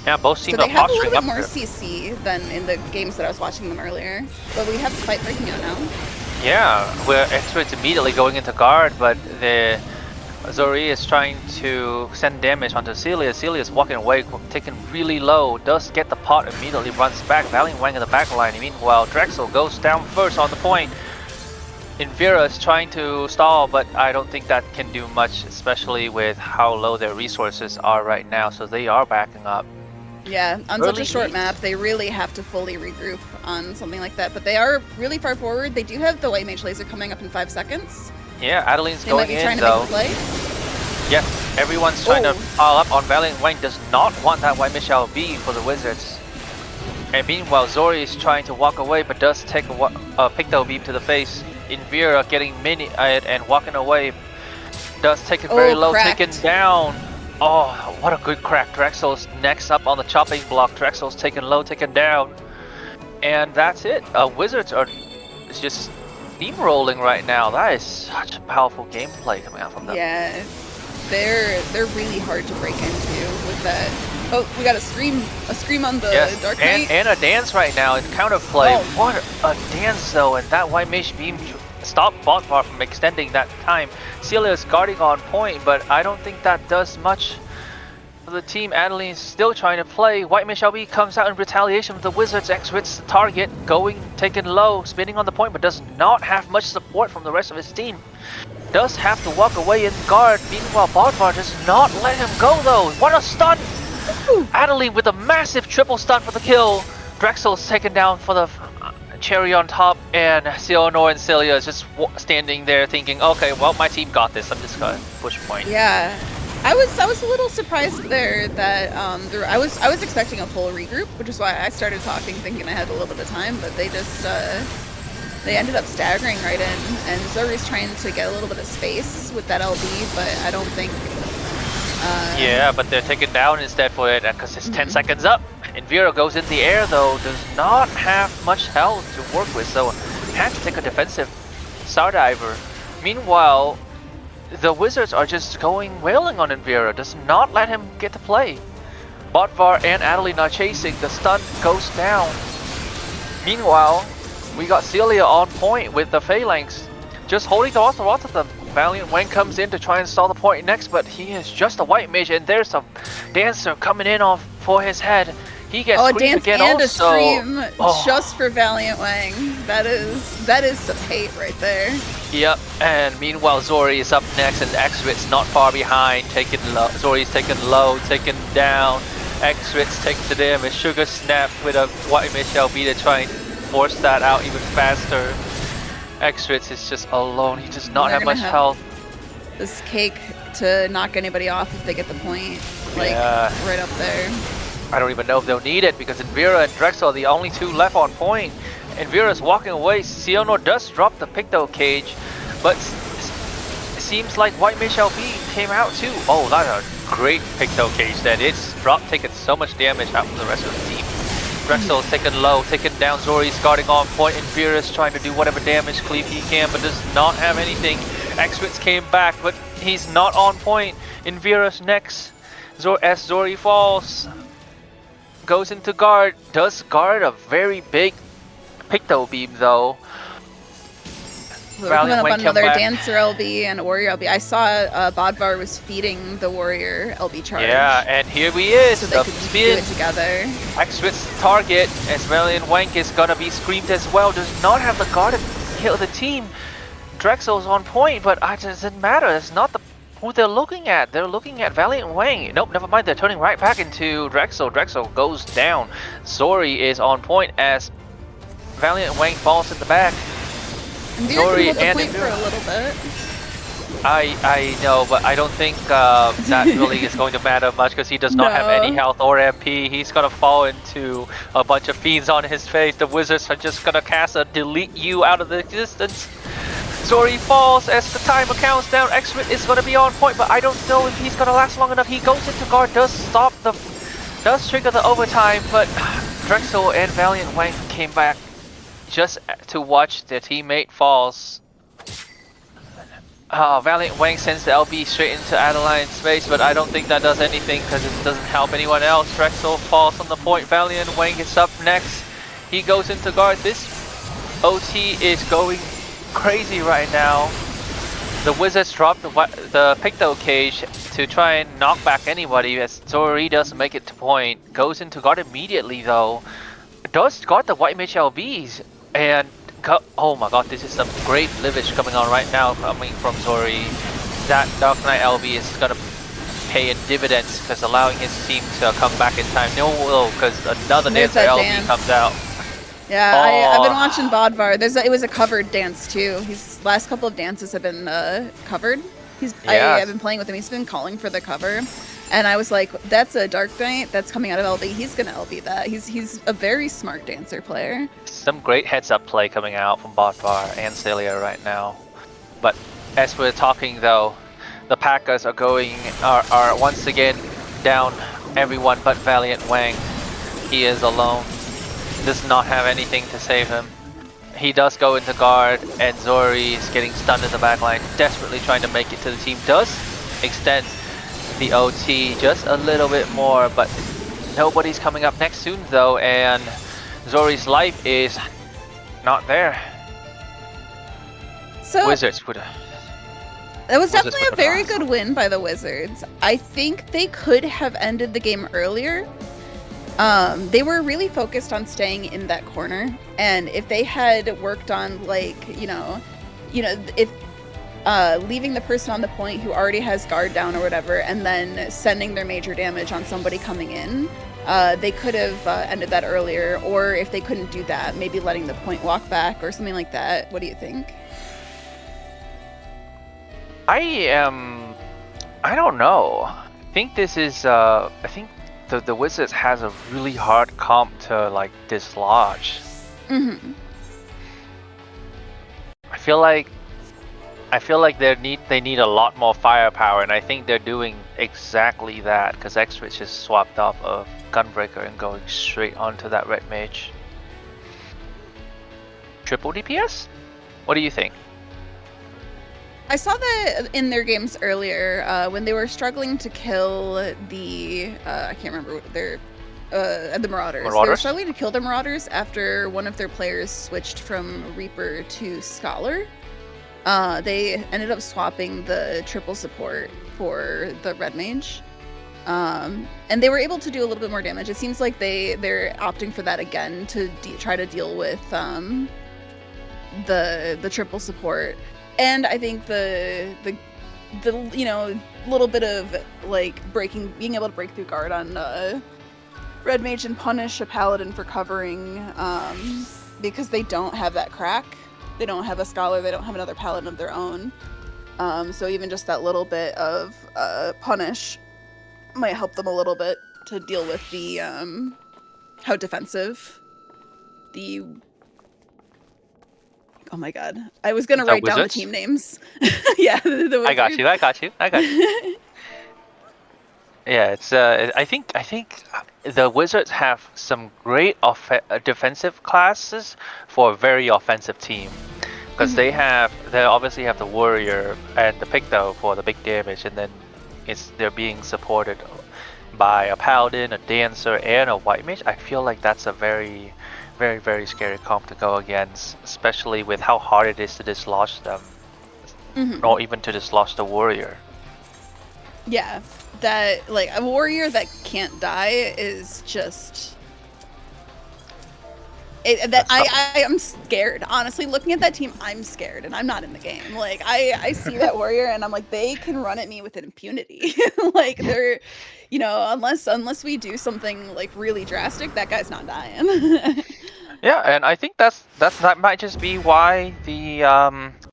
Speaker 6: Yeah, both teams
Speaker 4: so
Speaker 6: are
Speaker 4: they have a little bit
Speaker 6: up
Speaker 4: more
Speaker 6: there.
Speaker 4: CC than in the games that I was watching them earlier. But we have the fight breaking out now.
Speaker 6: Yeah, we're experts immediately going into guard, but the Zori is trying to send damage onto Celia. Celia is walking away, taken really low, does get the pot, immediately runs back. Valiant Wang in the back line. Meanwhile, Drexel goes down first on the point. Invera is trying to stall, but I don't think that can do much, especially with how low their resources are right now. So they are backing up.
Speaker 4: Yeah, on such
Speaker 6: Early
Speaker 4: a short
Speaker 6: leads.
Speaker 4: map, they really have to fully regroup on something like that. But they are really far forward. They do have the white mage laser coming up in 5 seconds.
Speaker 6: Yeah, Adeline's
Speaker 4: They might
Speaker 6: going
Speaker 4: be trying
Speaker 6: in
Speaker 4: to
Speaker 6: though.
Speaker 4: make a play.
Speaker 6: Yes, everyone's trying to
Speaker 4: Oh.
Speaker 6: pile up on Valiant Wang. Does not want that white Michelle B for the Wizards. And meanwhile, Zori is trying to walk away, but does take a Picto beam to the face. Invera getting mini and walking away. Does take it very
Speaker 4: Oh,
Speaker 6: low,
Speaker 4: cracked.
Speaker 6: taken down. Oh, what a good crack. Drexel's next up on the chopping block. Drexel's taken low, taken down. And that's it. Wizards are just steamrolling right now. That is such a powerful gameplay coming out from them.
Speaker 4: Yeah, they're really hard to break into with that. Oh, we got a scream on the
Speaker 6: Yes,
Speaker 4: Dark Knight.
Speaker 6: and a dance right now in counterplay.
Speaker 4: Oh.
Speaker 6: What a dance though, and that white mage beam stopped Botvar from extending that time. Celia's guarding on point, but I don't think that does much for the team. Adeline's still trying to play. White mage LB comes out in retaliation with the Wizards. X-Wits the target, taken low, spinning on the point, but does not have much support from the rest of his team. Does have to walk away in guard. Meanwhile, Botvar does not let him go though. What a stun! Adeline with a massive triple stun for the kill. Drexel's taken down for the cherry on top, and Sionor and Celia is just standing there thinking, okay, well, my team got this. I'm just gonna push point.
Speaker 4: Yeah, I was a little surprised there that I was expecting a full regroup, which is why I started talking, thinking I had a little bit of time, but they just they ended up staggering right in, and Zori's trying to get a little bit of space with that LB, but I don't think.
Speaker 6: Yeah, but they're taken down instead for it because it's 10 seconds up. Invera goes in the air though, does not have much health to work with, so had to take a defensive Star Diver. Meanwhile, the Wizards are just going wailing on Invera, does not let him get to play. Botvar and Adeline are chasing, the stun goes down. Meanwhile, we got Celia on point with the Phalanx, just holding the off of them. Valiant Wang comes in to try and stall the point next, but he is just a white mage, and there's a dancer coming in off for his head. He gets
Speaker 4: Oh, a
Speaker 6: screamed
Speaker 4: dance
Speaker 6: again
Speaker 4: and
Speaker 6: also.
Speaker 4: a scream
Speaker 6: Oh.
Speaker 4: just for Valiant Wang. That is some hate right there.
Speaker 6: Yep, and meanwhile Zori is up next, and X-Wit's not far behind, taken low. Zori's taken low, taken down. X-Wit's takes the damage. Sugar Snap with a white mage LB to try and force that out even faster. X-Witz is just alone. He does not
Speaker 4: They're
Speaker 6: have
Speaker 4: gonna
Speaker 6: much
Speaker 4: have
Speaker 6: health.
Speaker 4: This cake to knock anybody off if they get the point, like
Speaker 6: Yeah.
Speaker 4: right up there.
Speaker 6: I don't even know if they'll need it because Invera and Drexel are the only two left on point. Invera's walking away. Sionor does drop the Picto cage, but it seems like White Mage LB came out too. Oh, that's a great Picto cage then. It's taking so much damage out from the rest of the team. Drexel's taken low, taken down. Zori's guarding on point. Invera's trying to do whatever damage cleave he can, but does not have anything. X-Witz came back, but he's not on point. Invera's next. As Zori falls, goes into guard. Does guard a very big Picto beam though.
Speaker 4: So we're coming up
Speaker 6: Wang
Speaker 4: on
Speaker 6: come
Speaker 4: another
Speaker 6: back.
Speaker 4: Dancer LB and a Warrior LB. I saw Bodvar was feeding the Warrior LB charge.
Speaker 6: Yeah, and here we is.
Speaker 4: So they
Speaker 6: The
Speaker 4: could do
Speaker 6: spin.
Speaker 4: it together.
Speaker 6: X-Witz target as Valiant Wank is gonna be screamed as well. Does not have the guard to kill the team. Drexel's on point, but it doesn't matter. It's not who they're looking at. They're looking at Valiant Wang. Nope, never mind. They're turning right back into Drexel. Drexel goes down. Zori is on point as Valiant Wang falls in the back.
Speaker 4: And
Speaker 6: Zori
Speaker 4: hold the
Speaker 6: and
Speaker 4: point for a little bit.
Speaker 6: I know, but I don't think that really is going to matter much because he does not have any
Speaker 4: No.
Speaker 6: health or MP. He's gonna fall into a bunch of fiends on his face. The Wizards are just gonna cast a delete you out of the existence. Zori falls as the timer counts down. X-Wit is gonna be on point, but I don't know if he's gonna last long enough. He goes into guard, does trigger the overtime, but Drexel and Valiant Wang came back just to watch their teammate falls. Valiant Wang sends the LB straight into Adeline's face, but I don't think that does anything because it doesn't help anyone else. Drexel falls on the point. Valiant Wang is up next. He goes into guard. This OT is going crazy right now. The Wizards drop the Picto cage to try and knock back anybody as Zori doesn't make it to point. Goes into guard immediately though. Does guard the White Mage LBs and Oh my god, this is some great livage coming on right now, coming from Zori. That Dark Knight LB is gonna pay in dividends because allowing his team to come back in time. No, because another
Speaker 4: There's
Speaker 6: dancer
Speaker 4: that
Speaker 6: LB
Speaker 4: dance.
Speaker 6: comes out.
Speaker 4: Yeah,
Speaker 6: Oh.
Speaker 4: I've been watching Bodvar. It was a covered dance too. His last couple of dances have been covered.
Speaker 6: Yeah.
Speaker 4: I've been playing with him. He's been calling for the cover, and I was like, "That's a Dark Knight that's coming out of LB. He's gonna LB that. He's a very smart dancer player."
Speaker 6: Some great heads-up play coming out from Bodvar and Celia right now. But as we're talking though, the Alpacas are once again down everyone but Valiant Wang. He is alone. Does not have anything to save him. He does go into guard, and Zori is getting stunned in the backline, desperately trying to make it to the team. Does extend the OT just a little bit more, but nobody's coming up next soon though, and Zori's life is not there.
Speaker 4: So
Speaker 6: Wizards would.
Speaker 4: it was
Speaker 6: Wizards
Speaker 4: definitely a
Speaker 6: would
Speaker 4: very
Speaker 6: last.
Speaker 4: good win by the Wizards. I think they could have ended the game earlier. They were really focused on staying in that corner, and if they had worked on like, if leaving the person on the point who already has guard down or whatever, and then sending their major damage on somebody coming in, they could have ended that earlier. Or if they couldn't do that, maybe letting the point walk back or something like that. What do you think?
Speaker 6: I don't know. I think this is I think the Wizards has a really hard comp to like dislodge.
Speaker 4: Mm-hmm.
Speaker 6: I feel like they need a lot more firepower, and I think they're doing exactly that because X-Rich is swapped off of Gunbreaker and going straight onto that red mage. Triple DPS? What do you think?
Speaker 4: I saw that in their games earlier when they were struggling to kill the I can't remember what the Marauders. They were
Speaker 6: Marauders?
Speaker 4: struggling to kill the Marauders after one of their players switched from Reaper to Scholar. They ended up swapping the triple support for the Red Mage. And they were able to do a little bit more damage. It seems like they're opting for that again to try to deal with the triple support. And I think the little bit of like being able to break through guard on Red Mage and punish a Paladin for covering because they don't have that crack. They don't have a Scholar. They don't have another Paladin of their own. So even just that little bit of punish might help them a little bit to deal with the how defensive the. Oh my god! I was gonna write down the team names. Yeah, the Wizards.
Speaker 6: I got you. Yeah, it's I think the Wizards have some great defensive classes for a very offensive team, because they obviously have the Warrior and the Picto for the big damage, and then they're being supported by a Paladin, a Dancer, and a White Mage. I feel like that's a very, very, very scary comp to go against, especially with how hard it is to dislodge them, or even to dislodge the Warrior.
Speaker 4: Yeah, that like a Warrior that can't die is just. I am scared. Honestly, looking at that team, I'm scared, and I'm not in the game. Like I see that Warrior, and I'm like, they can run at me with impunity. Like they're, unless we do something like really drastic, that guy's not dying.
Speaker 6: Yeah, and I think that might just be why the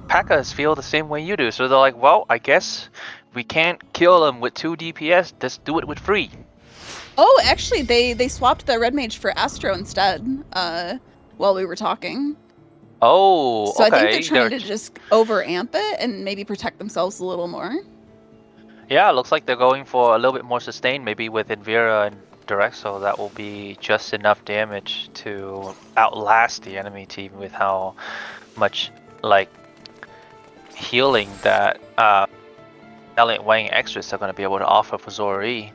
Speaker 6: Packers feel the same way you do. So they're like, well, I guess we can't kill them with 2 DPS. Let's do it with 3.
Speaker 4: Oh, actually, they swapped the Red Mage for Astro instead while we were talking.
Speaker 6: Oh,
Speaker 4: so
Speaker 6: okay.
Speaker 4: I think they're trying to just over-amp it and maybe protect themselves a little more.
Speaker 6: Yeah, it looks like they're going for a little bit more sustain, maybe with Invera and Direxo. That will be just enough damage to outlast the enemy team with how much, like, healing that Valiant Wang extras are going to be able to offer for Zori.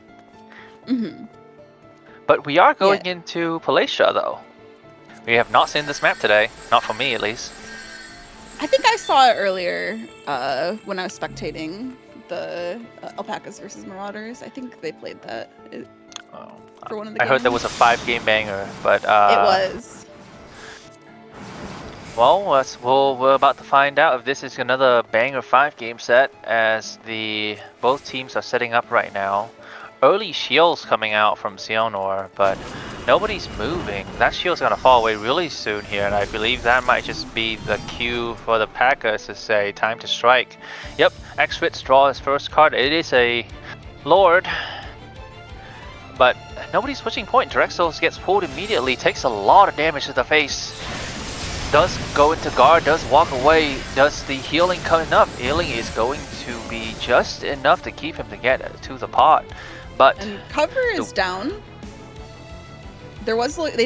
Speaker 6: But we are going into Palatia, though. We have not seen this map today, not for me at least.
Speaker 4: I think I saw it earlier when I was spectating the Alpacas versus Marauders. I think they played that for one of the games.
Speaker 6: I heard there was a 5-game banger, but
Speaker 4: it was.
Speaker 6: Well, we're about to find out if this is another banger 5-game set, as both teams are setting up right now. Early shields coming out from Xehanort, but nobody's moving. That shield's gonna fall away really soon here, and I believe that might just be the cue for the Packers to say time to strike. Yep, X-Fitz draw his first card. It is a Lord, but nobody's switching point. Drexel gets pulled immediately, takes a lot of damage to the face. Does go into guard, does walk away. Does the healing come enough? Healing is going to be just enough to keep him to get to the pot. But
Speaker 4: And cover is down. They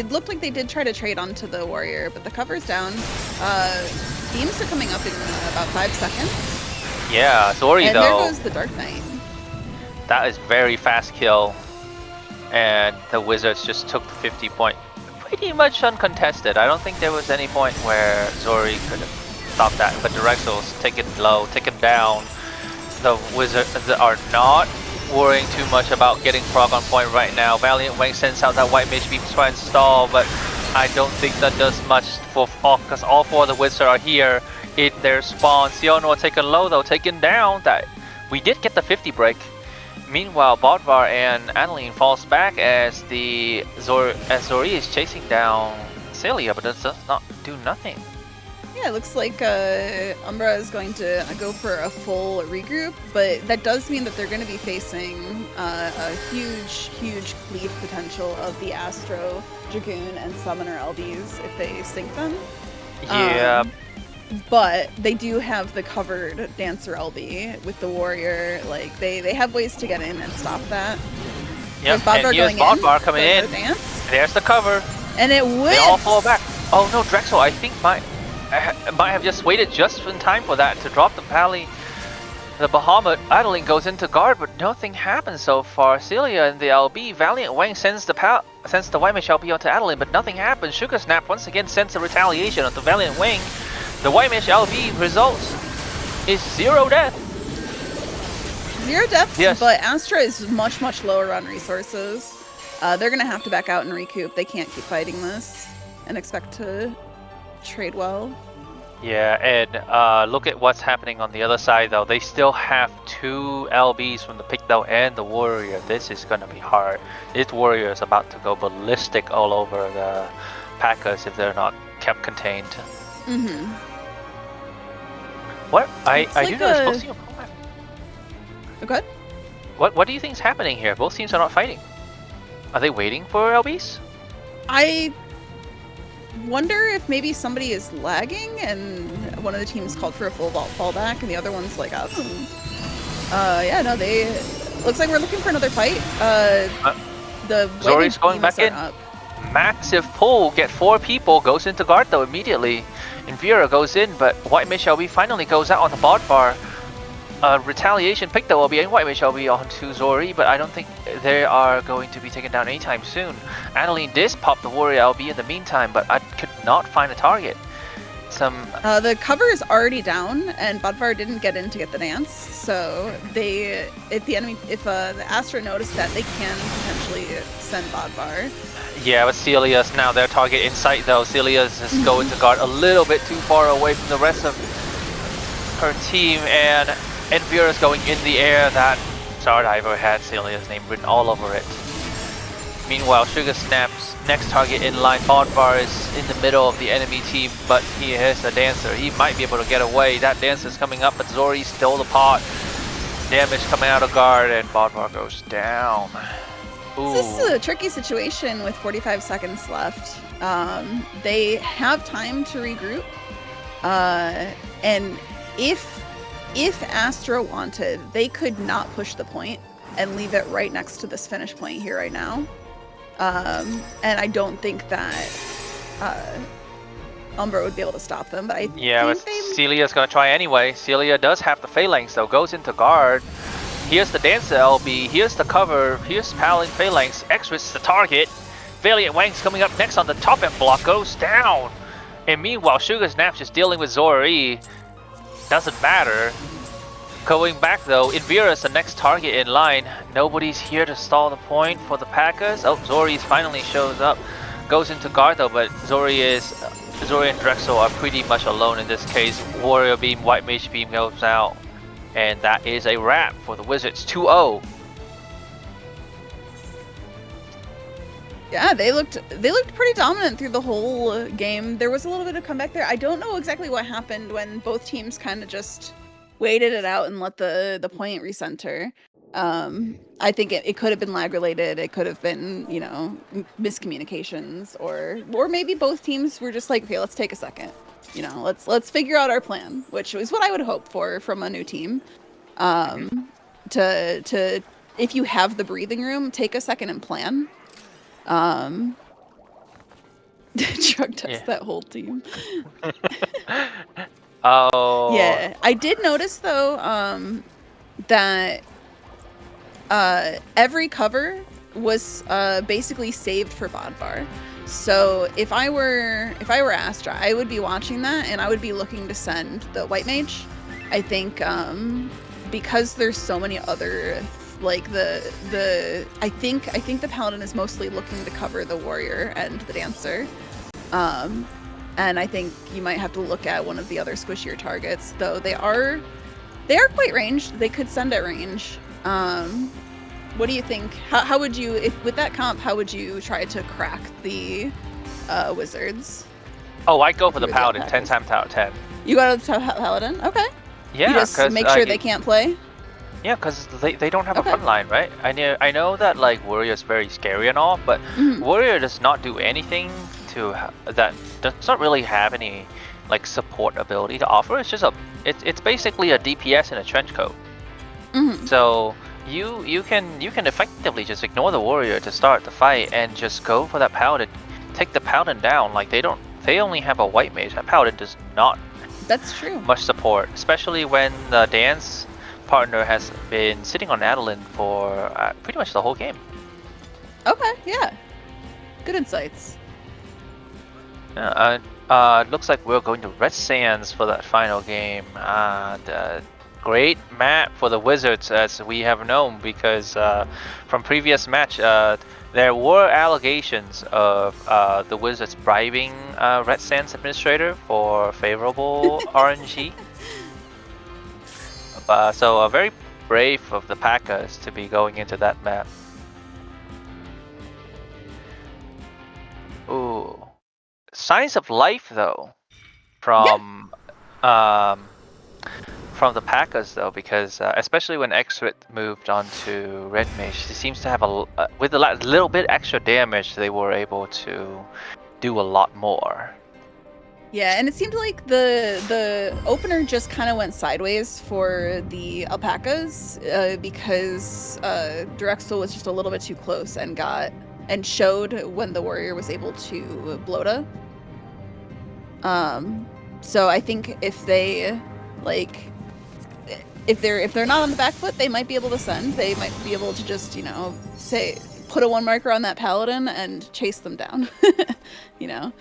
Speaker 4: looked like they did try to trade onto the warrior, but the cover's down. Beams are coming up in about 5 seconds.
Speaker 6: yeah, Zori
Speaker 4: And
Speaker 6: though.
Speaker 4: there goes the Dark Knight.
Speaker 6: That is very fast kill. And the Wizards just took the 50 point pretty much uncontested. I don't think there was any point where Zori could have stopped that. But the Rexels taken low, taken down. The Wizards are not worrying too much about getting Frog on point right now. Valiant Wang sends out that White Mage Beam to try and stall, but I don't think that does much for all, because all 4 of the Wizards are here in their spawn. Xehanort taken low though, taken down. That we did get the 50 break. Meanwhile, Bodvar and Adeline falls back as Zori is chasing down Celia, but it does not do nothing.
Speaker 4: Yeah, it looks like Umbra is going to go for a full regroup, but that does mean that they're going to be facing a huge cleave potential of the Astro, Dragoon, and Summoner LBs if they sync them.
Speaker 6: Yeah.
Speaker 4: But they do have the covered Dancer LB with the Warrior. Like, they have ways to get in and stop that.
Speaker 6: Yep,
Speaker 4: There's
Speaker 6: and here's Bodvar coming in.
Speaker 4: Dance,
Speaker 6: There's the cover.
Speaker 4: and it whips!
Speaker 6: They all fall back. Oh no, Drexel, I think might have just waited just in time for that to drop the Pally. The Bahamut. Adeline goes into guard, but nothing happens so far. Celia and the LB. Valiant Wang sends the White Mage LB onto Adeline, but nothing happens. Sugar Snap once again sends a retaliation onto Valiant Wang. The White Mage LB results is 0 death.
Speaker 4: 0 deaths,
Speaker 6: Yes.
Speaker 4: but Astra is much lower on resources. They're gonna have to back out and recoup. They can't keep fighting this and expect to trade well.
Speaker 6: Yeah, and look at what's happening on the other side though. They still have 2 LBs from the Picto and the Warrior. This is gonna be hard. This Warrior is about to go ballistic all over the Packers if they're not kept contained.
Speaker 4: Mm-hmm.
Speaker 6: What? I
Speaker 4: It's like
Speaker 6: do know they're
Speaker 4: a-
Speaker 6: supposed to.
Speaker 4: Good.
Speaker 6: What do you think is happening here? Both teams are not fighting. Are they waiting for LBs?
Speaker 4: I wonder if maybe somebody is lagging and one of the teams called for a full fallback and the other one's like, oh. Yeah, no, looks like we're looking for another fight. The White
Speaker 6: Zori's
Speaker 4: Mage
Speaker 6: going
Speaker 4: beams
Speaker 6: back
Speaker 4: are
Speaker 6: in.
Speaker 4: up.
Speaker 6: Massive pull, get 4 people, goes into guard though immediately. And Vera goes in, but White Mage LB finally goes out on the Bodvar. Retaliation picked the LB and White Mage LB onto Zori, but I don't think they are going to be taken down anytime soon. Adeline did pop the Warrior LB in the meantime, but I could not find a target.
Speaker 4: The cover is already down, and Bodvar didn't get in to get the dance. So if the Astra noticed that, they can potentially send Bodvar.
Speaker 6: Yeah, but Celia's now their target in sight though. Celia's just going to guard a little bit too far away from the rest of her team, and Vera's going in the air. That Stardiver had Celia's name written all over it. Meanwhile, Sugar Snap's next target in line, Bodvar, is in the middle of the enemy team, but he has a Dancer. He might be able to get away. That Dancer's coming up, but Zori's still the pot. Damage coming out of guard, and Bodvar goes down. Ooh.
Speaker 4: This is a tricky situation with 45 seconds left. They have time to regroup, and if Astra wanted, they could not push the point and leave it right next to this finish point here right now. And I don't think that Umbra would be able to stop them. But I
Speaker 6: Yeah,
Speaker 4: think
Speaker 6: but Celia's gonna try anyway. Celia does have the Phalanx though, goes into guard. Here's the Dancer LB, here's the cover, here's Paladin Phalanx, X-Rit's the target. Valiant Wang's coming up next on the top end block, goes down. And meanwhile, Sugar Snap's just dealing with Zori. Doesn't matter. Going back though, Invera's the next target in line. Nobody's here to stall the point for the Packers. Oh, Zori's finally shows up. goes into guard though, but Zori and Drexel are pretty much alone in this case. Warrior Beam, White Mage Beam goes out, and that is a wrap for the Wizards. 2-0.
Speaker 4: Yeah, they looked pretty dominant through the whole game. There was a little bit of comeback there. I don't know exactly what happened when both teams kind of just waited it out and let the point recenter. I think it could have been lag related. It could have been, you know, miscommunications, or maybe both teams were just like, okay, let's take a second. You know, let's figure out our plan, which is what I would hope for from a new team. To if you have the breathing room, take a second and plan. Drug test that whole team.
Speaker 6: Oh.
Speaker 4: Yeah, I did notice though that every cover was basically saved for Bodvar. So if I were Astra, I would be watching that and I would be looking to send the White Mage. I think because there's so many other like I think the Paladin is mostly looking to cover the Warrior and the Dancer. And I think you might have to look at one of the other squishier targets, though they are quite ranged. They could send at range. What do you think? How would you, if with that comp, how would you try to crack the Wizards?
Speaker 6: Oh, I'd go for the Paladin 10 times out of 10.
Speaker 4: You go to the Paladin? Okay.
Speaker 6: Yeah,
Speaker 4: you just make sure they can't play?
Speaker 6: Yeah, because they don't have a front line, right? I know that like Warrior is very scary and all, but Warrior does not do anything that does not really have any like support ability to offer. It's just it's basically a DPS in a trench coat. So you can effectively just ignore the Warrior to start the fight and just go for that Paladin, take the Paladin down. Like they only have a White Mage. That Paladin does not.
Speaker 4: That's true.
Speaker 6: Much support, especially when the dance partner has been sitting on Adeline for pretty much the whole game. Okay,
Speaker 4: yeah. Good insights.
Speaker 6: Looks like we're going to Red Sands for that final game. The great map for the Wizards, as we have known, because from previous match, there were allegations of the Wizards bribing Red Sands administrator for favorable RNG. So very brave of the Alpacas to be going into that map. Ooh. Signs of life though from the Alpacas though, because especially when Xrit moved on to Red Mage, it seems to have with a little bit extra damage, they were able to do a lot more.
Speaker 4: Yeah, and it seemed like the opener just kind of went sideways for the Alpacas because Drexel was just a little bit too close and showed when the Warrior was able to bloata. So I think if they if they're not on the back foot, they might be able to send. They might be able to just, you know, put a 1 marker on that Paladin and chase them down. You know.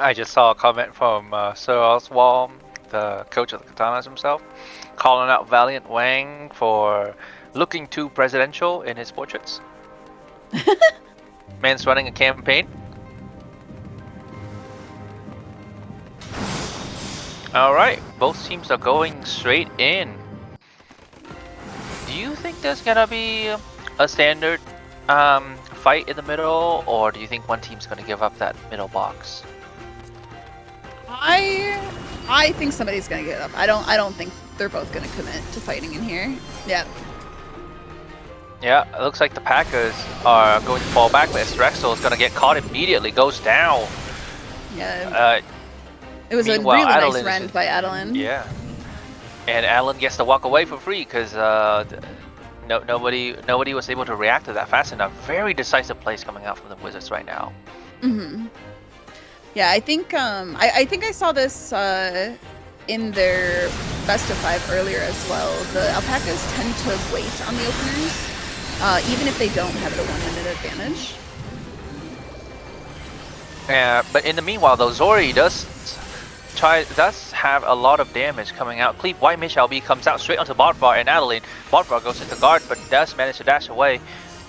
Speaker 6: I just saw a comment from Sir Oswald, the coach of the Katanas himself, calling out Valiant Wang for looking too presidential in his portraits. Man's running a campaign. Alright, both teams are going straight in. Do you think there's gonna be a standard fight in the middle, or do you think one team's gonna give up that middle box?
Speaker 4: I think somebody's gonna get up. I don't think they're both gonna commit to fighting in here. Yeah.
Speaker 6: Yeah, it looks like the Packers are going to fall back. This Drexel is gonna get caught immediately, goes down.
Speaker 4: Yeah. It was a really nice rend by Adeline.
Speaker 6: Yeah. And Adeline gets to walk away for free because nobody was able to react to that fast enough. Very decisive plays coming out from the Wizards right now.
Speaker 4: Yeah, I think I saw this in their best of 5 earlier as well. The Alpacas tend to wait on the openers, even if they don't have the 1-minute advantage.
Speaker 6: But in the meanwhile, though, Zori does have a lot of damage coming out. Cleave White Mage LB comes out straight onto Bodvar and Adeline. Bodvar goes into guard, but does manage to dash away.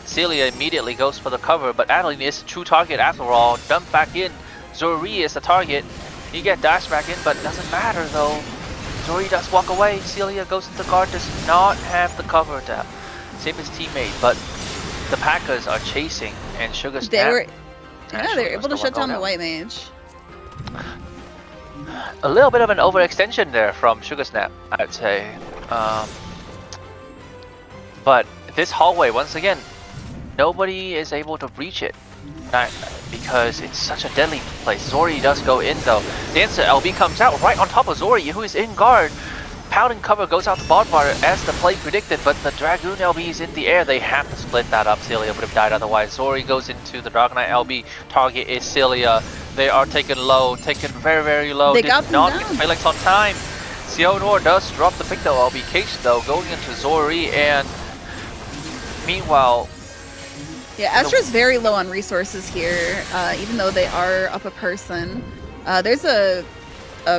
Speaker 6: Celia immediately goes for the cover, but Adeline is the true target after all. Dump back in. Zori is the target. You get dash back in, but doesn't matter though. Zori does walk away. Celia goes into guard, does not have the cover to save his teammate, but the Packers are chasing, and Sugar Snap.
Speaker 4: They're able to shut down the White Mage.
Speaker 6: A little bit of an overextension there from Sugar Snap, I'd say. But this hallway, once again, nobody is able to breach it. Because it's such a deadly place. Zori does go in though. Dancer LB comes out right on top of Zori, who is in guard. Pounding cover goes out to Barbara as the play predicted, but the Dragoon LB is in the air. They have to split that up. Celia would have died otherwise. Zori goes into the Dark Knight LB. Target is Celia. They are taken low, taken very, very low.
Speaker 4: They got them
Speaker 6: not
Speaker 4: down.
Speaker 6: get Phalanx on time. Sionor does drop the Picto LB case though, going into Zori, and meanwhile,
Speaker 4: yeah, Astra's very low on resources here, even though they are up a person. There's a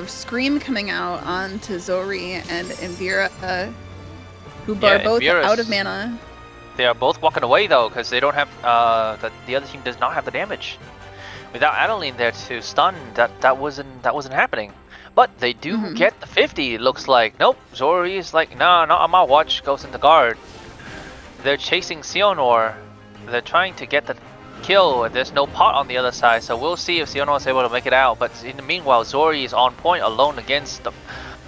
Speaker 4: scream coming out onto Zori and Envira, who are both out of mana.
Speaker 6: They are both walking away though, because they don't have the other team does not have the damage. Without Adeline there to stun, that wasn't happening. But they do get the 50. It looks like nope. Zori is like nah, not on my watch. Goes into guard. They're chasing Sionor. They're trying to get the kill. There's no pot on the other side, so we'll see if Sionor is able to make it out. But in the meanwhile, Zori is on point alone against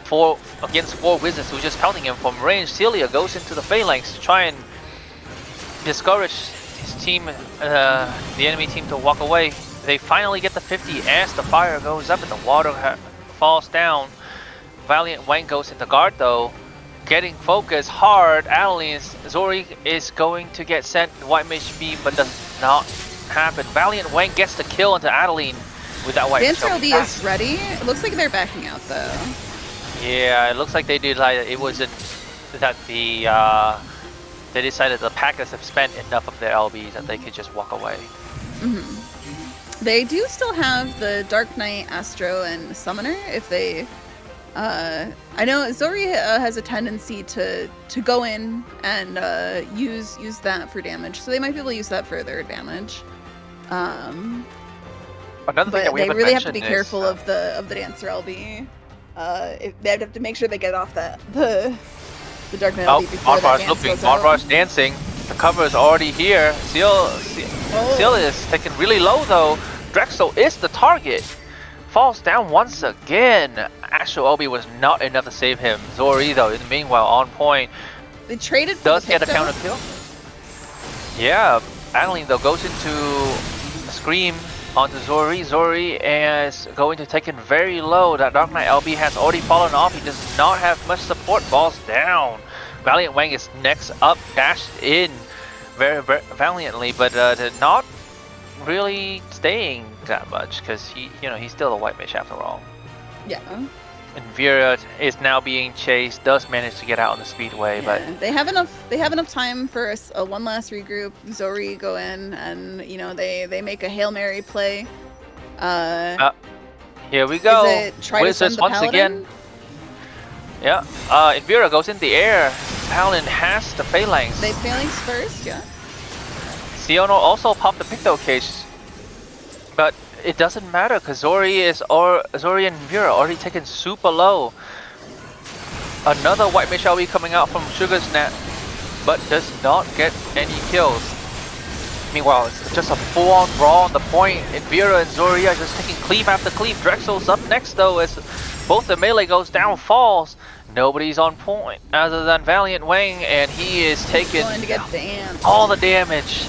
Speaker 6: four wizards who are just pounding him from range. Celia goes into the phalanx to try and discourage his team, the enemy team, to walk away. They finally get the 50 as the fire goes up and the water falls down. Valiant Wang goes into guard though. Getting focused hard. Zori is going to get sent White Mage Beam, but does not happen. Valiant Wang gets the kill into Adeline with that White Mage.
Speaker 4: Dancer LB is ready. It looks like they're backing out though.
Speaker 6: Yeah, it looks like they did. Like it wasn't that the they decided the Packers have spent enough of their LBs that they could just walk away.
Speaker 4: They do still have the Dark Knight, Astro, and Summoner if they. I know Zori has a tendency to go in and use that for damage, so they might be able to use that for their advantage.
Speaker 6: Another
Speaker 4: but
Speaker 6: thing that we
Speaker 4: they really have to be
Speaker 6: mentioned
Speaker 4: careful of the Dancer LB. They have to make sure they get off the Dark Knight LB before that dance
Speaker 6: looking.
Speaker 4: goes out.
Speaker 6: Marvar's dancing. The cover is already here. Seal is taken really low though. Drexel is the target. Falls down once again. Astro LB was not enough to save him. Zori though, in the meanwhile, on point.
Speaker 4: They traded for
Speaker 6: Does
Speaker 4: the
Speaker 6: get a
Speaker 4: pick,
Speaker 6: counter kill. Yeah, Adeline though goes into a scream onto Zori. Zori is going to take it very low. That Dark Knight LB has already fallen off. He does not have much support. Falls down. Valiant Wang is next up, dashed in very, very valiantly, but not really staying that much because he's still a White Mage after all.
Speaker 4: Yeah.
Speaker 6: And Vera is now being chased. Does manage to get out on the speedway, but
Speaker 4: they have enough time for a one last regroup. Zori go in and they make a Hail Mary play.
Speaker 6: Here we go.
Speaker 4: Is it try to send
Speaker 6: Wizards
Speaker 4: the
Speaker 6: once
Speaker 4: Paladin?
Speaker 6: again. Yeah. Invira goes in the air. Paladin has the phalanx.
Speaker 4: They phalanx first, yeah.
Speaker 6: Siono also popped the Picto case, but it doesn't matter because Zori and Invira already taken super low. Another White Mage LB coming out from Sugar Snap, but does not get any kills. Meanwhile, it's just a full-on brawl on the point. Invira and Zori are just taking cleave after cleave. Drexel's up next though as both the melee goes down, falls. Nobody's on point other than Valiant Wang, and he is taking
Speaker 4: Going to get danced.
Speaker 6: all the damage.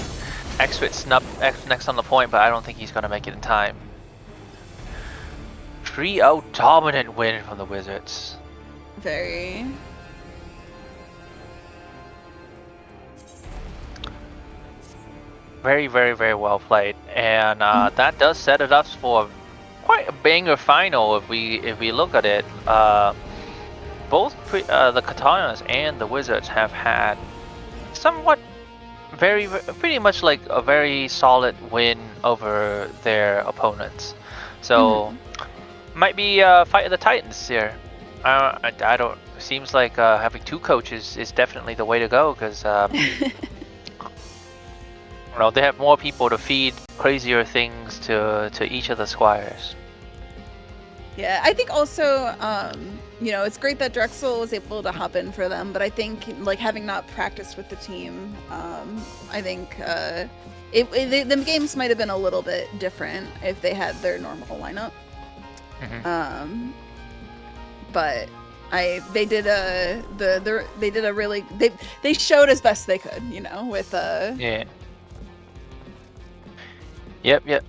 Speaker 6: X-Fit snub next on the point, but I don't think he's going to make it in time. 3-0 dominant win from the Wizards.
Speaker 4: Very.
Speaker 6: Very, very, very well played, and that does set it up for quite a banger final if we look at it. Both the Katanas and the Wizards have had somewhat pretty much like a very solid win over their opponents. So might be fight of the Titans here. I don't. Seems like having two coaches is definitely the way to go because You know, they have more people to feed crazier things to each of the squires.
Speaker 4: Yeah, I think also, you know, it's great that Drexel was able to hop in for them, but I think, like, having not practiced with the team, I think the games might have been a little bit different if they had their normal lineup. But they did a really they showed as best they could, you know, with
Speaker 6: Yeah. Yep.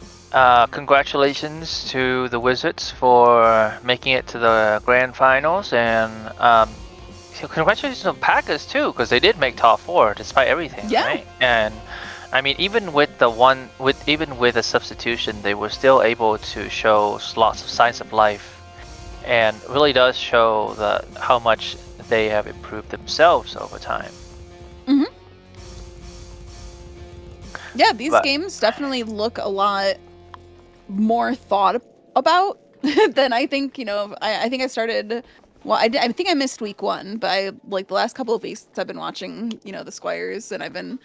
Speaker 6: Congratulations to the Wizards for making it to the grand finals, and congratulations to Alpacas too, because they did make top 4 despite everything.
Speaker 4: Yeah.
Speaker 6: Right? And I mean, even with a substitution, they were still able to show lots of signs of life, and really does show how much they have improved themselves over time.
Speaker 4: Yeah, these games definitely look a lot more thought about than I think, you know, I think I started, well, I think I missed week 1, but like the last couple of weeks I've been watching, you know, the Squires, and I've been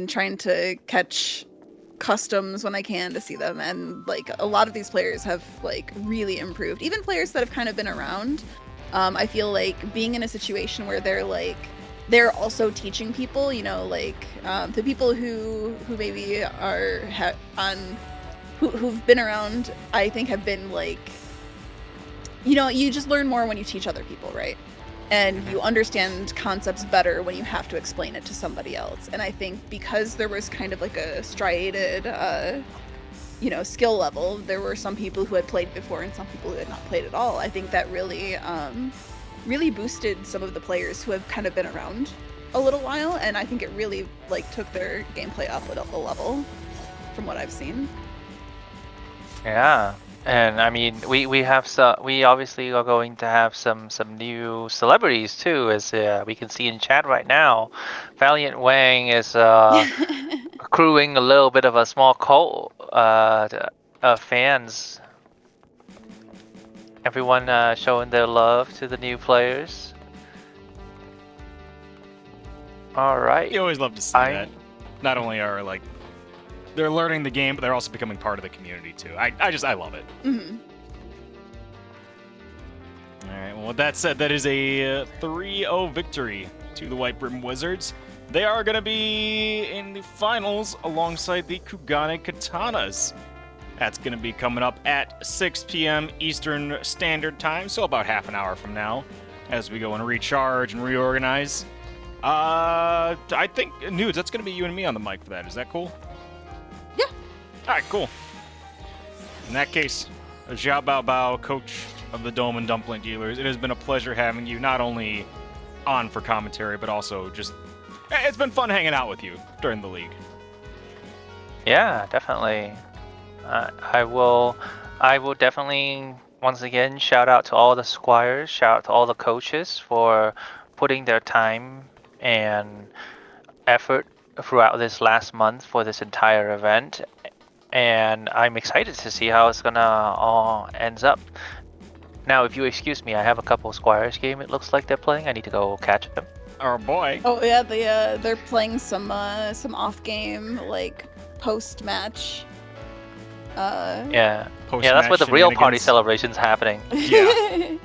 Speaker 4: trying to catch customs when I can to see them, and like a lot of these players have like really improved. Even players that have kind of been around, I feel like being in a situation where they're also teaching people, you know, like the people who maybe are who've been around, I think have been like, you know, you just learn more when you teach other people, right? And you understand concepts better when you have to explain it to somebody else. And I think because there was kind of like a striated, you know, skill level, there were some people who had played before and some people who had not played at all. I think that really really boosted some of the players who have kind of been around a little while, and I think it really like took their gameplay up a level from what I've seen.
Speaker 6: Yeah, and I mean, we obviously are going to have some new celebrities too, as we can see in chat right now. Valiant Wang is accruing a little bit of a small cult of fans. Everyone showing their love to the new players. All right.
Speaker 1: You always love to see that. Not only are like they're learning the game, but they're also becoming part of the community too. I love it. All right. Well, with that said, that is a 3-0 victory to the White Brim Wizards. They are going to be in the finals alongside the Kugane Katanas. That's going to be coming up at 6 p.m. Eastern Standard Time, so about half an hour from now, as we go and recharge and reorganize. I think, Nudes, that's going to be you and me on the mic for that. Is that cool?
Speaker 4: Yeah.
Speaker 1: All right, cool. In that case, Xiao Bao Bao, coach of the Dome and Dumpling Dealers, it has been a pleasure having you not only on for commentary, but also just, it's been fun hanging out with you during the league.
Speaker 6: Yeah, definitely. I will definitely once again shout out to all the squires, shout out to all the coaches for putting their time and effort throughout this last month for this entire event, and I'm excited to see how it's gonna all ends up. Now, if you excuse me, I have a couple of Squires game. It looks like they're playing. I need to go catch them.
Speaker 1: Oh boy.
Speaker 4: Oh yeah, they're playing some off game like post match.
Speaker 6: Yeah, that's where the real party celebration's happening.
Speaker 1: Yeah.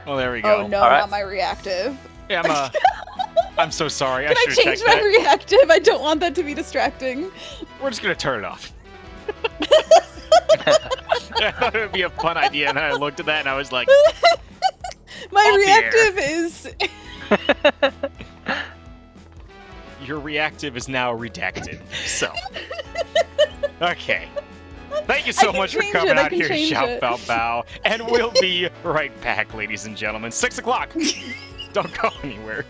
Speaker 1: Well, there we go.
Speaker 4: Oh no,
Speaker 6: right.
Speaker 4: not my reactive.
Speaker 1: Yeah, I'm so sorry.
Speaker 4: Can I change my reactive? I don't want that to be distracting.
Speaker 1: We're just gonna turn it off. I thought it would be a fun idea, and then I looked at that and I was like,
Speaker 4: my reactive is.
Speaker 1: Your reactive is now redacted. So, okay. Thank you so much for coming out here to Shout Bow Bow, and we'll be right back, ladies and gentlemen. 6 o'clock. Don't go anywhere.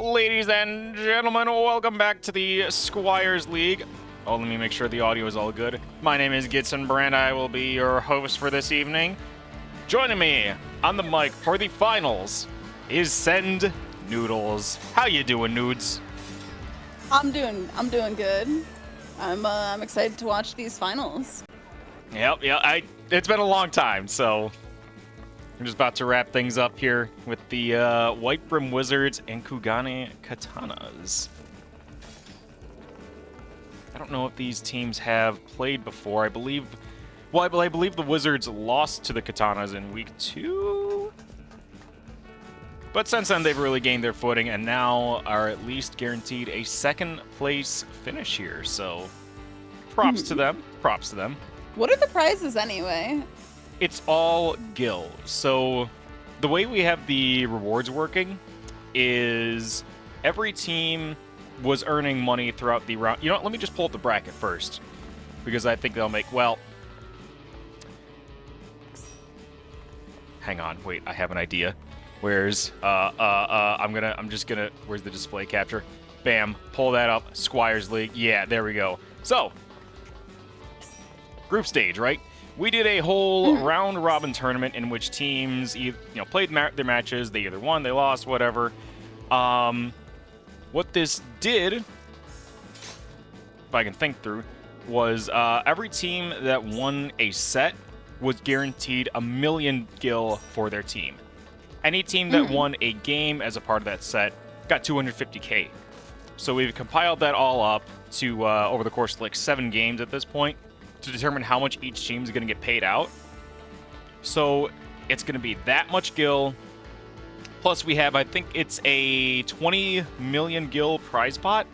Speaker 1: Ladies and gentlemen, welcome back to the Squires League. Oh, let me make sure the audio is all good. My name is Gitson Brand. I will be your host for this evening. Joining me on the mic for the finals is Send Noodles. How you doing, Nudes?
Speaker 4: I'm doing good. I'm excited to watch these finals.
Speaker 1: Yep. It's been a long time, so we're just about to wrap things up here with the White Brim Wizards and Kugane Katanas. I don't know if these teams have played before. I believe the Wizards lost to the Katanas in week 2. But since then, they've really gained their footing and now are at least guaranteed a second place finish here. So props to them.
Speaker 4: What are the prizes anyway?
Speaker 1: It's all gil. So the way we have the rewards working is every team was earning money throughout the round. You know what? Let me just pull up the bracket first, because I think they'll make, well, hang on, wait, I have an idea. Where's I'm just gonna where's the display capture? Bam, pull that up. Squires League. Yeah, there we go. So group stage, right? We did a whole round robin tournament in which teams played their matches. They either won, they lost, whatever. What this did, if I can think through, was every team that won a set was guaranteed 1 million gil for their team. Any team that won a game as a part of that set got 250k. So we've compiled that all up to over the course of like 7 games at this point to determine how much each team is going to get paid out. So it's going to be that much gil. Plus we have, I think it's a 20 million gil prize pot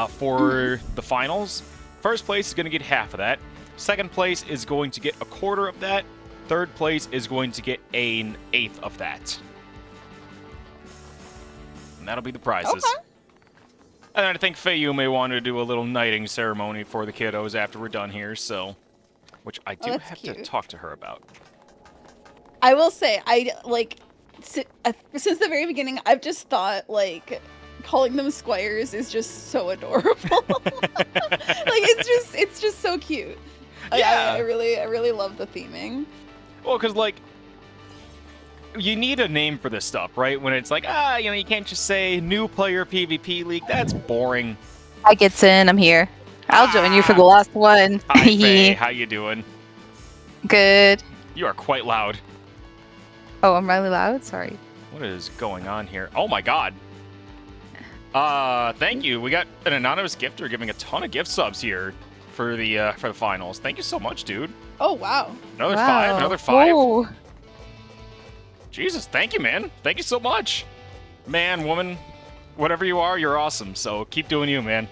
Speaker 1: for the finals. First place is going to get half of that. Second place is going to get a quarter of that. Third place is going to get an eighth of that. And that'll be the prizes.
Speaker 4: Okay.
Speaker 1: And then I think Faire may want to do a little knighting ceremony for the kiddos after we're done here, so... Which I do have to talk to her about.
Speaker 4: I will say, since the very beginning, I've just thought, like, calling them Squires is just so adorable. It's just so cute.
Speaker 1: Yeah.
Speaker 4: I really love the theming.
Speaker 1: Well, because, like, you need a name for this stuff, right? When it's like, you can't just say new player PvP League. That's boring.
Speaker 7: Hi, Gitson. I'm here. I'll join you for the last one.
Speaker 1: Hi, Faye. How you doing?
Speaker 7: Good.
Speaker 1: You are quite loud.
Speaker 7: Oh, I'm really loud? Sorry.
Speaker 1: What is going on here? Oh, my God. Thank you. We got an anonymous gifter giving a ton of gift subs here for the finals. Thank you so much, dude.
Speaker 4: Oh, wow.
Speaker 1: Another
Speaker 7: Wow.
Speaker 1: 5.
Speaker 7: Whoa.
Speaker 1: Jesus, thank you, man. Thank you so much. Man, woman, whatever you are, you're awesome. So keep doing you, man.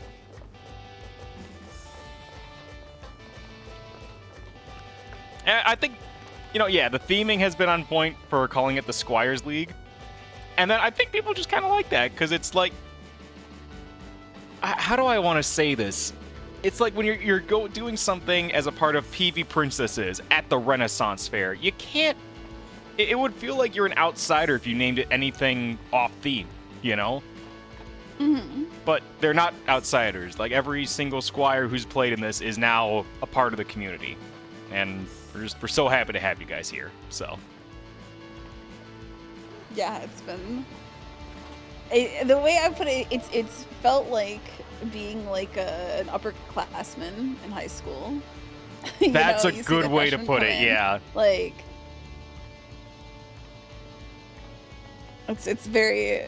Speaker 1: And I think, the theming has been on point for calling it the Squires League. And then I think people just kind of like that, because it's like, how do I want to say this? It's like when you're doing something as a part of PvPrincesses at the Renaissance Fair. You can't... It would feel like you're an outsider if you named it anything off-theme,
Speaker 4: Mm-hmm.
Speaker 1: But they're not outsiders. Like, every single Squire who's played in this is now a part of the community. And we're so happy to have you guys here, so...
Speaker 4: Yeah, it's been... the way I put it, it's felt like being like an upperclassman in high school.
Speaker 1: That's a
Speaker 4: you see
Speaker 1: good
Speaker 4: the
Speaker 1: way to
Speaker 4: freshmen
Speaker 1: put
Speaker 4: come
Speaker 1: it,
Speaker 4: in,
Speaker 1: yeah.
Speaker 4: Like, it's very...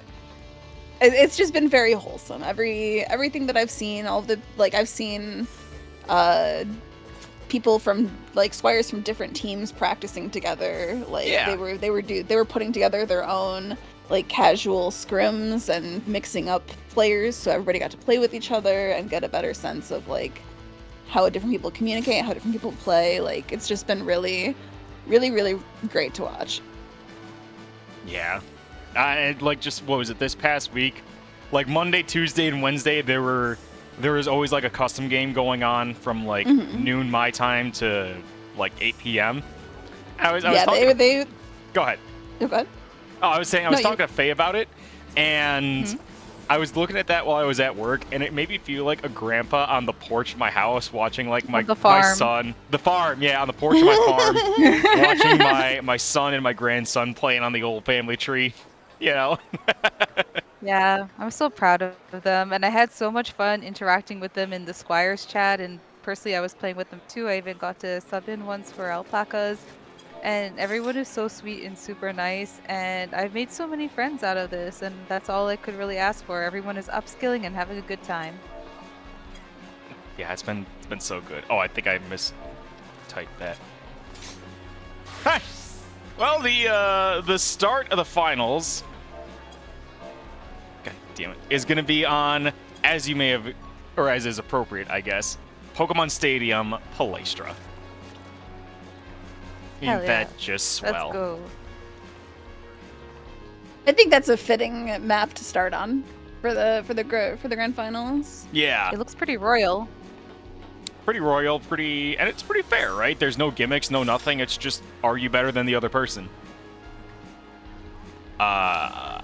Speaker 4: It's just been very wholesome. Everything that I've seen, I've seen people from Squires from different teams practicing together.
Speaker 1: Yeah.
Speaker 4: They were putting together their own casual scrims and mixing up players, so everybody got to play with each other and get a better sense of how different people communicate, how different people play. It's just been really, really, really great to watch.
Speaker 1: Yeah. Just what was it, this past week? Monday, Tuesday, and Wednesday, there was always a custom game going on from noon my time to 8 p.m. I was talking...
Speaker 4: they
Speaker 1: Go ahead.
Speaker 4: Go ahead.
Speaker 1: Oh, I was talking to Faye about it, and I was looking at that while I was at work, and it made me feel like a grandpa on the porch of my house watching like my son. The farm, yeah, on the porch of my farm, watching my son and my grandson playing on the old family tree. You know.
Speaker 7: Yeah, I'm so proud of them, and I had so much fun interacting with them in the Squires chat, and personally I was playing with them too. I even got to sub in once for Alpacas, and everyone is so sweet and super nice, and I've made so many friends out of this, and that's all I could really ask for. Everyone is upskilling and having a good time.
Speaker 1: Yeah, it's been so good. Oh, I think I mistyped that. Hi. Well, the start of the finals, God damn it, is going to be on, as you may have, or as is appropriate, I guess, Pokemon Stadium, Palestra. Ain't that just swell?
Speaker 7: Let's go.
Speaker 4: I think that's a fitting map to start on for the grand finals.
Speaker 1: Yeah.
Speaker 7: It looks pretty royal.
Speaker 1: Pretty royal, and it's pretty fair, right? There's no gimmicks, no nothing. It's just, are you better than the other person? Let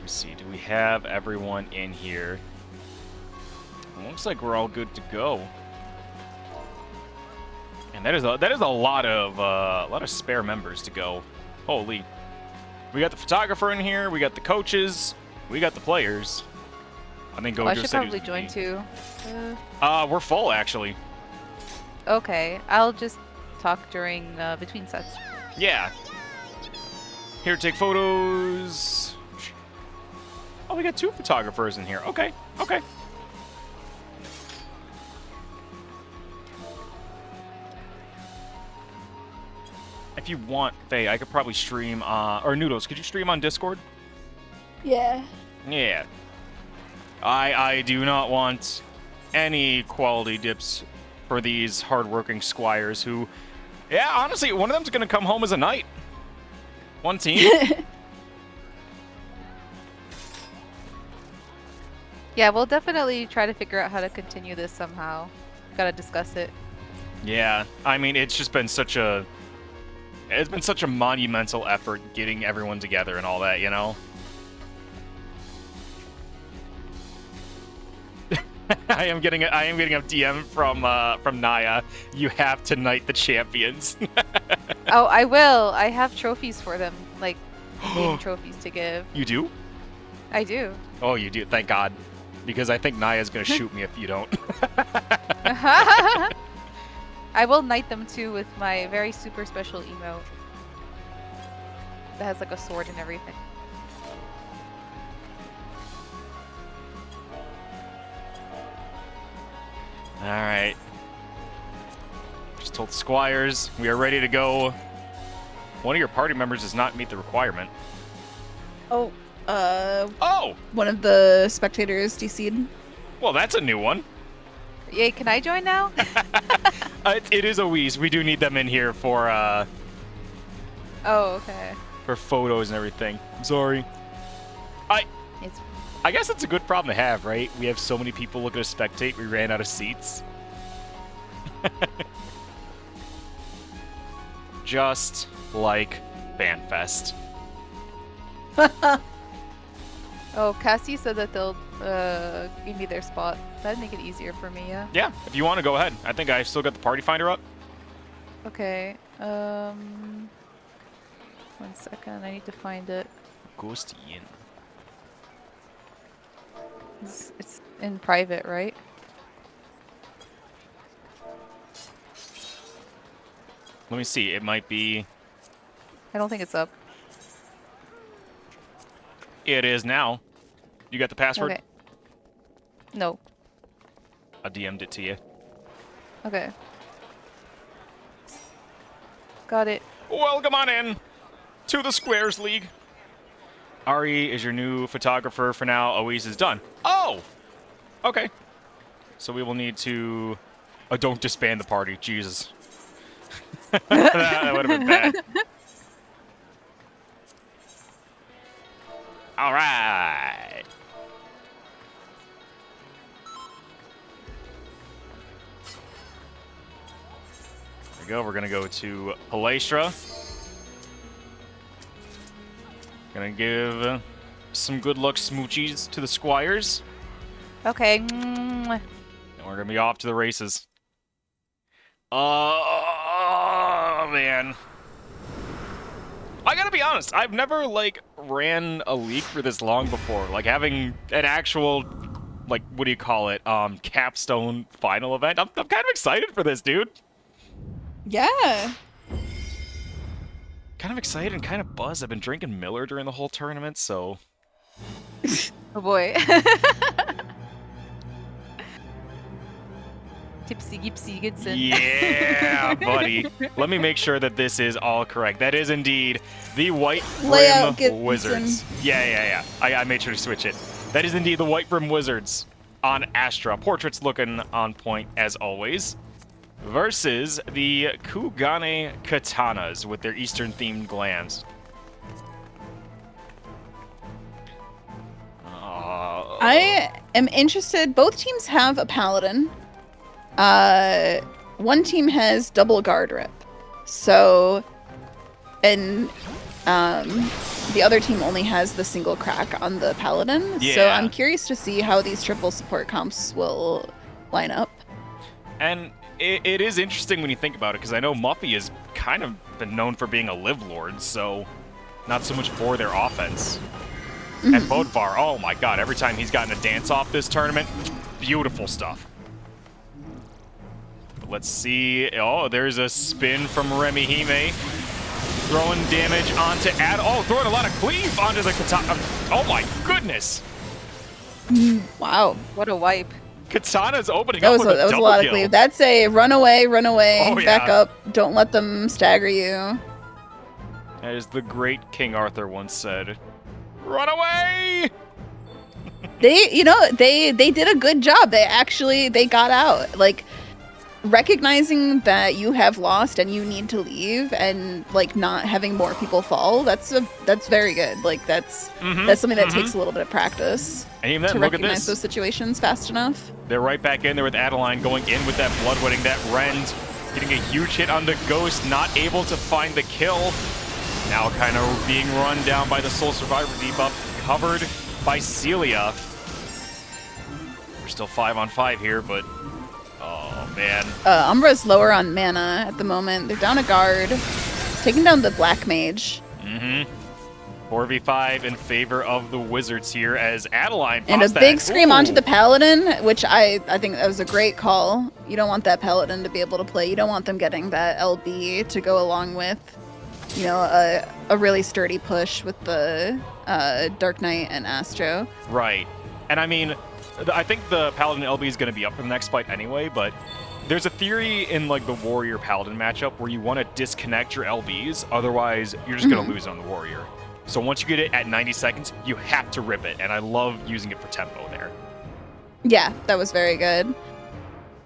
Speaker 1: me see. Do we have everyone in here? It looks like we're all good to go. And that is a lot of spare members to go. Holy. We got the photographer in here, we got the coaches, we got the players. I think
Speaker 7: I should probably join too.
Speaker 1: We're full actually.
Speaker 7: Okay, I'll just talk during between sets.
Speaker 1: Yeah. Here to take photos. Oh, we got 2 photographers in here. Okay. Okay. If you want, Faye, I could probably stream, or Noodles, could you stream on Discord?
Speaker 4: Yeah.
Speaker 1: Yeah. I do not want any quality dips for these hardworking squires who, yeah, honestly, one of them's going to come home as a knight. One team.
Speaker 7: Yeah, we'll definitely try to figure out how to continue this somehow. Gotta discuss it.
Speaker 1: Yeah, I mean, it's just been such a monumental effort getting everyone together and all that, you know? I am getting a DM from Naya. You have to knight the champions.
Speaker 7: Oh, I will. I have trophies for them, like game trophies to give.
Speaker 1: You do?
Speaker 7: I do.
Speaker 1: Oh, you do. Thank God, because I think Naya's gonna shoot me if you don't.
Speaker 7: I will knight them too with my very super special emote that has like a sword and everything.
Speaker 1: Alright. Just told Squires we are ready to go. One of your party members does not meet the requirement.
Speaker 4: Oh,
Speaker 1: Oh!
Speaker 4: one of the spectators DC'd.
Speaker 1: Well, that's a new one.
Speaker 7: Yay, can I join now?
Speaker 1: It is a wheeze. We do need them in here for
Speaker 7: Oh, okay.
Speaker 1: for photos and everything. I'm sorry.
Speaker 7: It's
Speaker 1: I guess it's a good problem to have, right? We have so many people looking to spectate, we ran out of seats. Just like FanFest.
Speaker 7: Oh, Cassie said that they'll give me their spot. That'd make it easier for me, yeah.
Speaker 1: Yeah, if you want to go ahead. I think I still got the party finder up.
Speaker 7: Okay. 1 second, I need to find it.
Speaker 1: Ghost in.
Speaker 7: It's in private, right?
Speaker 1: Let me see. It might be.
Speaker 7: I don't think it's up.
Speaker 1: It is now. You got the password?
Speaker 7: Okay. No.
Speaker 1: I DM'd it to you.
Speaker 7: Okay. Got it.
Speaker 1: Welcome on in to the Squires League. Ari is your new photographer for now. Oise is done. Oh! Okay. So we will need to... Oh, don't disband the party. Jesus. That would have been bad. All right. There we go. We're going to go to Palestra. Gonna give some good luck smoochies to the Squires.
Speaker 7: Okay.
Speaker 1: And we're gonna be off to the races. Oh, man. I gotta be honest, I've never, like, ran a league for this long before. Like, having an actual, like, what do you call it, capstone final event. I'm kind of excited for this, dude.
Speaker 4: Yeah.
Speaker 1: Kind of excited and kind of buzzed. I've been drinking Miller during the whole tournament, so...
Speaker 7: Oh boy. Tipsy Gipsy Goodson.
Speaker 1: Yeah, buddy. Let me make sure that this is all correct. That is indeed the White
Speaker 4: Layout
Speaker 1: Brim Wizards. Yeah. I made sure to switch it. That is indeed the White Brim Wizards on Astra. Portraits looking on point as always. Versus the Kugane Katanas with their Eastern-themed glands.
Speaker 4: I am interested. Both teams have a paladin. One team has double guard rip. So, and the other team only has the single crack on the paladin.
Speaker 1: Yeah.
Speaker 4: So I'm curious to see how these triple support comps will line up.
Speaker 1: And it is interesting when you think about it, because I know Muffy has kind of been known for being a live lord, so not so much for their offense. And Bodvar, oh my god, every time he's gotten a dance off this tournament, beautiful stuff. But let's see. Oh, there's a spin from Remihime. Throwing damage onto Oh, throwing a lot of cleave onto the Katana. Oh my goodness.
Speaker 4: Wow.
Speaker 7: What a wipe.
Speaker 1: Katana's opening
Speaker 4: That
Speaker 1: up
Speaker 4: was,
Speaker 1: with a
Speaker 4: that was a
Speaker 1: double
Speaker 4: lot of
Speaker 1: kill.
Speaker 4: cleave. That's a run away,
Speaker 1: Oh, yeah.
Speaker 4: back up. Don't let them stagger you.
Speaker 1: As the great King Arthur once said, run away!
Speaker 4: They did a good job. They got out. Like, recognizing that you have lost and you need to leave, and like not having more people fall, that's very good. Like that's something that takes a little bit of practice
Speaker 1: And even then,
Speaker 4: to
Speaker 1: look at
Speaker 4: recognize
Speaker 1: this.
Speaker 4: those situations fast enough.
Speaker 1: They're right back in there with Adeline going in with that Bloodwedding, that Rend, getting a huge hit on the Ghost, not able to find the kill. Now kind of being run down by the Soul Survivor debuff, covered by Celia. We're still 5-on-5 here, but oh man.
Speaker 4: Umbra's lower on mana at the moment. They're down a guard, taking down the Black Mage.
Speaker 1: 4v5 in favor of the Wizards here as Adeline
Speaker 4: And a
Speaker 1: pops
Speaker 4: big
Speaker 1: that.
Speaker 4: scream
Speaker 1: Ooh.
Speaker 4: onto the Paladin, which I think that was a great call. You don't want that Paladin to be able to play. You don't want them getting that LB to go along with, you know, a really sturdy push with the Dark Knight and Astro.
Speaker 1: Right. And I mean, I think the Paladin LB is going to be up for the next fight anyway, but there's a theory in like the Warrior Paladin matchup where you want to disconnect your LBs, otherwise you're just going to lose on the Warrior. So once you get it at 90 seconds, you have to rip it, and I love using it for tempo there.
Speaker 4: Yeah, that was very good.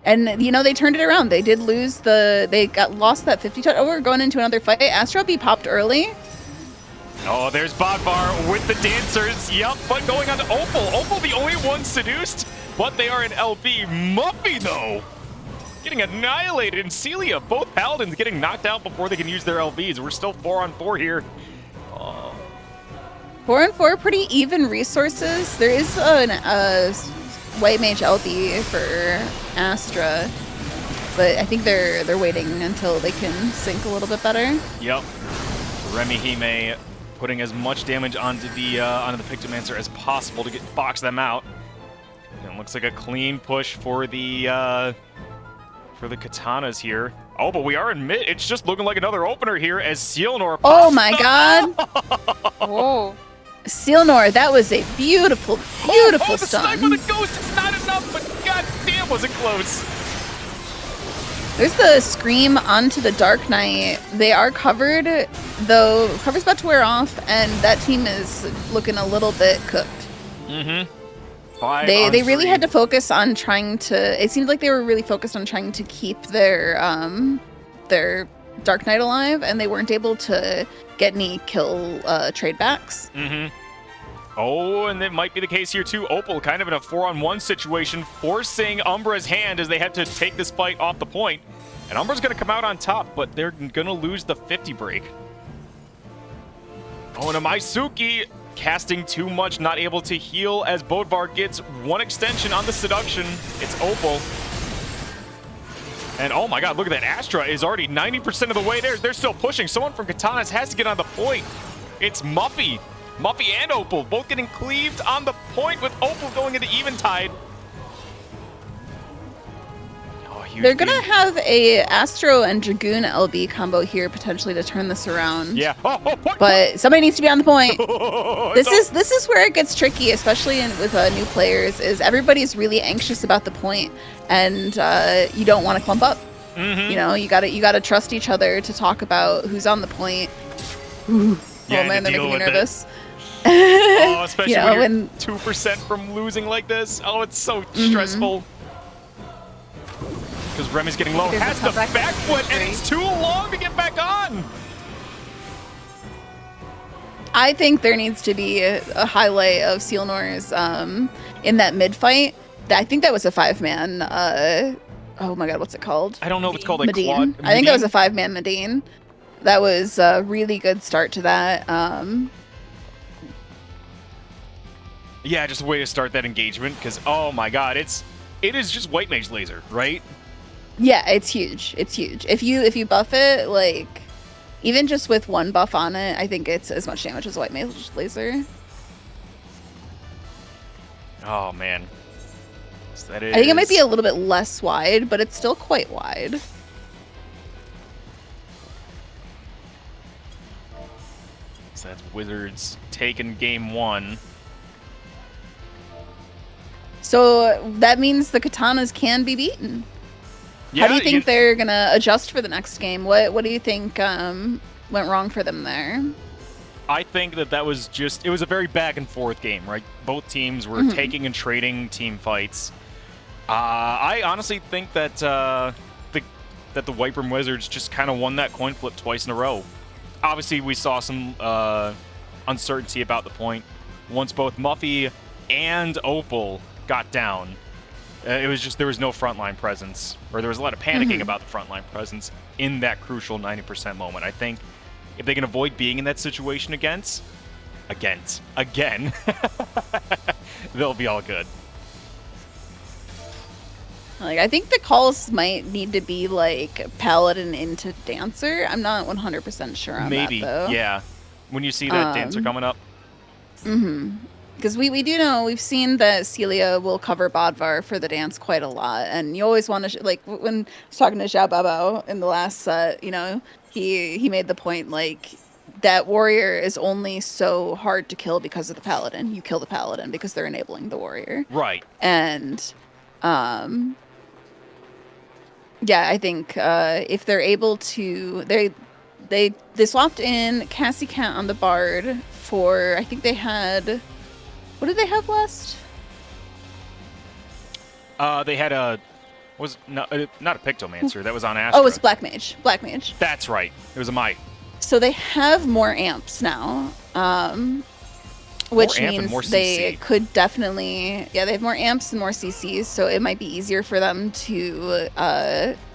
Speaker 4: And, you know, they turned it around. They did lose lost that 50 touch. Oh, we're going into another fight. Astro B popped early.
Speaker 1: Oh, there's Bodvar with the dancers. Yup, but going on to Opal. Opal the only one seduced, but they are an LB. Muffy, though, getting annihilated. And Celia, both Paladins getting knocked out before they can use their LBs. We're still 4-on-4 here.
Speaker 4: 4-on-4, pretty even resources. There is a White Mage LB for Astra, but I think they're waiting until they can sync a little bit better.
Speaker 1: Yep. Remihime putting as much damage onto the Pictomancer as possible to box them out. And it looks like a clean push for the Katanas here. Oh, but we are in mid. It's just looking like another opener here as Sealnor pops.
Speaker 4: Oh my god!
Speaker 7: Whoa.
Speaker 4: Sealnor, that was a beautiful, beautiful
Speaker 1: the
Speaker 4: stun.
Speaker 1: snipe on the Ghost. It's not enough, but god damn, was it close.
Speaker 4: There's the scream onto the Dark Knight. They are covered, though cover's about to wear off, and that team is looking a little bit cooked. They really had to focus on trying to. It seemed like they were really focused on trying to keep their Dark Knight alive, and they weren't able to get any kill trade backs.
Speaker 1: Oh, and it might be the case here too. Opal kind of in a 4-on-1 situation, forcing Umbra's hand as they had to take this fight off the point. And Umbra's going to come out on top, but they're going to lose the 50 break. Oh, and a Maisuke casting too much, not able to heal as Bodvar gets one extension on the Seduction. It's Opal. And oh my god, look at that. Astra is already 90% of the way there. They're still pushing. Someone from Katanas has to get on the point. It's Muffy. Muffy and Opal both getting cleaved on the point with Opal going into Eventide.
Speaker 4: They're gonna have a Astro and Dragoon LB combo here potentially to turn this around.
Speaker 1: Yeah.
Speaker 4: But somebody needs to be on the point. This is where it gets tricky, especially with new players. Is everybody's really anxious about the point, and you don't want to clump up.
Speaker 1: Mm-hmm.
Speaker 4: You know, you gotta trust each other to talk about who's on the point. Ooh.
Speaker 1: Yeah,
Speaker 4: oh man, they're making me nervous.
Speaker 1: Oh, especially
Speaker 4: you know,
Speaker 1: when you're 2% from losing like this. Oh, it's so stressful. Because Remy's getting low, has the back foot, and it's too long to get back on.
Speaker 4: I think there needs to be a highlight of Sealnor's in that mid fight. I think that was a 5-man. Oh my god, what's it called?
Speaker 1: I don't know if it's called like
Speaker 4: Medine. I think that was a 5-man Medine. That was a really good start to that.
Speaker 1: Yeah, just a way to start that engagement. Because oh my god, it is just White Mage Laser, right?
Speaker 4: Yeah, it's huge. It's huge. If you buff it, like, even just with one buff on it, I think it's as much damage as White Mage Laser.
Speaker 1: Oh, man. So that is...
Speaker 4: I think it might be a little bit less wide, but it's still quite wide.
Speaker 1: So that's Wizards taking game 1.
Speaker 4: So that means the Katanas can be beaten.
Speaker 1: Yeah,
Speaker 4: how do you think they're gonna adjust for the next game? What do you think went wrong for them there?
Speaker 1: I think that was just, it was a very back and forth game, right? Both teams were taking and trading team fights. I honestly think that the White Brim Wizards just kind of won that coin flip twice in a row. Obviously, we saw some uncertainty about the point once both Muffy and Opal got down. It was just, there was no frontline presence, or there was a lot of panicking about the frontline presence in that crucial 90% moment. I think if they can avoid being in that situation again, they'll be all good.
Speaker 4: Like, I think the calls might need to be like Paladin into Dancer. I'm not 100% sure on
Speaker 1: Maybe,
Speaker 4: that, though.
Speaker 1: yeah. When you see that Dancer coming up.
Speaker 4: Because we do know, we've seen that Celia will cover Bodvar for the dance quite a lot. And you always want to, like, when I was talking to Xiao Babao in the last set, you know, he made the point, like, that warrior is only so hard to kill because of the Paladin. You kill the Paladin because they're enabling the warrior.
Speaker 1: Right.
Speaker 4: And, yeah, I think if they're able to, they swapped in Cassie Cat on the Bard for, I think they had, what did they have last?
Speaker 1: They had a, not a Pictomancer, that was on Astra.
Speaker 4: Oh, it was Black Mage. Black Mage.
Speaker 1: That's right. It was a Might.
Speaker 4: So they have more amps now, which means they could definitely, yeah, they have more amps and more CCs, so it might be easier for them to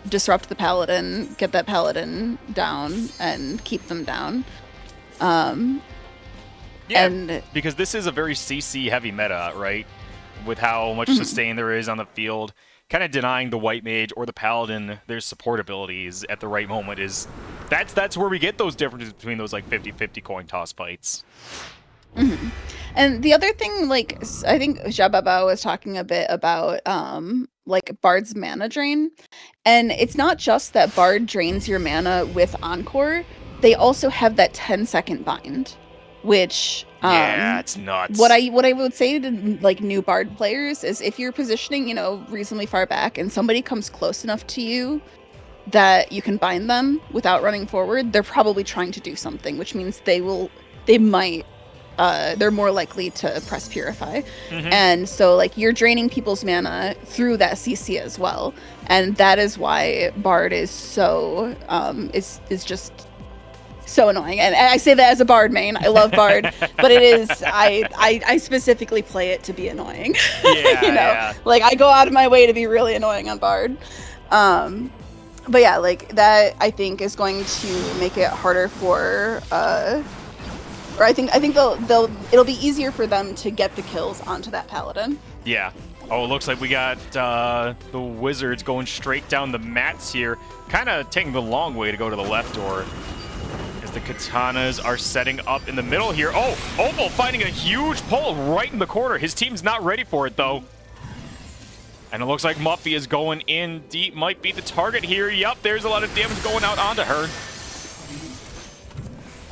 Speaker 4: disrupt the Paladin, get that Paladin down, and keep them down.
Speaker 1: Yeah,
Speaker 4: and
Speaker 1: because this is a very CC heavy meta, right? With how much sustain there is on the field. Kind of denying the White Mage or the Paladin their support abilities at the right moment is... That's where we get those differences between those, like, 50-50 coin toss fights.
Speaker 4: And the other thing, like, I think Xiao Babao was talking a bit about, like, Bard's mana drain. And it's not just that Bard drains your mana with Encore. They also have that 10-second bind, which...
Speaker 1: yeah, it's nuts.
Speaker 4: What I would say to, like, new Bard players is if you're positioning, you know, reasonably far back and somebody comes close enough to you that you can bind them without running forward, they're probably trying to do something, which means they're more likely to press Purify. And so, like, you're draining people's mana through that CC as well. And that is why Bard is so, is just so annoying. And I say that as a Bard main. I love Bard, but it is, I specifically play it to be annoying.
Speaker 1: Yeah,
Speaker 4: you know, like, I go out of my way to be really annoying on Bard. But yeah, like, that I think is going to make it harder for Or I think it'll be easier for them to get the kills onto that paladin.
Speaker 1: Yeah. Oh, it looks like we got the wizards going straight down the mats here. Kind of taking the long way to go to the left door. As the Katanas are setting up in the middle here. Oh, Opal finding a huge pull right in the corner. His team's not ready for it, though. And it looks like Muffy is going in deep. Might be the target here. Yep, there's a lot of damage going out onto her.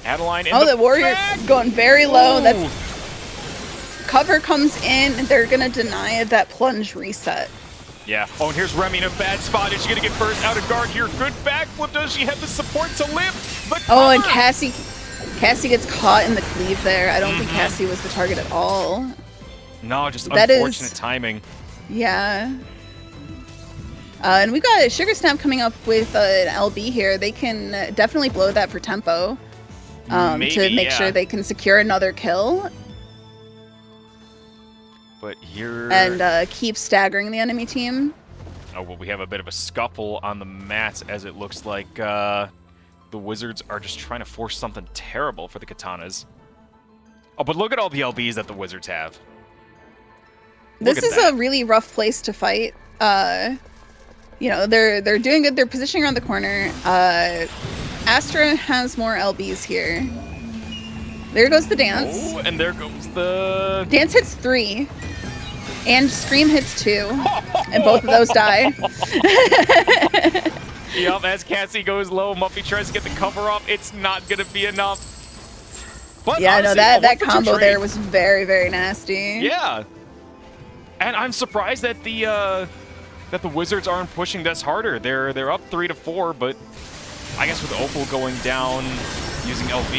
Speaker 1: Adeline in
Speaker 4: the warrior
Speaker 1: back.
Speaker 4: going very low.
Speaker 1: Ooh.
Speaker 4: That's cover comes in, and they're gonna deny that plunge reset.
Speaker 1: Yeah. Oh, and here's Remy in a bad spot. Is she gonna get first out of guard here? Good backflip. Does she have the support to live? The
Speaker 4: Oh, and
Speaker 1: cover!
Speaker 4: Cassie gets caught in the cleave there. I don't think Cassie was the target at all.
Speaker 1: No, just
Speaker 4: That
Speaker 1: unfortunate
Speaker 4: is-
Speaker 1: timing.
Speaker 4: Yeah. And we got Sugar Snap coming up with an LB here. They can definitely blow that for tempo to
Speaker 1: Maybe,
Speaker 4: make
Speaker 1: yeah.
Speaker 4: sure they can secure another kill
Speaker 1: But here...
Speaker 4: and keep staggering the enemy team.
Speaker 1: Oh, well, we have a bit of a scuffle on the mats as it looks like the wizards are just trying to force something terrible for the Katanas. Oh, but look at all the LBs that the wizards have.
Speaker 4: This
Speaker 1: Look at
Speaker 4: is
Speaker 1: that.
Speaker 4: a really rough place to fight. You know, they're doing good. They're positioning around the corner. Astra has more LBs here. There goes the dance.
Speaker 1: Oh, and there goes the...
Speaker 4: Dance hits 3. And Scream hits 2. And both of those die.
Speaker 1: Yup, as Cassie goes low, Muffy tries to get the cover off. It's not going to be enough. But
Speaker 4: Yeah, no,
Speaker 1: honestly,
Speaker 4: that
Speaker 1: a 1-for-2
Speaker 4: combo
Speaker 1: trade.
Speaker 4: there was very, very nasty.
Speaker 1: Yeah. And I'm surprised that the Wizards aren't pushing this harder. They're up 3-4, but I guess with Opal going down using LV,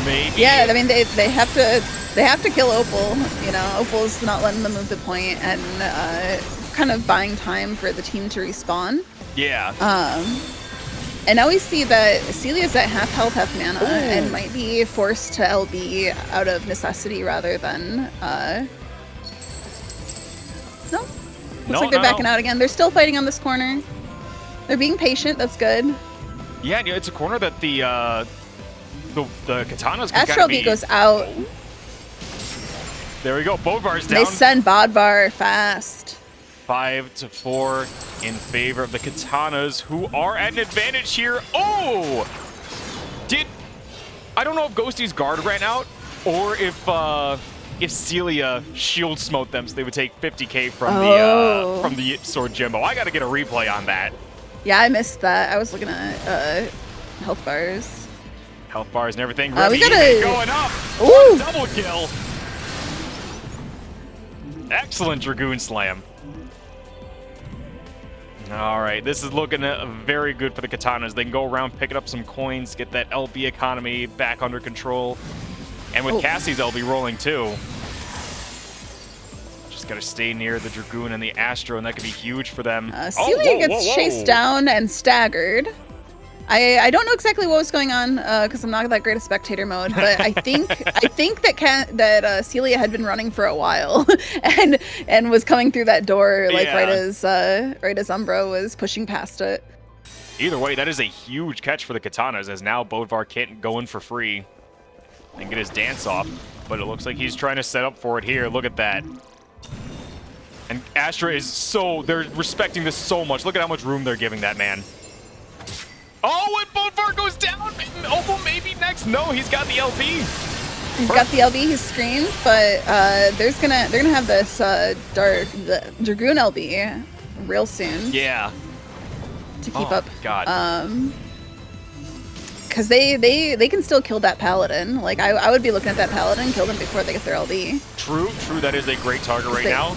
Speaker 1: maybe.
Speaker 4: Yeah, I mean they have to kill Opal. You know, Opal's not letting them move the point and kind of buying time for the team to respawn.
Speaker 1: Yeah.
Speaker 4: And now we see that Celia's at half health, half mana,
Speaker 1: Ooh.
Speaker 4: and might be forced to LB out of necessity rather than no. Looks like they're backing out again. They're still fighting on this corner. They're being patient. That's good.
Speaker 1: Yeah, it's a corner that the Katanas can
Speaker 4: Astral
Speaker 1: kind of
Speaker 4: Beat goes out.
Speaker 1: There we go. Bodvar's down.
Speaker 4: They send Bodvar fast.
Speaker 1: 5-4 in favor of the Katanas, who are at an advantage here. Oh! I don't know if Ghosty's guard ran out, or if Celia shield smote them so they would take 50k from the sword Jimbo. I gotta get a replay on that.
Speaker 4: Yeah, I missed that. I was looking at health bars.
Speaker 1: Health bars and everything.
Speaker 4: We
Speaker 1: Remy
Speaker 4: gotta-
Speaker 1: going up.
Speaker 4: Ooh!
Speaker 1: Double kill. Excellent Dragoon Slam. All right, this is looking very good for the Katanas. They can go around picking up some coins, get that LB economy back under control. And with Cassie's LB rolling too. Just gotta stay near the Dragoon and the Astro, and that could be huge for them.
Speaker 4: Celia gets chased down and staggered. I don't know exactly what was going on because I'm not that great at spectator mode, but I think that Celia had been running for a while and was coming through that door like right as Umbra was pushing past it.
Speaker 1: Either way, that is a huge catch for the Katanas, as now Bodvar can't go in for free and get his dance off. But it looks like he's trying to set up for it here. Look at that. And Astra is they're respecting this so much. Look at how much room they're giving that man. Oh, and Bodvar goes down. Opal maybe next. No, he's got the LB.
Speaker 4: He's got the LB, he's screamed, but they're gonna have this the Dragoon LB real soon.
Speaker 1: Yeah.
Speaker 4: To keep up.
Speaker 1: God.
Speaker 4: Because they can still kill that paladin. Like I would be looking at that paladin, kill them before they get their LB.
Speaker 1: True. That is a great target right now.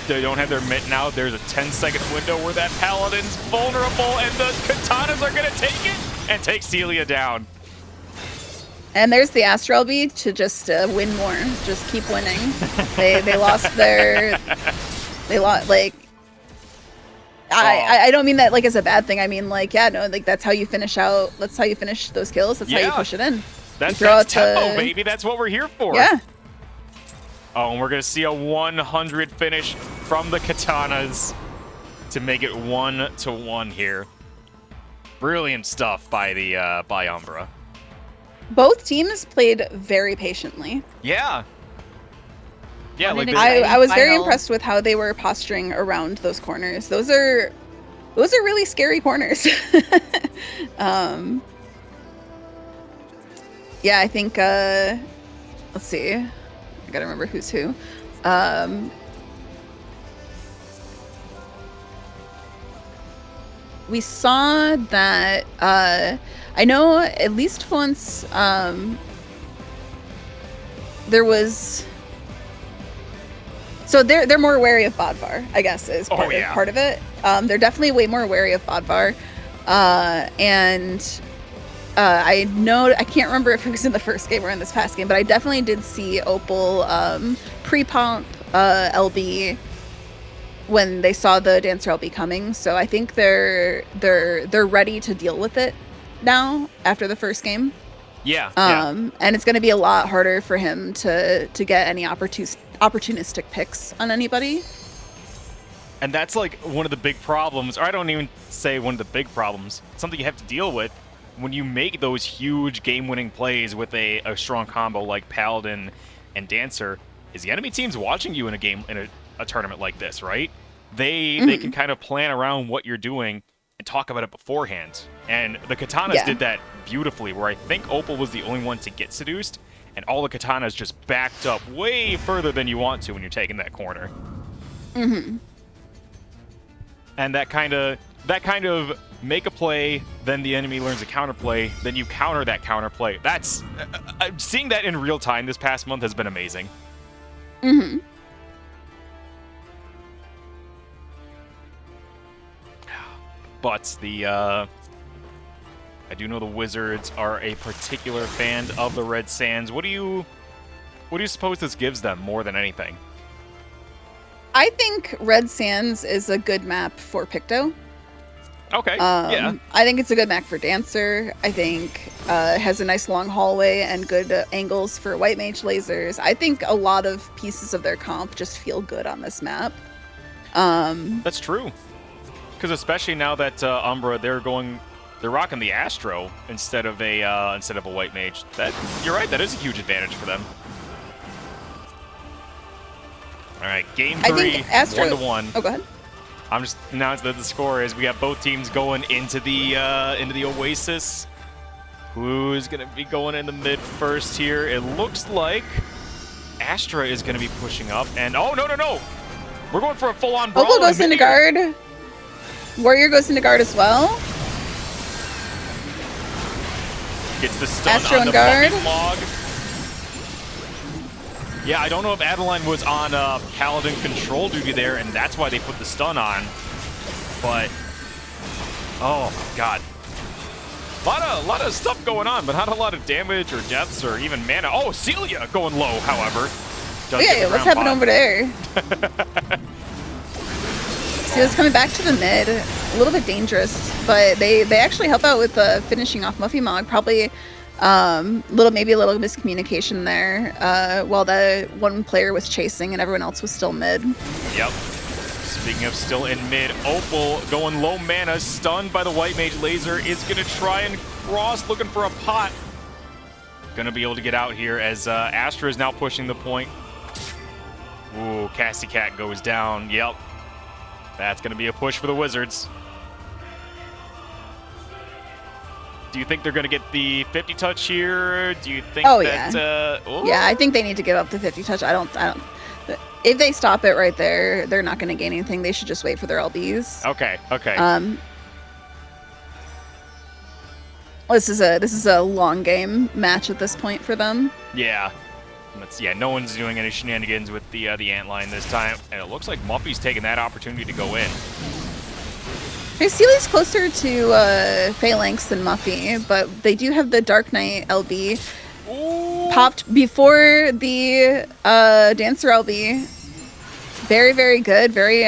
Speaker 1: They don't have their mitten out. There's a 10-second window where that paladin's vulnerable, and the Katanas are gonna take it and take Celia down.
Speaker 4: And there's the Astral Beat to just win more, just keep winning. They lost like. I don't mean that like as a bad thing. I mean like that's how you finish out. That's how you finish those kills. That's how you push it in.
Speaker 1: That's tempo, baby. That's what we're here for.
Speaker 4: Yeah.
Speaker 1: Oh, and we're gonna see a 100 finish from the Katanas to make it 1-1 here. Brilliant stuff by the by Umbra.
Speaker 4: Both teams played very patiently.
Speaker 1: Yeah. Yeah,
Speaker 7: What
Speaker 1: like
Speaker 7: an
Speaker 1: this-
Speaker 7: exciting
Speaker 4: I was very
Speaker 7: final.
Speaker 4: impressed with how they were posturing around those corners. Those are really scary corners. Yeah, I think let's see. I gotta remember who's who. We saw that I know at least once there was. So they're more wary of Bodvar, I guess, is part of it. They're definitely way more wary of Bodvar. And I know, I can't remember if it was in the first game or in this past game, but I definitely did see Opal pre-pump LB when they saw the Dancer LB coming. So I think they're ready to deal with it now after the first game.
Speaker 1: Yeah.
Speaker 4: And it's going to be a lot harder for him to get any opportunistic picks on anybody.
Speaker 1: And that's like one of the big problems, or I don't even say one of the big problems, something you have to deal with when you make those huge game-winning plays with a strong combo like Paladin and Dancer, is the enemy team's watching you in a tournament like this, right? They can kind of plan around what you're doing and talk about it beforehand. And the Katanas did that beautifully, where I think Opal was the only one to get seduced, and all the Katanas just backed up way further than you want to when you're taking that corner.
Speaker 4: Mm-hmm.
Speaker 1: And that kind of make a play, then the enemy learns a counterplay, then you counter that counterplay. That's seeing that in real time this past month has been amazing.
Speaker 4: Mm-hmm.
Speaker 1: But I do know the Wizards are a particular fan of the Red Sands. What do you suppose this gives them more than anything?
Speaker 4: I think Red Sands is a good map for Picto.
Speaker 1: Okay. Yeah.
Speaker 4: I think it's a good map for Dancer. I think it has a nice long hallway and good angles for White Mage lasers. I think a lot of pieces of their comp just feel good on this map.
Speaker 1: That's true. Because especially now that Umbra, they're rocking the Astro instead of a White Mage. You're right. That is a huge advantage for them. All right, game 3,
Speaker 4: I think Astro...
Speaker 1: 1-1.
Speaker 4: Oh, go ahead.
Speaker 1: I'm just announcing that the score is we got both teams going into the Oasis. Who's gonna be going in the mid first here? It looks like Astra is gonna be pushing up, and oh no, we're going for a full-on brawl.
Speaker 4: Opal goes into guard. Warrior goes into guard as well.
Speaker 1: Gets the stun
Speaker 4: Astro
Speaker 1: on the
Speaker 4: in guard.
Speaker 1: Mummy's log. Yeah, I don't know if Adeline was on Paladin control duty there, and that's why they put the stun on. But, oh my god. A lot of stuff going on, but not a lot of damage or deaths or even mana. Oh, Celia going low, however.
Speaker 4: What's happening over there? Celia's coming back to the mid. A little bit dangerous, but they actually help out with finishing off Muffy Mog. Probably maybe a little miscommunication there while the one player was chasing and everyone else was still mid.
Speaker 1: Yep. Speaking of still in mid, Opal going low mana, stunned by the White Mage laser, is going to try and cross, looking for a pot. Going to be able to get out here as Astra is now pushing the point. Ooh, Cassie Cat goes down. Yep. That's going to be a push for the Wizards. Do you think they're going to get the 50 touch here? Do you think
Speaker 4: Yeah, I think they need to give up the 50 touch. I don't. If they stop it right there, they're not going to gain anything. They should just wait for their LBs.
Speaker 1: Okay.
Speaker 4: This is a long game match at this point for them.
Speaker 1: Yeah. No one's doing any shenanigans with the antline this time, and it looks like Muffy's taking that opportunity to go in.
Speaker 4: Celia's closer to Phalanx than Muffy, but they do have the Dark Knight LB.
Speaker 1: Ooh.
Speaker 4: Popped before the Dancer LB. Very, very good. Very,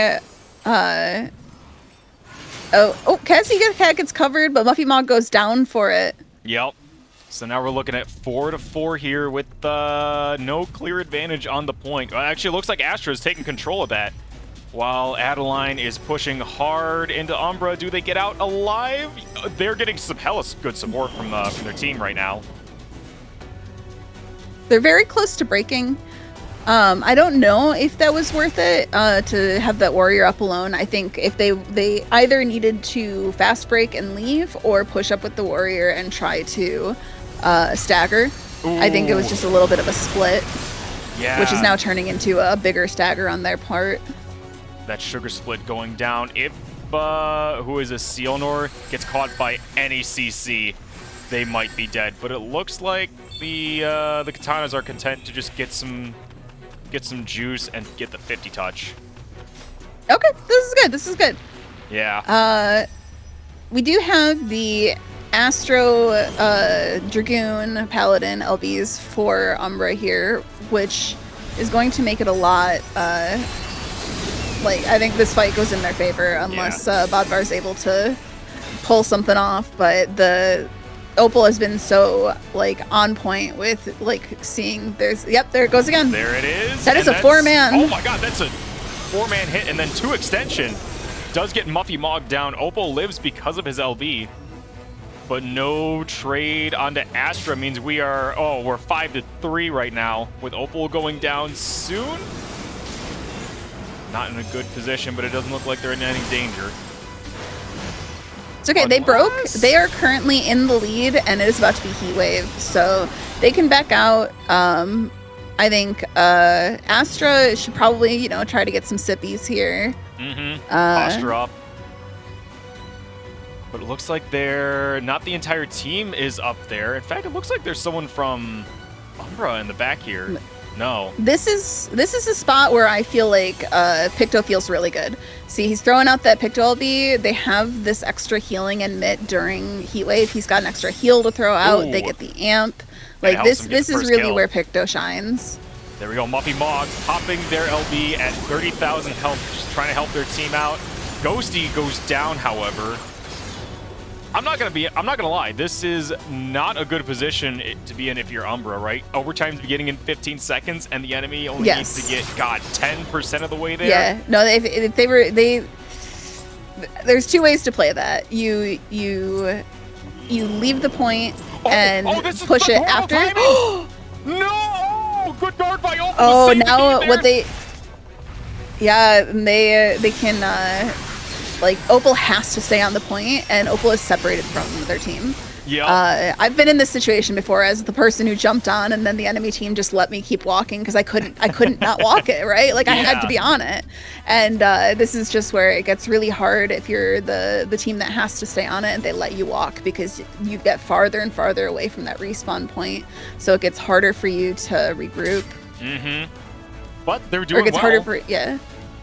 Speaker 4: Cassie Cat gets covered, but Muffy Mog goes down for it.
Speaker 1: Yep. So now we're looking at 4-4 here with no clear advantage on the point. Actually, it looks like Astra is taking control of that. While Adeline is pushing hard into Umbra. Do they get out alive? They're getting some hella good support from their team right now.
Speaker 4: They're very close to breaking. I don't know if that was worth it to have that warrior up alone. I think if they either needed to fast break and leave or push up with the warrior and try to stagger.
Speaker 1: Ooh.
Speaker 4: I think it was just a little bit of a split, which is
Speaker 1: Yeah.
Speaker 4: now turning into a bigger stagger on their part.
Speaker 1: That sugar split going down. If who is a Sealnor gets caught by any CC, they might be dead. But it looks like the Katanas are content to just get some juice and get the 50 touch.
Speaker 4: Okay, this is good. This is good.
Speaker 1: Yeah.
Speaker 4: We do have the Astro Dragoon Paladin LBs for Umbra here, which is going to make it a lot. I think this fight goes in their favor unless Bodvar is able to pull something off. But the Opal has been so on point with seeing there's there it goes again.
Speaker 1: There it is.
Speaker 4: That is a 4-man.
Speaker 1: Oh my god, that's a 4-man hit and then 2 extension. Does get Muffy Mog down. Opal lives because of his LB. But no trade onto Astra means we're 5-3 right now with Opal going down soon. Not in a good position, but it doesn't look like they're in any danger.
Speaker 4: It's okay, they broke. They are currently in the lead, and it is about to be Heat Wave, so they can back out. I think Astra should probably, try to get some sippies here.
Speaker 1: Posture up. But it looks like not the entire team is up there. In fact, it looks like there's someone from Umbra in the back here. No.
Speaker 4: This is a spot where I feel like Picto feels really good. See, he's throwing out that Picto LB. They have this extra healing and mitt during Heatwave. He's got an extra heal to throw out. Ooh. They get the amp. This is really where Picto shines.
Speaker 1: There we go. Muffy Mog popping their LB at 30,000 health, just trying to help their team out. Ghosty goes down, however. I'm not gonna lie. This is not a good position to be in if you're Umbra, right? Overtime's beginning in 15 seconds, and the enemy only needs to get 10% of the way there.
Speaker 4: Yeah. No, if they were. There's 2 ways to play that. You leave the point and push it after.
Speaker 1: No! Good guard by Opal.
Speaker 4: Oh, now what they? Yeah, they can. Opal has to stay on the point, and Opal is separated from their team.
Speaker 1: Yeah.
Speaker 4: I've been in this situation before as the person who jumped on, and then the enemy team just let me keep walking because I couldn't not walk it, right? I had to be on it. And this is just where it gets really hard if you're the team that has to stay on it and they let you walk because you get farther and farther away from that respawn point. So it gets harder for you to regroup.
Speaker 1: But they're doing well.
Speaker 4: Or it gets harder for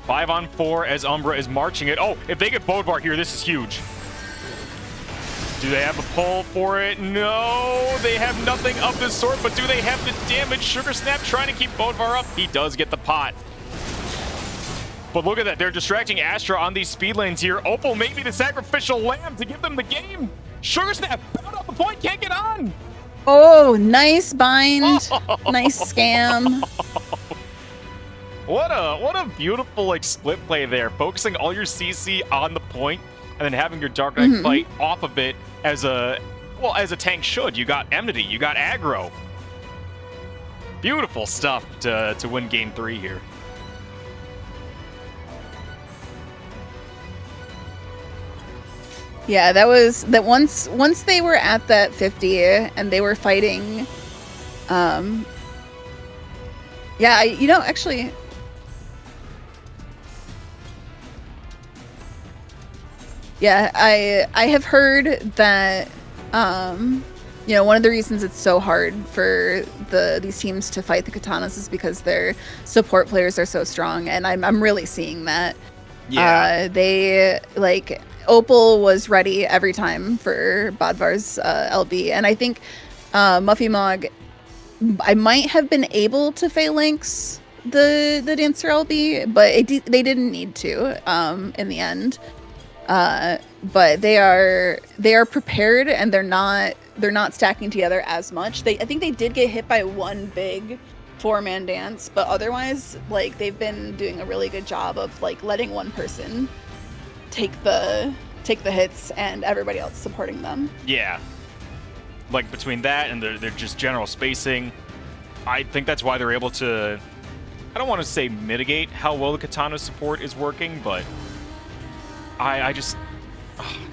Speaker 1: 5-on-4 as Umbra is marching it. Oh, if they get Bodvar here, this is huge. Do they have a pull for it? No, they have nothing of the sort, but do they have the damage? Sugar Snap trying to keep Bodvar up. He does get the pot. But look at that. They're distracting Astra on these speed lanes here. Opal may be the sacrificial lamb to give them the game. Sugar Snap bound up the point, can't get on.
Speaker 4: Oh, nice bind. Nice scam.
Speaker 1: What a beautiful split play there. Focusing all your CC on the point and then having your Dark Knight fight off of it as a tank should. You got enmity, you got aggro. Beautiful stuff to win game 3 here.
Speaker 4: Yeah, that was that once they were at that 50 and they were fighting actually yeah, I have heard that one of the reasons it's so hard for these teams to fight the Katanas is because their support players are so strong, and I'm really seeing that. They Opal was ready every time for Bodvar's LB, and I think Muffy Mog, I might have been able to phalanx the Dancer LB, but they didn't need to in the end. But they are prepared, and they're not stacking together as much. I think they did get hit by one big 4-man dance, but otherwise they've been doing a really good job of letting one person take the hits and everybody else supporting them.
Speaker 1: Yeah. Between that and their just general spacing, I think that's why they're able to, I don't want to say mitigate how well the Katana support is working, but I just,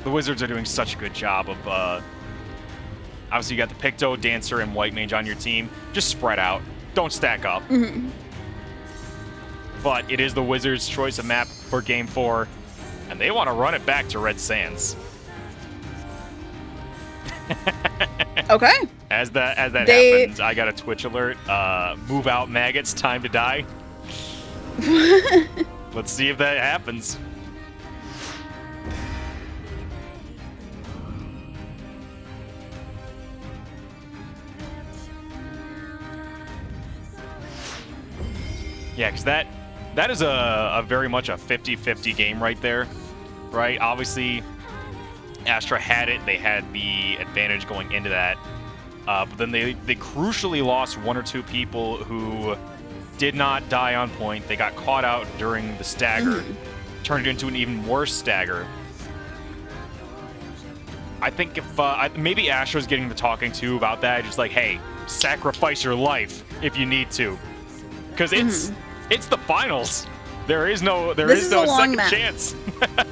Speaker 1: the Wizards are doing such a good job of, obviously you got the Picto, Dancer, and White Mage on your team. Just spread out. Don't stack up.
Speaker 4: Mm-hmm.
Speaker 1: But it is the Wizards' choice of map for Game 4, and they want to run it back to Red Sands.
Speaker 4: Okay.
Speaker 1: As that happens, I got a Twitch alert. Move out, maggots. Time to die. Let's see if that happens. Yeah, because that is a very much a 50-50 game right there, right? Obviously, Astra had it. They had the advantage going into that. But then they crucially lost one or two people who did not die on point. They got caught out during the stagger, turned it into an even worse stagger. I think if maybe Astra's getting the talking to about that, just like, hey, sacrifice your life if you need to, because it's the finals. There is no second chance.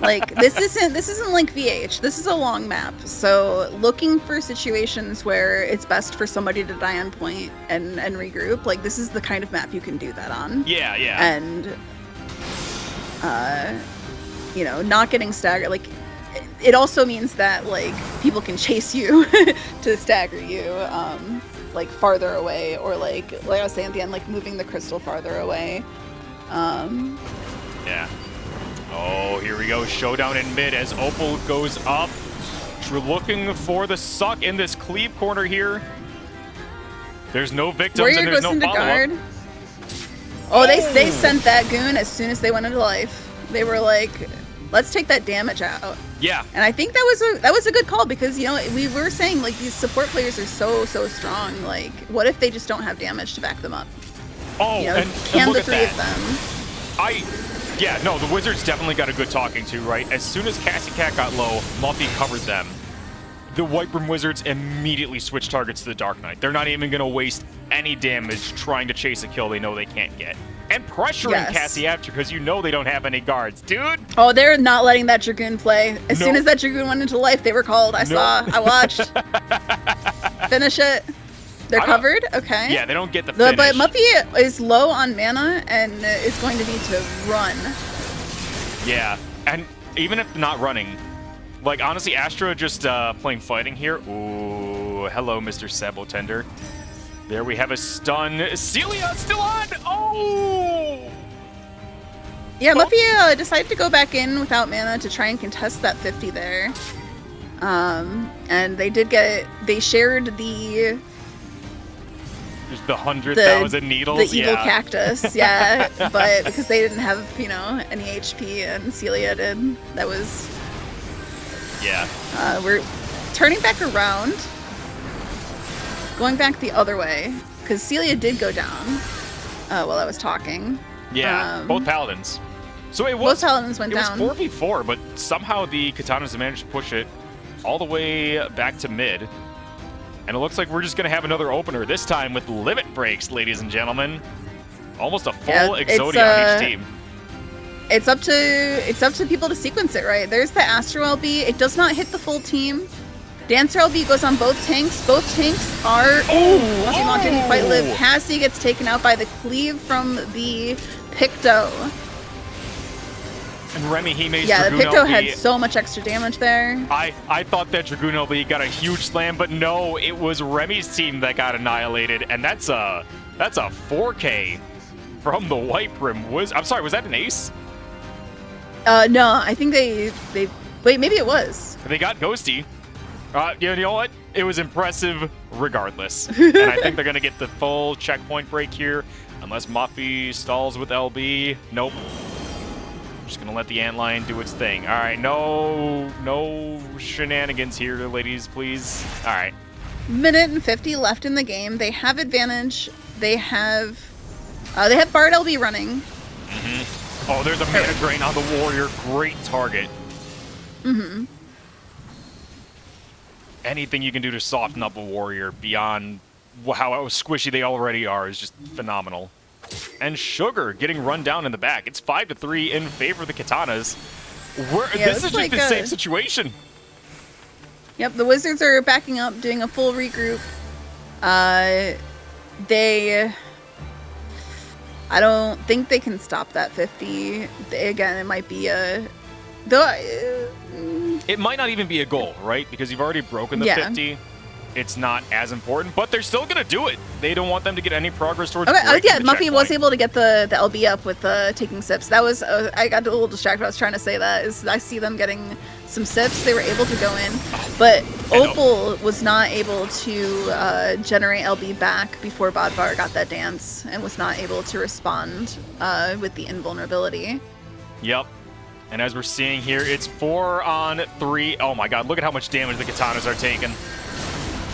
Speaker 4: Like this isn't like VH. This is a long map. So looking for situations where it's best for somebody to die on point and regroup, like this is the kind of map you can do that on.
Speaker 1: Yeah.
Speaker 4: And you know, not getting staggered, like it also means that like people can chase you to stagger you like farther away, or like I was saying at the end, like moving the crystal farther away.
Speaker 1: Yeah. Oh, here we go. Showdown in mid as Opal goes up. We're looking for the suck in this cleave corner here. There's no victims
Speaker 4: Warrior
Speaker 1: and there's
Speaker 4: goes
Speaker 1: no
Speaker 4: into
Speaker 1: follow-up.
Speaker 4: guard. Oh, they sent that goon as soon as they went into life. They were like, let's take that damage out.
Speaker 1: Yeah.
Speaker 4: And I think that was a good call, because you know we were saying like these support players are so strong. Like, what if they just don't have damage to back them up?
Speaker 1: Oh,
Speaker 4: you know,
Speaker 1: and
Speaker 4: can
Speaker 1: look
Speaker 4: the
Speaker 1: at
Speaker 4: three
Speaker 1: that.
Speaker 4: of them?
Speaker 1: Yeah, no, the Wizards definitely got a good talking to, right? As soon as Cassie Cat got low, Muffy covered them. The White Room Wizards immediately switched targets to the Dark Knight. They're not even going to waste any damage trying to chase a kill they know they can't get. And pressuring Cassie after, because you know they don't have any guards. Dude!
Speaker 4: Oh, they're not letting that Dragoon play. As soon as that Dragoon went into life, they were called. I watched. Finish it. They're covered? Okay.
Speaker 1: Yeah, they don't get the finish.
Speaker 4: But Muffy is low on mana and is going to need to run.
Speaker 1: Yeah, and even if not running, like, honestly, Astra just playing fighting here. Ooh, hello, Mr. Sabotender. There we have a stun. Celia still on! Oh!
Speaker 4: Yeah, Muffy decided to go back in without mana to try and contest that 50 there. And they shared the...
Speaker 1: Just the 100,000 needles.
Speaker 4: The evil cactus, yeah. But because they didn't have, you know, any HP and Celia did, that was...
Speaker 1: Yeah.
Speaker 4: We're turning back around. Going back the other way. Because Celia did go down while I was talking.
Speaker 1: Yeah, both Paladins. So it was...
Speaker 4: Both Paladins went down.
Speaker 1: It was 4v4, but somehow the Katanas managed to push it all the way back to mid. And it looks like we're just going to have another opener, this time with limit breaks, ladies and gentlemen. Almost a full Exodia on each team.
Speaker 4: It's up to people to sequence it, right? There's the Astro LB. It does not hit the full team. Dancer LB goes on both tanks. Both tanks are... Pokemon didn't quite live. Cassie gets taken out by the cleave from the Picto.
Speaker 1: And Remy Hime's
Speaker 4: the
Speaker 1: Dragoon
Speaker 4: Picto
Speaker 1: LB,
Speaker 4: had so much extra damage there.
Speaker 1: I thought that Dragoon LB got a huge slam, but no, it was Remy's team that got annihilated, and that's a 4K from the White Brim. I'm sorry, was that an ace?
Speaker 4: No, I think they wait, maybe it was.
Speaker 1: They got Ghosty. You know what? It was impressive regardless. And I think they're going to get the full checkpoint break here, unless Muffy stalls with LB. Nope. Just going to let the Antlion do its thing. All right, no shenanigans here, ladies, please. All right.
Speaker 4: Minute and 50 left in the game. They have advantage. They have Bard LB running.
Speaker 1: Oh, there's a mana drain on the Warrior. Great target. Anything you can do to soften up a Warrior beyond how squishy they already are is just phenomenal. And Sugar getting run down in the back. It's 5-3 in favor of the Katanas. This is just
Speaker 4: like
Speaker 1: the same situation.
Speaker 4: Yep, the Wizards are backing up, doing a full regroup. I don't think they can stop that 50. Again, it might be a...
Speaker 1: It might not even be a goal, right? Because you've already broken the 50. It's not as important, but they're still going to do it. They don't want them to get any progress towards breaking
Speaker 4: yeah,
Speaker 1: the
Speaker 4: Muffy was
Speaker 1: checkpoint.
Speaker 4: able to get the LB up with taking sips. That was... I got a little distracted. I was trying to say that. I see them getting some sips. They were able to go in. But Opal was not able to generate LB back before Bodvar got that dance and was not able to respond with the invulnerability.
Speaker 1: Yep. And as we're seeing here, it's 4-on-3. Oh my god, look at how much damage the Katanas are taking.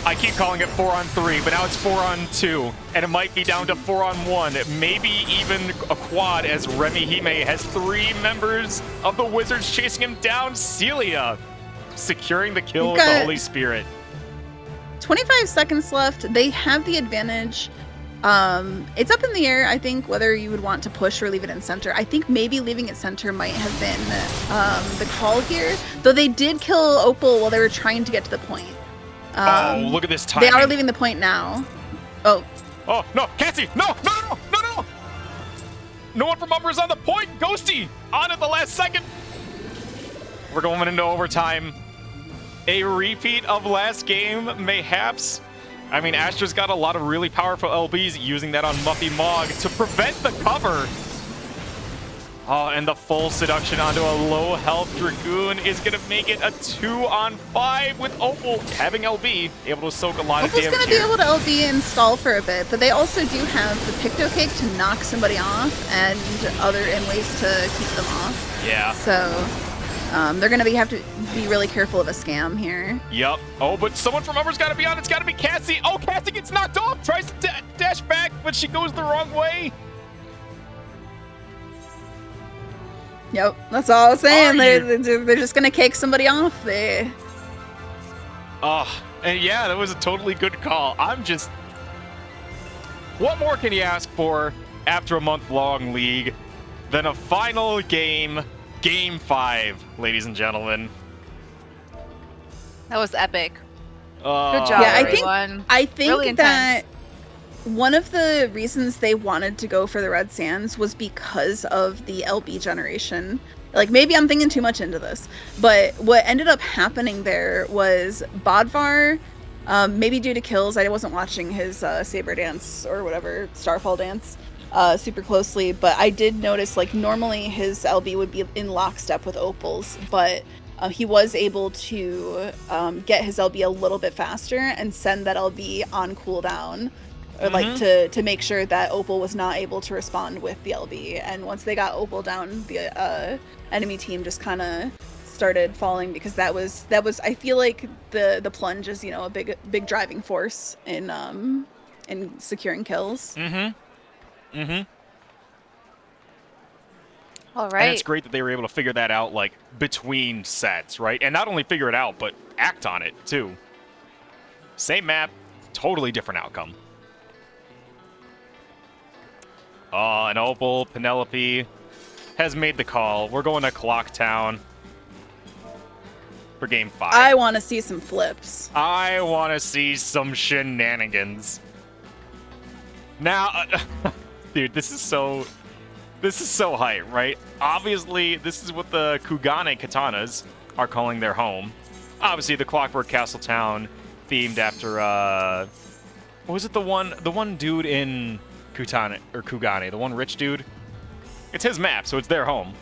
Speaker 1: I keep calling it 4-on-3, but now it's 4-on-2. And it might be down to 4-on-1. Maybe even a quad as Remy Hime has 3 members of the Wizards chasing him down. Celia securing the kill with the Holy Spirit.
Speaker 4: 25 seconds left. They have the advantage. It's up in the air, I think, whether you would want to push or leave it in center. I think maybe leaving it center might have been the call here, though they did kill Opal while they were trying to get to the point.
Speaker 1: Look at this timing.
Speaker 4: They are leaving the point now. Oh,
Speaker 1: no, Cassie! No! No one from Umber is on the point! Ghosty! On at the last second! We're going into overtime. A repeat of last game, mayhaps. I mean, Astra's got a lot of really powerful LBs, using that on Muffy Mog to prevent the cover. Oh, and the full seduction onto a low health Dragoon is going to make it a 2-on-5 with Opal having LB, able to soak a lot of damage.
Speaker 4: Opal's going to be able to LB and stall for a bit, but they also do have the Picto Cake to knock somebody off and other ways to keep them off.
Speaker 1: Yeah.
Speaker 4: So they're going to have to be really careful of a scam here.
Speaker 1: Yep. Oh, but someone from Umber's got to be on. It's got to be Cassie. Oh, Cassie gets knocked off. Tries to dash back, but she goes the wrong way.
Speaker 4: Yep, that's all I was saying. They're just gonna kick somebody off.
Speaker 1: Oh, and yeah, that was a totally good call. What more can you ask for after a month-long league than a final game, Game 5, ladies and gentlemen?
Speaker 7: That was epic. Good job,
Speaker 4: Yeah,
Speaker 7: everyone.
Speaker 4: I think
Speaker 7: Really
Speaker 4: that
Speaker 7: intense.
Speaker 4: one of the reasons they wanted to go for the Red Sands was because of the LB generation. Like, maybe I'm thinking too much into this, but what ended up happening there was Bodvar, maybe due to kills, I wasn't watching his Saber dance or whatever, Starfall dance, super closely, but I did notice, like, normally his LB would be in lockstep with Opal's, but he was able to get his LB a little bit faster and send that LB on cooldown. Or like to make sure that Opal was not able to respond with the LB. And once they got Opal down, the enemy team just kind of started falling, because that was I feel like the plunge is, you know, a big driving force in securing kills.
Speaker 7: All
Speaker 1: And
Speaker 7: right.
Speaker 1: it's great that they were able to figure that out, like, between sets, right? And not only figure it out, but act on it too. Same map, totally different outcome. And Opal, Penelope has made the call. We're going to Clocktown for Game 5.
Speaker 4: I want to see some flips.
Speaker 1: I want to see some shenanigans. Now, dude, this is so hype, right? Obviously, this is what the Kugane Katanas are calling their home. Obviously, the Clockwork Castle Town, themed after what was it? The one dude in Kugane, the one rich dude. It's his map, so it's their home.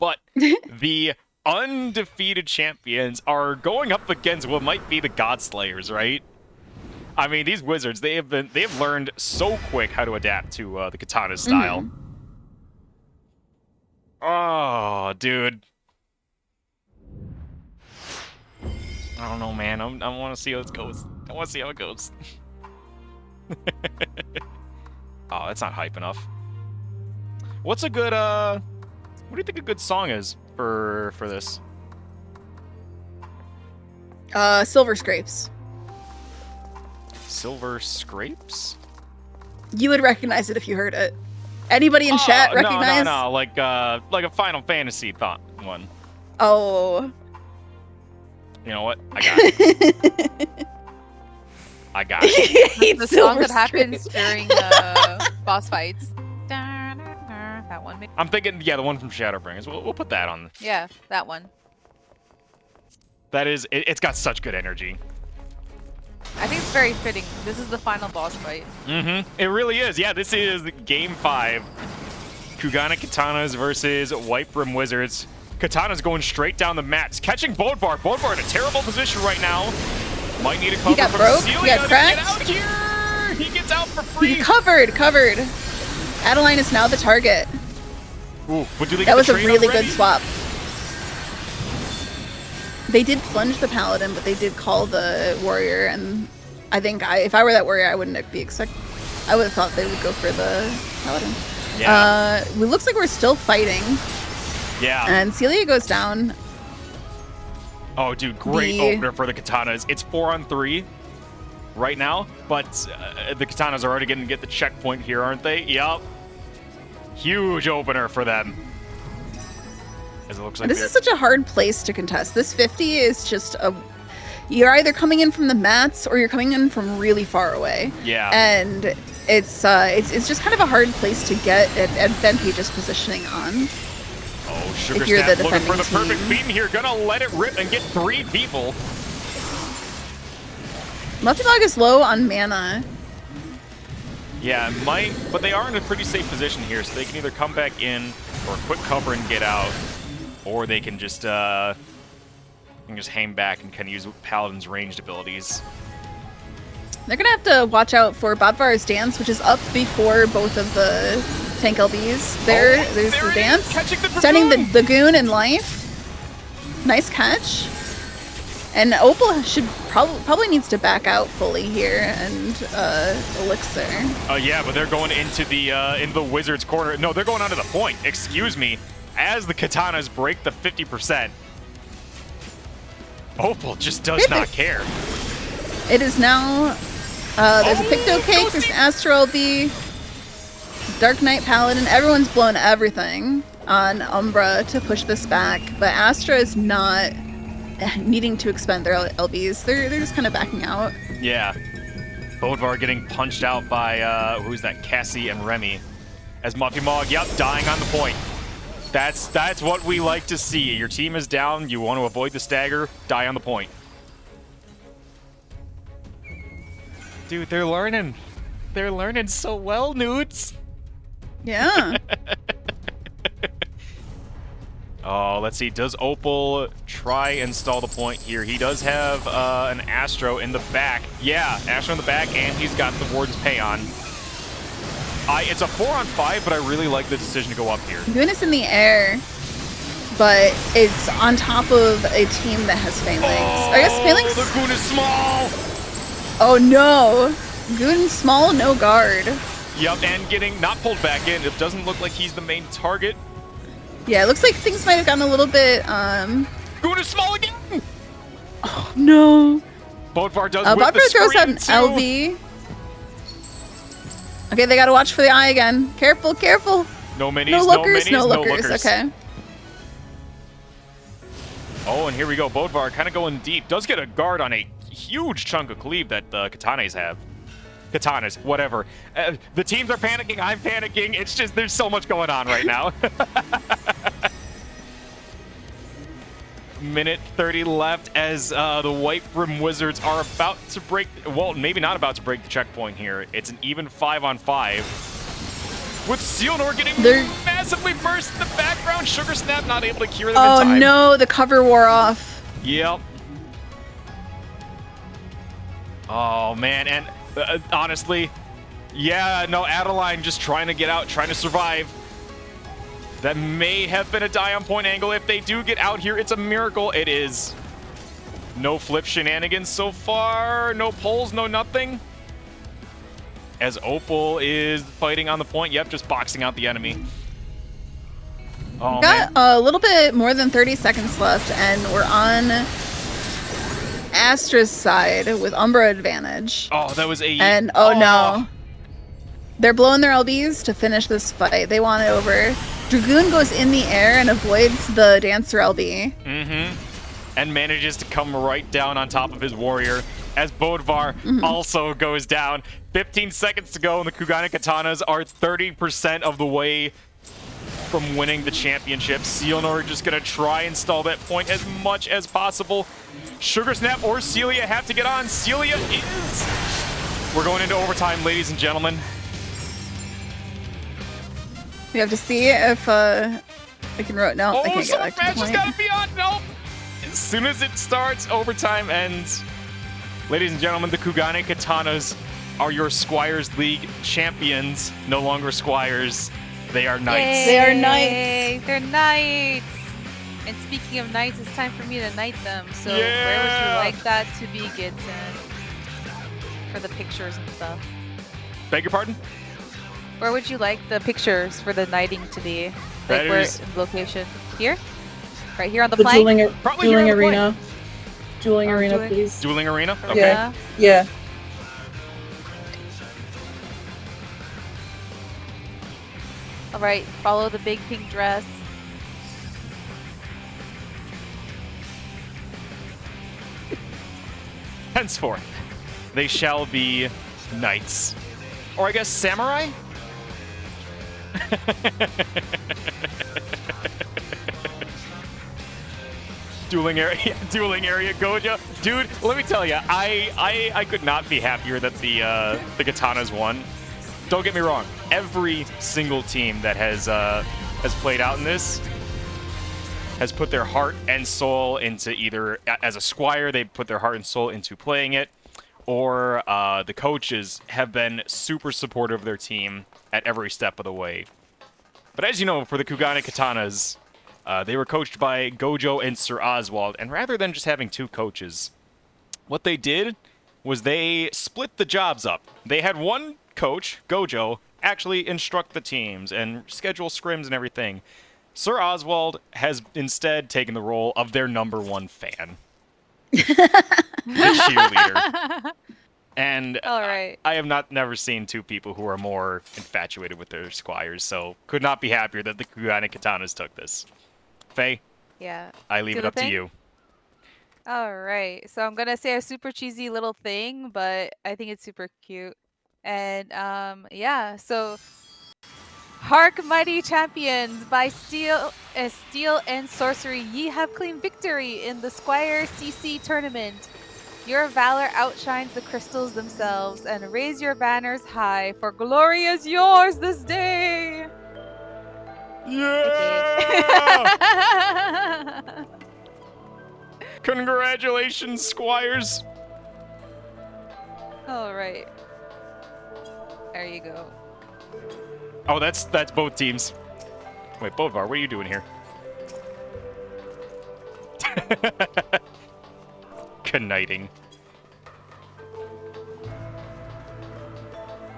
Speaker 1: But the undefeated champions are going up against what might be the Godslayers, right? I mean, these Wizards, they have learned so quick how to adapt to the Katana style. Oh, dude. I don't know, man. I want to see how it goes. I want to see how it goes. Oh, that's not hype enough. What's a good, what do you think a good song is for this?
Speaker 4: Silver Scrapes.
Speaker 1: Silver Scrapes?
Speaker 4: You would recognize it if you heard it. Anybody in chat recognize?
Speaker 1: No, like a Final Fantasy one.
Speaker 4: Oh.
Speaker 1: You know what? I got it. I got it.
Speaker 7: The song that happens during boss fights. That one. Maybe?
Speaker 1: I'm thinking, yeah, the one from Shadowbringers. We'll put that on.
Speaker 7: Yeah, that one.
Speaker 1: That is, it's got such good energy.
Speaker 7: I think it's very fitting. This is the final boss fight.
Speaker 1: Mm-hmm. It really is. Yeah, this is Game 5. Kugana Katanas versus White Brim Wizards. Katana's going straight down the mats, catching Bodvar. Bodvar in a terrible position right now. Might need a cover
Speaker 4: got
Speaker 1: from
Speaker 4: broke.
Speaker 1: Celia
Speaker 4: He got
Speaker 1: to
Speaker 4: cracked.
Speaker 1: get out here. He gets out for free.
Speaker 4: He covered. Adeline is now the target.
Speaker 1: Ooh, but do they get
Speaker 4: That was
Speaker 1: the
Speaker 4: a
Speaker 1: trade
Speaker 4: really
Speaker 1: already?
Speaker 4: good swap. They did plunge the paladin, but they did call the warrior, and I think if I were that warrior, I wouldn't be I would have thought they would go for the paladin.
Speaker 1: Yeah.
Speaker 4: It looks like we're still fighting,
Speaker 1: Yeah.
Speaker 4: and Celia goes down.
Speaker 1: Oh, dude, great opener for the Katanas. It's 4-on-3 right now, but the Katanas are already going to get the checkpoint here, aren't they? Yup. Huge opener for them. As it looks like
Speaker 4: This is such a hard place to contest. This 50 is just you're either coming in from the mats or you're coming in from really far away.
Speaker 1: Yeah.
Speaker 4: And it's just kind of a hard place to get advantageous positioning on.
Speaker 1: Oh, Sugar
Speaker 4: if you're
Speaker 1: Snap
Speaker 4: the
Speaker 1: looking for the
Speaker 4: defending
Speaker 1: perfect
Speaker 4: team.
Speaker 1: beam here. Gonna let it rip and get 3 people.
Speaker 4: Multibog is low on mana.
Speaker 1: Yeah, but they are in a pretty safe position here, so they can either come back in for a quick cover and get out, or they can just hang back and kind of use Paladin's ranged abilities.
Speaker 4: They're gonna have to watch out for Bodvar's dance, which is up before both of the tank LBs. There's the dance. Sending the goon in life. Nice catch. And Opal should probably needs to back out fully here, and Elixir.
Speaker 1: Yeah, but they're going into the Wizards' corner. No, they're going onto the point. Excuse me. As the Katanas break the 50%, Opal just does not care.
Speaker 4: It is now. There's a Picto Cake. There's an Astro LB. Dark Knight Paladin. Everyone's blown everything on Umbra to push this back, but Astra is not needing to expend their LBs. They're just kind of backing out.
Speaker 1: Yeah. Bodvar getting punched out by, who's that? Cassie and Remy. As Muffy Mog, yep, dying on the point. That's what we like to see. Your team is down, you want to avoid the stagger, die on the point. Dude, they're learning. They're learning so well, Nudes.
Speaker 4: Yeah.
Speaker 1: Oh, let's see. Does Opal try and stall the point here? He does have an Astro in the back. Yeah, Astro in the back, and he's got the Warden's Pay on. It's a 4-on-5, but I really like the decision to go up here.
Speaker 4: Goon is in the air, but it's on top of a team that has Phalanx. I guess Phalanx.
Speaker 1: The Goon is small.
Speaker 4: Oh no, Goon small, no guard.
Speaker 1: Yep, and getting not pulled back in. It doesn't look like he's the main target.
Speaker 4: Yeah, it looks like things might have gotten a little bit.
Speaker 1: Goon is small again.
Speaker 4: Oh no.
Speaker 1: Bodvar does.
Speaker 4: Bodvar throws out an LV. Okay, they gotta watch for the eye again. Careful, careful.
Speaker 1: No minis,
Speaker 4: no lookers,
Speaker 1: no
Speaker 4: no
Speaker 1: minis,
Speaker 4: lookers. Okay.
Speaker 1: Oh, and here we go. Bodvar kind of going deep. Does get a guard on a huge chunk of cleave that the Katanas have. Katanas, whatever. The teams are panicking. I'm panicking. It's just there's so much going on right now. Minute 30 left as the White Brim Wizards are about to break. Well, maybe not about to break the checkpoint here. It's an even 5-on-5. With Sealnor getting massively burst in the background. Sugar Snap not able to cure them in time.
Speaker 4: Oh no, the cover wore off.
Speaker 1: Yep. Oh man, and honestly, yeah, no, Adeline just trying to get out, trying to survive. That may have been a die on point angle. If they do get out here, it's a miracle. It is. No flip shenanigans so far. No pulls, no nothing. As Opal is fighting on the point. Yep, just boxing out the enemy. Oh,
Speaker 4: Got a little bit more than 30 seconds left, and we're on Astra's side with Umbra advantage.
Speaker 1: Oh, that was a...
Speaker 4: And oh no. They're blowing their LBs to finish this fight. They want it over. Dragoon goes in the air and avoids the Dancer LB.
Speaker 1: And manages to come right down on top of his warrior as Bodvar also goes down. 15 seconds to go, and the Kugane Katanas are 30% of the way from winning the championship. Sealnor just going to try and stall that point as much as possible. Sugar Snap or Celia have to get on. Celia is... We're going into overtime, ladies and gentlemen.
Speaker 4: We have to see if I can roll. No, I
Speaker 1: Oh,
Speaker 4: can't get back to the
Speaker 1: match has
Speaker 4: point.
Speaker 1: got to be on. Nope. As soon as it starts, overtime ends. Ladies and gentlemen, the Kugane Katanas are your Squires League champions. No longer Squires. They are knights.
Speaker 4: They are
Speaker 7: Yay,
Speaker 4: knights.
Speaker 7: They're knights. And speaking of knights, it's time for me to knight them. So where would
Speaker 1: Yeah.
Speaker 7: you like that to be, Gidson? For the pictures and stuff.
Speaker 1: Beg your pardon?
Speaker 7: Where would you like the pictures for the knighting to be? Like
Speaker 1: That
Speaker 7: where
Speaker 1: is-
Speaker 7: location? Here? Right here on the
Speaker 5: The
Speaker 7: plank?
Speaker 1: Probably
Speaker 5: dueling
Speaker 1: here on the
Speaker 5: arena. Dueling
Speaker 7: Oh,
Speaker 5: arena,
Speaker 7: dueling-
Speaker 5: please.
Speaker 1: Dueling arena? Okay.
Speaker 5: Yeah. Yeah.
Speaker 7: All right, follow the big pink dress.
Speaker 1: Henceforth, they shall be knights. Or I guess samurai? Dueling area, Goja. Dude, let me tell you, I could not be happier that the Katanas won. Don't get me wrong. Every single team that has played out in this has put their heart and soul into either, as a Squire, they put their heart and soul into playing it, or the coaches have been super supportive of their team at every step of the way. But as you know, for the Kugane Katanas, they were coached by Gojo and Sir Oswald, and rather than just having two coaches, what they did was they split the jobs up. They had one coach, Gojo, actually instruct the teams and schedule scrims and everything. Sir Oswald has instead taken the role of their #1 fan. The cheerleader. And
Speaker 7: All right.
Speaker 1: I have never seen two people who are more infatuated with their Squires, so could not be happier that the Kugane Katanas took this. Faye,
Speaker 7: Yeah.
Speaker 1: I leave
Speaker 7: Do
Speaker 1: it
Speaker 7: the
Speaker 1: up to
Speaker 7: thing?
Speaker 1: you.
Speaker 7: All right. So I'm gonna say a super cheesy little thing, but I think it's super cute. And yeah. So, hark, mighty champions! By steel and sorcery, ye have claimed victory in the Squire CC tournament. Your valor outshines the crystals themselves, and raise your banners high, for glory is yours this day.
Speaker 1: Yeah! Congratulations, Squires!
Speaker 7: All right. There you go.
Speaker 1: Oh, that's both teams. Wait, Bodvar, what are you doing here? Knighting.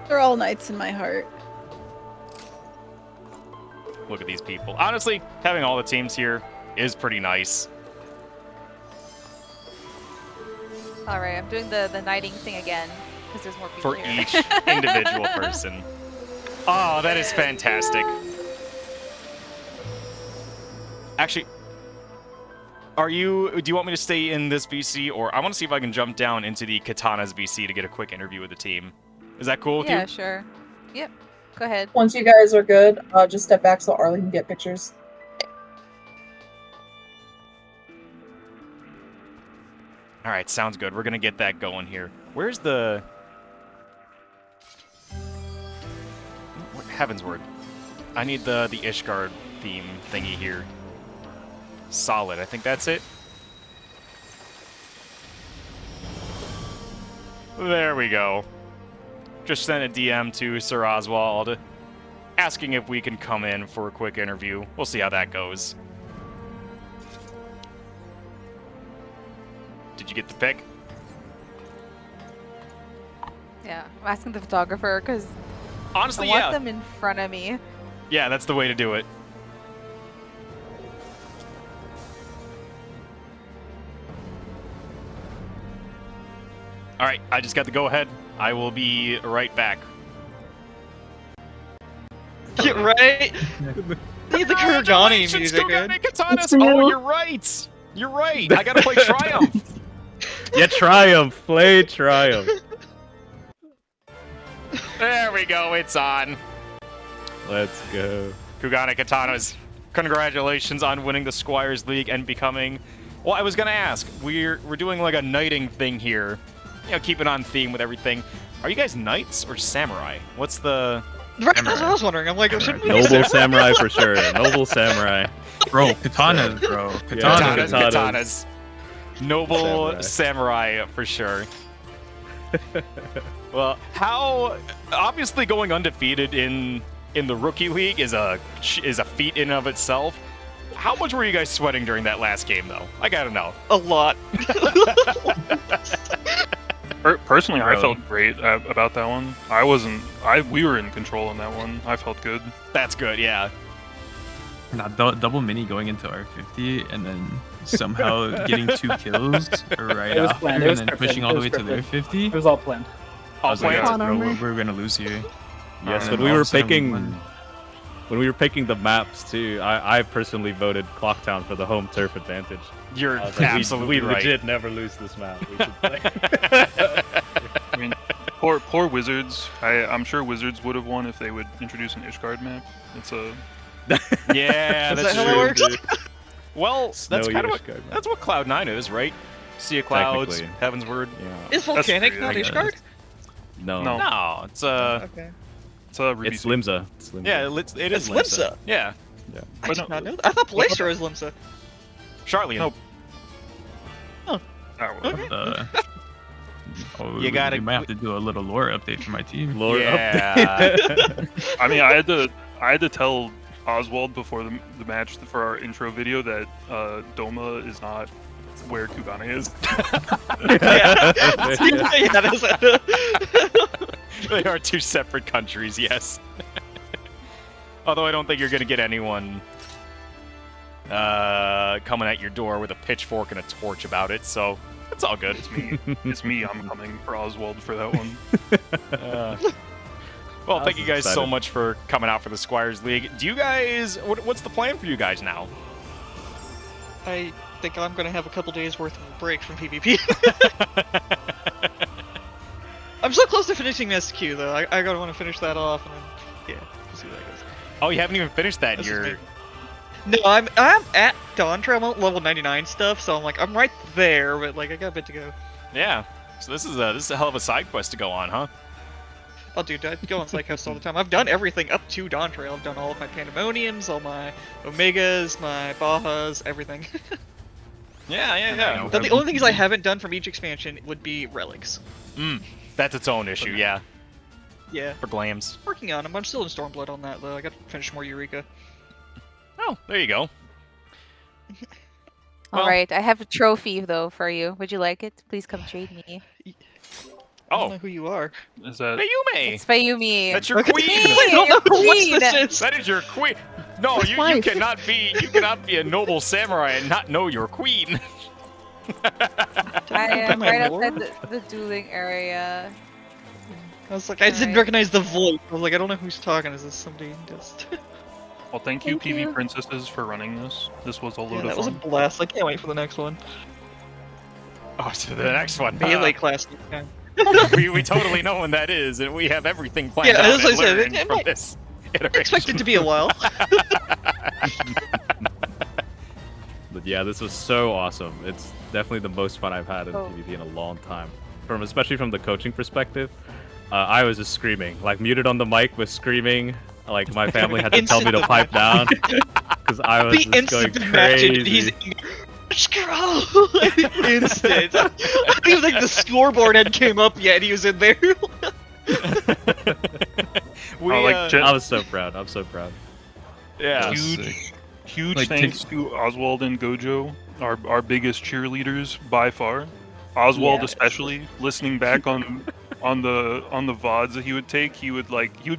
Speaker 4: They're all knights in my heart.
Speaker 1: Look at these people. Honestly, having all the teams here is pretty nice.
Speaker 7: All right, I'm doing the knighting thing again because there's more people
Speaker 1: For
Speaker 7: here.
Speaker 1: each individual person. Oh, that is fantastic. Actually, do you want me to stay in this VC, or I want to see if I can jump down into the Katanas VC to get a quick interview with the team. Is that cool with
Speaker 7: Yeah,
Speaker 1: you?
Speaker 7: sure. Yep. Go ahead.
Speaker 5: Once you guys are good, just step back so Arlie can get pictures.
Speaker 1: All right, sounds good. We're gonna get that going here. Where's the... Heavensward. I need the Ishgard theme thingy here. Solid. I think that's it. There we go. Just sent a DM to Sir Oswald asking if we can come in for a quick interview. We'll see how that goes. Did you get the pic?
Speaker 7: Yeah, I'm asking the photographer because I
Speaker 1: Honestly,
Speaker 7: want
Speaker 1: yeah.
Speaker 7: them in front of me.
Speaker 1: Yeah, that's the way to do it. All right, I just got the go-ahead. I will be right back.
Speaker 8: Get right. Need the Kurugani music, man.
Speaker 1: Katanas. Oh, you're right. You're right. I gotta play Triumph.
Speaker 9: Yeah, Triumph. Play Triumph.
Speaker 1: There we go. It's on.
Speaker 9: Let's go.
Speaker 1: Kugane Katanas, congratulations on winning the Squires League and becoming... Well, I was gonna ask. We're doing like a knighting thing here. You know, keeping on theme with everything. Are you guys knights or samurai? What's the...
Speaker 8: Right, that's what I was wondering. I'm like, shouldn't we
Speaker 9: Noble samurai for sure. Noble samurai.
Speaker 10: Bro, katanas, bro.
Speaker 1: Katanas. Noble samurai for sure. Well, how... Obviously going undefeated in the rookie league is a feat in and of itself. How much were you guys sweating during that last game, though? I gotta know.
Speaker 8: A lot.
Speaker 10: Personally, I felt great about that one. We were in control on that one. I felt good.
Speaker 1: That's good, yeah.
Speaker 10: Nah, double mini going into R50 and then somehow getting 2 kills right after
Speaker 11: planned.
Speaker 10: and then pushing all the way to their 50.
Speaker 11: It was all planned.
Speaker 10: I was like, bro, we're gonna lose here.
Speaker 9: Yes,
Speaker 10: And
Speaker 9: when we
Speaker 10: all
Speaker 9: were
Speaker 10: of a sudden
Speaker 9: picking...
Speaker 10: won.
Speaker 9: When we were picking the maps too, I personally voted Clocktown for the home turf advantage.
Speaker 1: You're
Speaker 9: I was like,
Speaker 1: absolutely
Speaker 9: we
Speaker 1: right.
Speaker 9: legit never lose this map. We should play.
Speaker 10: I mean, poor Wizards. I'm sure Wizards would have won if they would introduce an Ishgard map. It's a...
Speaker 1: Yeah,
Speaker 8: Is
Speaker 1: that's
Speaker 8: that how that
Speaker 1: true.
Speaker 8: works?
Speaker 1: Well, that's
Speaker 9: Snowy
Speaker 1: kind of what,
Speaker 9: Ishgard map.
Speaker 1: that's what Cloud9 is, right? Sea of Clouds,
Speaker 9: Technically.
Speaker 1: Heaven's Word.
Speaker 9: Yeah.
Speaker 8: Is Volcanic
Speaker 10: true,
Speaker 8: not
Speaker 10: I
Speaker 8: Ishgard?
Speaker 9: No.
Speaker 10: No.
Speaker 1: No, it's
Speaker 8: Okay.
Speaker 10: It's a Ruby
Speaker 9: It's Limsa. It's Limsa.
Speaker 1: yeah, it is
Speaker 8: It's Limsa.
Speaker 1: Yeah,
Speaker 8: I
Speaker 10: But
Speaker 8: did
Speaker 10: no-
Speaker 8: not know that. I thought Blaster was Limsa.
Speaker 1: Charlian.
Speaker 10: Nope.
Speaker 8: Oh.
Speaker 10: Okay.
Speaker 1: You gotta-
Speaker 10: We might have to do a little lore update for my team.
Speaker 9: Lore
Speaker 1: Yeah.
Speaker 9: update.
Speaker 10: I mean, I had to tell Oswald before the match for our intro video that Doma is not where Kugane is.
Speaker 8: Yeah, that's
Speaker 1: They are 2 separate countries, yes. Although I don't think you're gonna get anyone coming at your door with a pitchfork and a torch about it, so it's all good.
Speaker 10: It's me. I'm coming for Oswald for that one.
Speaker 1: Well,
Speaker 9: I
Speaker 1: thank
Speaker 9: was
Speaker 1: you guys so
Speaker 9: excited.
Speaker 1: much for coming out for the Squires League. Do you guys... What's the plan for you guys now?
Speaker 8: I think I'm gonna have a couple days worth of a break from PvP. I'm so close to finishing SQ though. I gotta want to finish that off, and then yeah, we'll see where that goes.
Speaker 1: Oh, you haven't even finished that.
Speaker 8: That's just
Speaker 1: You're...
Speaker 8: me. No, I'm at Dawn Trail. I'm at level 99 stuff, so I'm like I'm right there, but like I got a bit to go.
Speaker 1: Yeah. So this is a hell of a side quest to go on, huh?
Speaker 8: Oh, dude, I go on side quests all the time. I've done everything up to Dawn Trail. I've done all of my Pandemoniums, all my Omegas, my Bahas, everything.
Speaker 1: Yeah.
Speaker 8: The only things I haven't done from each expansion would be relics.
Speaker 1: That's its own issue, yeah.
Speaker 8: Yeah,
Speaker 1: For glams.
Speaker 8: working on them. I'm still in Stormblood on that though. I got to finish more Eureka.
Speaker 1: Oh, there you go.
Speaker 7: All right, I have a trophy though for you. Would you like it? Please come trade me.
Speaker 8: I don't
Speaker 1: Oh,
Speaker 8: know who you are.
Speaker 10: Is that?
Speaker 1: Mayume!
Speaker 7: It's Fayumi.
Speaker 1: That's your
Speaker 8: Okay.
Speaker 1: queen!
Speaker 8: I don't know who
Speaker 7: Queen!
Speaker 8: this is.
Speaker 1: That is your queen! No, you cannot be a noble samurai and not know your queen!
Speaker 7: I am
Speaker 8: my
Speaker 7: right
Speaker 8: lord?
Speaker 7: outside the dueling area.
Speaker 8: I was like, I didn't
Speaker 7: Alright.
Speaker 8: recognize the voice. I was like, I don't know who's talking. Is this somebody just?
Speaker 10: Well, thank you,
Speaker 7: Thank you.
Speaker 10: PvPrincesses, for running this. This was a
Speaker 8: Yeah,
Speaker 10: load
Speaker 8: that
Speaker 10: of
Speaker 8: was a
Speaker 10: fun.
Speaker 8: blast. I can't wait for the next one.
Speaker 1: Oh, to the next one.
Speaker 8: Melee class. Yeah.
Speaker 1: We totally know when that is, and we have everything planned
Speaker 8: Yeah,
Speaker 1: out
Speaker 8: as I
Speaker 1: and
Speaker 8: said,
Speaker 1: learned
Speaker 8: it
Speaker 1: from
Speaker 8: might-
Speaker 1: this
Speaker 8: I expect it
Speaker 1: iteration.
Speaker 8: to be a while.
Speaker 9: But yeah, this was so awesome. It's definitely the most fun I've had in
Speaker 7: Oh.
Speaker 9: PvP in a long time. Especially from the coaching perspective, I was just screaming, like muted on the mic with screaming. Like my family had to tell me to pipe down because I was
Speaker 8: The
Speaker 9: just going
Speaker 8: instant imagine
Speaker 9: crazy.
Speaker 8: he's scroll instant. I don't even think the scoreboard had came up yet. And he was in there.
Speaker 1: We,
Speaker 10: Oh, like,
Speaker 9: I was so proud. I'm so proud.
Speaker 1: yeah.
Speaker 10: Huge Like, thanks to Oswald and Gojo, our biggest cheerleaders by far. Oswald
Speaker 11: Yeah.
Speaker 10: especially, listening back on on the VODs that he would take, he would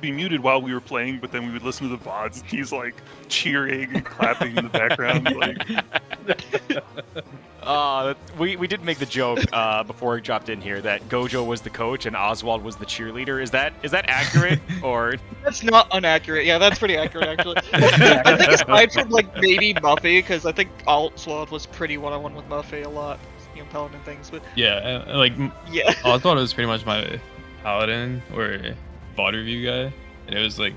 Speaker 10: be muted while we were playing, but then we would listen to the VODs. He's like cheering and clapping in the background.
Speaker 1: We did make the joke before he dropped in here that Gojo was the coach and Oswald was the cheerleader. Is that accurate or?
Speaker 8: That's not inaccurate. Yeah, that's pretty accurate actually. I think aside from like maybe Muffy, because I think Oswald was pretty one-on-one with Muffy a lot, you know, paladin things. But
Speaker 11: yeah,
Speaker 8: yeah,
Speaker 11: Oswald was pretty much my paladin or VOD review guy, and it was like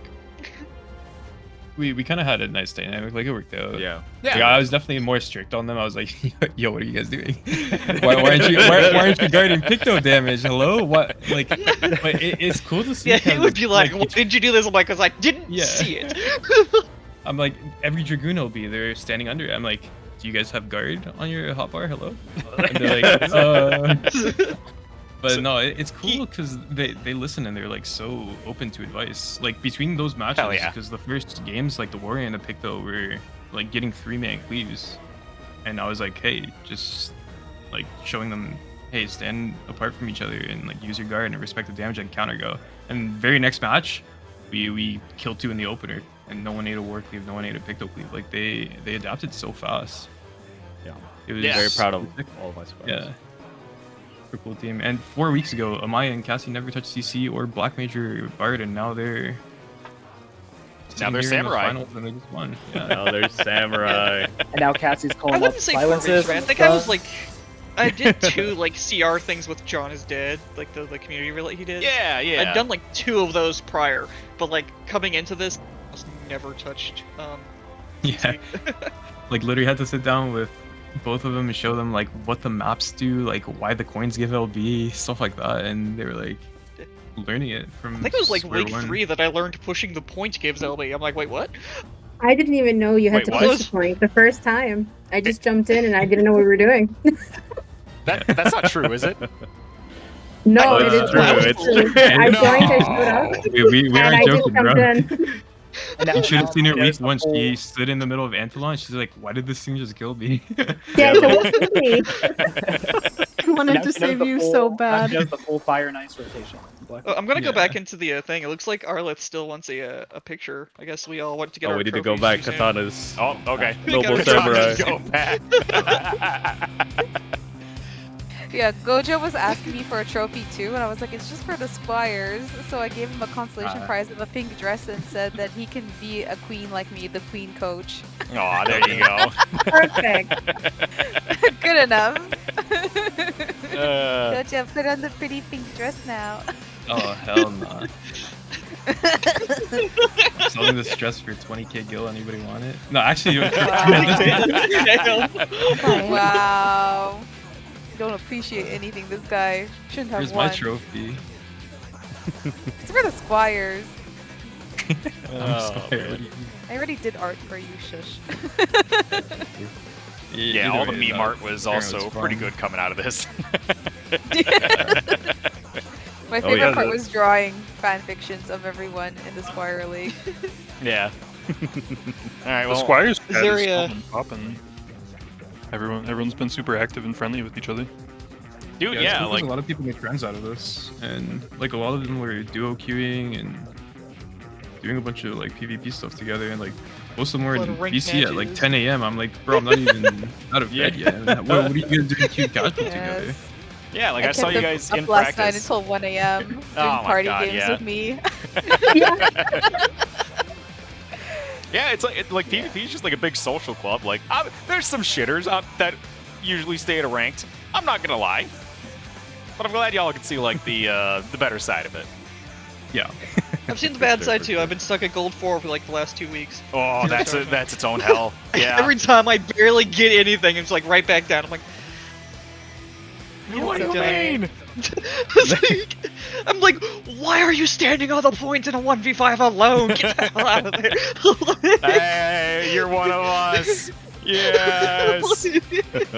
Speaker 11: we kind of had a nice dynamic. Like it worked out.
Speaker 1: Yeah.
Speaker 11: Like, I was definitely more strict on them. I was like, yo, what are you guys doing? why aren't you guarding Picto damage? Hello? What? Like, but it's cool to see.
Speaker 8: Yeah, he would be like, why did you do this? I'm like, because I didn't see it.
Speaker 11: I'm like, every Dragoon will be there standing under it. I'm like, do you guys have guard on your hotbar? Hello? And they're like, But no, it's cool because they listen and they're like so open to advice. Like between those matches, because the first games, like the Warrior and the Picto were like getting 3-man cleaves, and I was like, hey, just like showing them, hey, stand apart from each other and like use your guard and respect the damage and counter go. And very next match, we killed 2 in the opener, and no one ate a War Cleave, no one ate a Picto Cleave. Like they adapted so fast.
Speaker 9: Yeah,
Speaker 11: it was
Speaker 9: very proud of all of us.
Speaker 11: Yeah. Cool team. And 4 weeks ago, Amaya and Cassie never touched CC or Black Major Bard, and now they're
Speaker 1: Samurai.
Speaker 11: And they just won. Yeah.
Speaker 9: Now they're Samurai.
Speaker 12: And now Cassie's calling
Speaker 8: I
Speaker 12: up
Speaker 8: wouldn't say 4
Speaker 12: silences.
Speaker 8: weeks, man. I think I was like, I did 2 like CR things with John is Dead, like the community relay he did.
Speaker 1: Yeah.
Speaker 8: I'd done like 2 of those prior, but like coming into this, I was never touched.
Speaker 11: Yeah. Like literally had to sit down with both of them and show them like what the maps do, like why the coins give LB, stuff like that, and they were like learning it from.
Speaker 8: I think it was like week
Speaker 11: 1.
Speaker 8: 3 that I learned pushing the point gives LB. I'm like, wait, what?
Speaker 13: I didn't even know you had to push the point the first time. I just jumped in and I didn't know what we were doing.
Speaker 1: That's not true, is it?
Speaker 13: No, it is not true. I joined, I showed up,
Speaker 11: we
Speaker 13: and
Speaker 11: aren't
Speaker 13: I just
Speaker 11: joking,
Speaker 13: jumped
Speaker 11: bro.
Speaker 13: in.
Speaker 11: You should have seen her week 1. She stood in the middle of Anthelon. She's like, "Why did this thing just kill me?"
Speaker 13: Yeah, so what's me?
Speaker 7: I wanted to save you so bad.
Speaker 12: She does the full Fire and Ice rotation.
Speaker 8: I'm gonna go back into the thing. It looks like Arleth still wants a picture. I guess we all went to get our
Speaker 9: we need to go
Speaker 8: trophies
Speaker 9: back.
Speaker 8: too soon.
Speaker 9: Katanas.
Speaker 1: Oh, okay.
Speaker 9: Noble Samurai.
Speaker 1: Go back.
Speaker 7: Yeah, Gojo was asking me for a trophy too, and I was like, it's just for the Squires. So I gave him a consolation prize of a pink dress and said that he can be a queen like me, the queen coach.
Speaker 1: Aw, there you go.
Speaker 13: Perfect.
Speaker 7: Good enough. Gojo, put on the pretty pink dress now.
Speaker 11: Oh hell no! Selling this dress for 20k gil. Anybody want it? No, actually.
Speaker 7: Wow. Don't appreciate anything. This guy shouldn't have
Speaker 11: Where's
Speaker 7: won.
Speaker 11: my trophy?
Speaker 7: It's for the Squires.
Speaker 11: Squire.
Speaker 7: I already did art for you, shush.
Speaker 1: Yeah, all the meme art was also pretty good coming out of this.
Speaker 7: My favorite part was drawing fan fictions of everyone in the Squire League.
Speaker 1: Yeah. All right. Well,
Speaker 10: The Squires
Speaker 8: is there
Speaker 10: chat is popping. Everyone's been super active and friendly with each other.
Speaker 1: Dude,
Speaker 11: Yeah,
Speaker 1: like
Speaker 11: a lot of people made friends out of this, and like a lot of them were duo queuing and doing a bunch of like PvP stuff together, and like most of them were in VC at like 10 a.m. I'm like, bro, I'm not even out of bed yet. What are you gonna do to queue casual together?
Speaker 1: Yeah, like I saw you guys in
Speaker 7: last
Speaker 1: practice.
Speaker 7: night until 1 a.m. doing
Speaker 1: Oh my
Speaker 7: party
Speaker 1: God,
Speaker 7: games
Speaker 1: yeah.
Speaker 7: with me.
Speaker 1: Yeah, it's like PvP is just like a big social club. Like, there's some shitters that usually stay at a ranked. I'm not gonna lie, but I'm glad y'all can see like the better side of it.
Speaker 11: Yeah.
Speaker 8: I've seen the bad side too. I've been stuck at gold 4 for like the last 2 weeks.
Speaker 1: Oh, that's its own hell. Yeah.
Speaker 8: Every time I barely get anything, it's like right back down. I'm like,
Speaker 1: what do you mean?
Speaker 8: I'm like, why are you standing on the point in a 1v5 alone? Get the hell out of there.
Speaker 1: Hey, you're one of us. Yes.
Speaker 7: You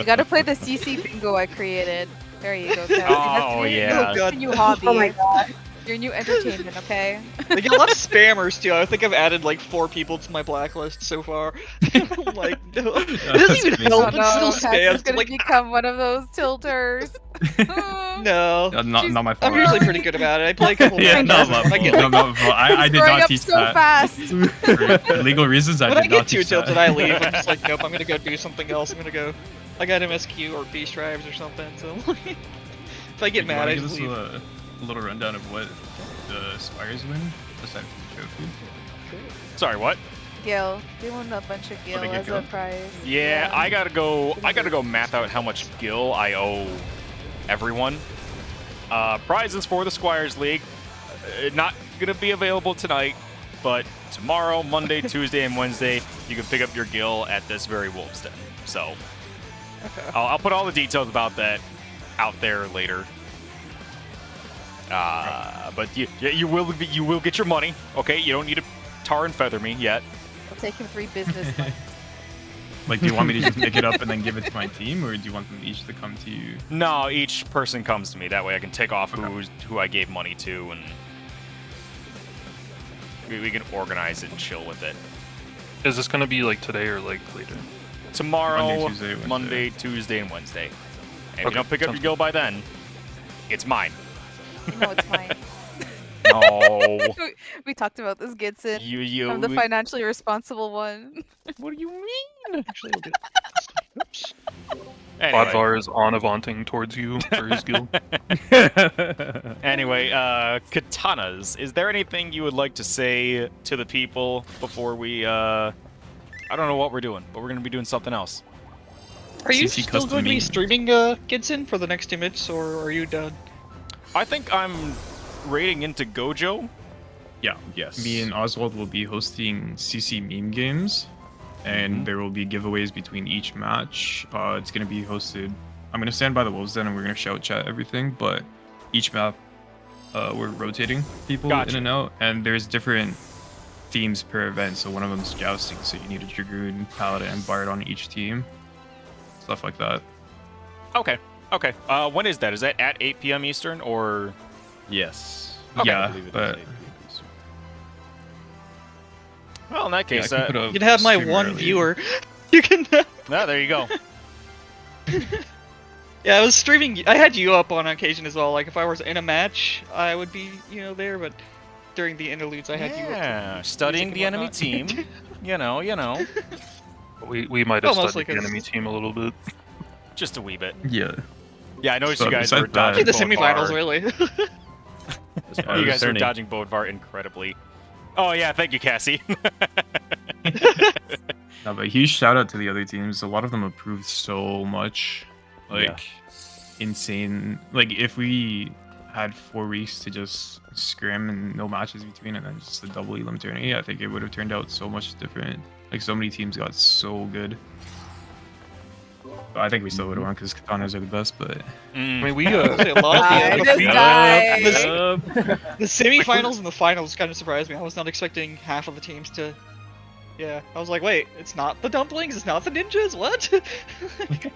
Speaker 7: gotta play the CC bingo I created. There you go, Kat.
Speaker 1: Oh, yeah.
Speaker 7: That's a new hobby.
Speaker 13: Oh my god.
Speaker 7: Your new entertainment, okay?
Speaker 8: They get a lot of spammers too. I think I've added like 4 people to my blacklist so far. I'm like, no, it doesn't even help. It still spams.
Speaker 7: It's gonna
Speaker 8: Like,
Speaker 7: become one of those tilters.
Speaker 8: no,
Speaker 11: not my fault.
Speaker 8: I'm usually pretty good about it. I play a couple
Speaker 11: Yeah,
Speaker 8: matches.
Speaker 11: not my
Speaker 8: I get,
Speaker 11: fault. Not my fault. I did
Speaker 7: growing
Speaker 11: not
Speaker 7: up
Speaker 11: teach
Speaker 7: so
Speaker 11: that.
Speaker 7: fast.
Speaker 11: For legal reasons, I
Speaker 8: when
Speaker 11: did
Speaker 8: I get
Speaker 11: not
Speaker 8: too
Speaker 11: teach
Speaker 8: tilted,
Speaker 11: that.
Speaker 8: I leave. I'm just like, nope, I'm gonna go do something else. I'm gonna go. I got MSQ or beast drives or something. So if I get
Speaker 11: Do you
Speaker 8: mad,
Speaker 11: wanna
Speaker 8: I
Speaker 11: give
Speaker 8: just
Speaker 11: us
Speaker 8: leave.
Speaker 11: a little rundown of what the Squires win aside from the trophy.
Speaker 1: Sorry, what?
Speaker 7: Gil. They won a bunch of Gil
Speaker 11: they get
Speaker 7: as a
Speaker 11: Gil?
Speaker 7: prize.
Speaker 1: Yeah, I gotta go math out how much gil I owe everyone. Prizes for the Squires League. Not gonna be available tonight, but tomorrow, Monday, Tuesday, and Wednesday, you can pick up your gil at this very wolf's den. So I'll put all the details about that out there later. But you will get your money. Okay, you don't need to tar and feather me yet.
Speaker 7: It'll take him 3 business months.
Speaker 11: Like, do you want me to just pick it up and then give it to my team, or do you want them each to come to you?
Speaker 1: No, each person comes to me. That way I can take off who I gave money to, and we can organize it and chill with it.
Speaker 10: Is this gonna be like today or like later?
Speaker 1: Tomorrow,
Speaker 11: Monday, Tuesday, Wednesday.
Speaker 1: Tuesday, and Wednesday. And if
Speaker 10: Okay,
Speaker 1: you don't pick up your gil by then, it's mine.
Speaker 7: No, it's mine.
Speaker 1: No.
Speaker 7: We talked about this, Gidson.
Speaker 1: You.
Speaker 7: I'm the financially responsible one.
Speaker 1: What do you mean?
Speaker 8: Actually, we'll get. Oops.
Speaker 1: Anyway.
Speaker 10: Bodvar is on avanting towards you for his guild.
Speaker 1: Anyway, Katanas, is there anything you would like to say to the people before we, I don't know what we're doing, but we're going to be doing something else.
Speaker 8: Are you
Speaker 11: CC
Speaker 8: still
Speaker 11: custom
Speaker 8: going to be
Speaker 11: meme.
Speaker 8: streaming Gidson for the next 2 minutes, or are you done?
Speaker 1: I think I'm raiding into Gojo.
Speaker 11: Yeah,
Speaker 9: Yes.
Speaker 11: Me and Oswald will be hosting CC meme games, and there will be giveaways between each match. It's going to be hosted. I'm going to stand by the Wolves Den, and we're going to shout chat everything, but each map, we're rotating people
Speaker 1: Gotcha.
Speaker 11: in and out, and there's different themes per event. So one of them is jousting, so you need a Dragoon, Paladin, and Bard on each team. Stuff like that.
Speaker 1: Okay. When is that? Is that at 8 p.m. Eastern, or?
Speaker 9: Yes.
Speaker 1: Okay.
Speaker 11: Yeah,
Speaker 9: I believe it is
Speaker 11: but
Speaker 9: 8 p.m. Eastern.
Speaker 1: Well, in that
Speaker 11: yeah, I
Speaker 1: case,
Speaker 11: can put a
Speaker 8: You can have my
Speaker 11: stream
Speaker 8: one
Speaker 11: early.
Speaker 8: viewer. You can.
Speaker 1: there you go.
Speaker 8: Yeah, I was streaming. I had you up on occasion as well. Like if I was in a match, I would be, there. But during the interludes, I had you up.
Speaker 1: Yeah, studying the enemy team. you know.
Speaker 10: We might have
Speaker 8: Well, mostly
Speaker 10: studied the
Speaker 8: 'cause-
Speaker 10: enemy team a little bit.
Speaker 1: Just a wee bit.
Speaker 11: Yeah.
Speaker 1: Yeah, I noticed
Speaker 11: So
Speaker 1: you guys
Speaker 11: besides
Speaker 1: were
Speaker 11: that-
Speaker 1: dodging
Speaker 8: The
Speaker 1: Bodvar.
Speaker 8: semifinals, really.
Speaker 9: As far
Speaker 1: You
Speaker 9: as
Speaker 1: guys were
Speaker 9: returning-
Speaker 1: dodging Bodvar incredibly. Oh yeah, thank you, Cassie.
Speaker 11: No, but huge shout out to the other teams. A lot of them improved so much. Like, insane. Like, if we had 4 weeks to just scrim and no matches between and then just a double elim tourney, I think it would have turned out so much different. Like, so many teams got so good. But I think we still would have won because Katanas are the best, but...
Speaker 10: I mean, we
Speaker 8: A lot
Speaker 7: I
Speaker 8: of
Speaker 7: just died.
Speaker 8: the semifinals and the finals kind of surprised me. I was not expecting half of the teams to. Yeah, I was like, wait, it's not the Dumplings, it's not the Ninjas, what?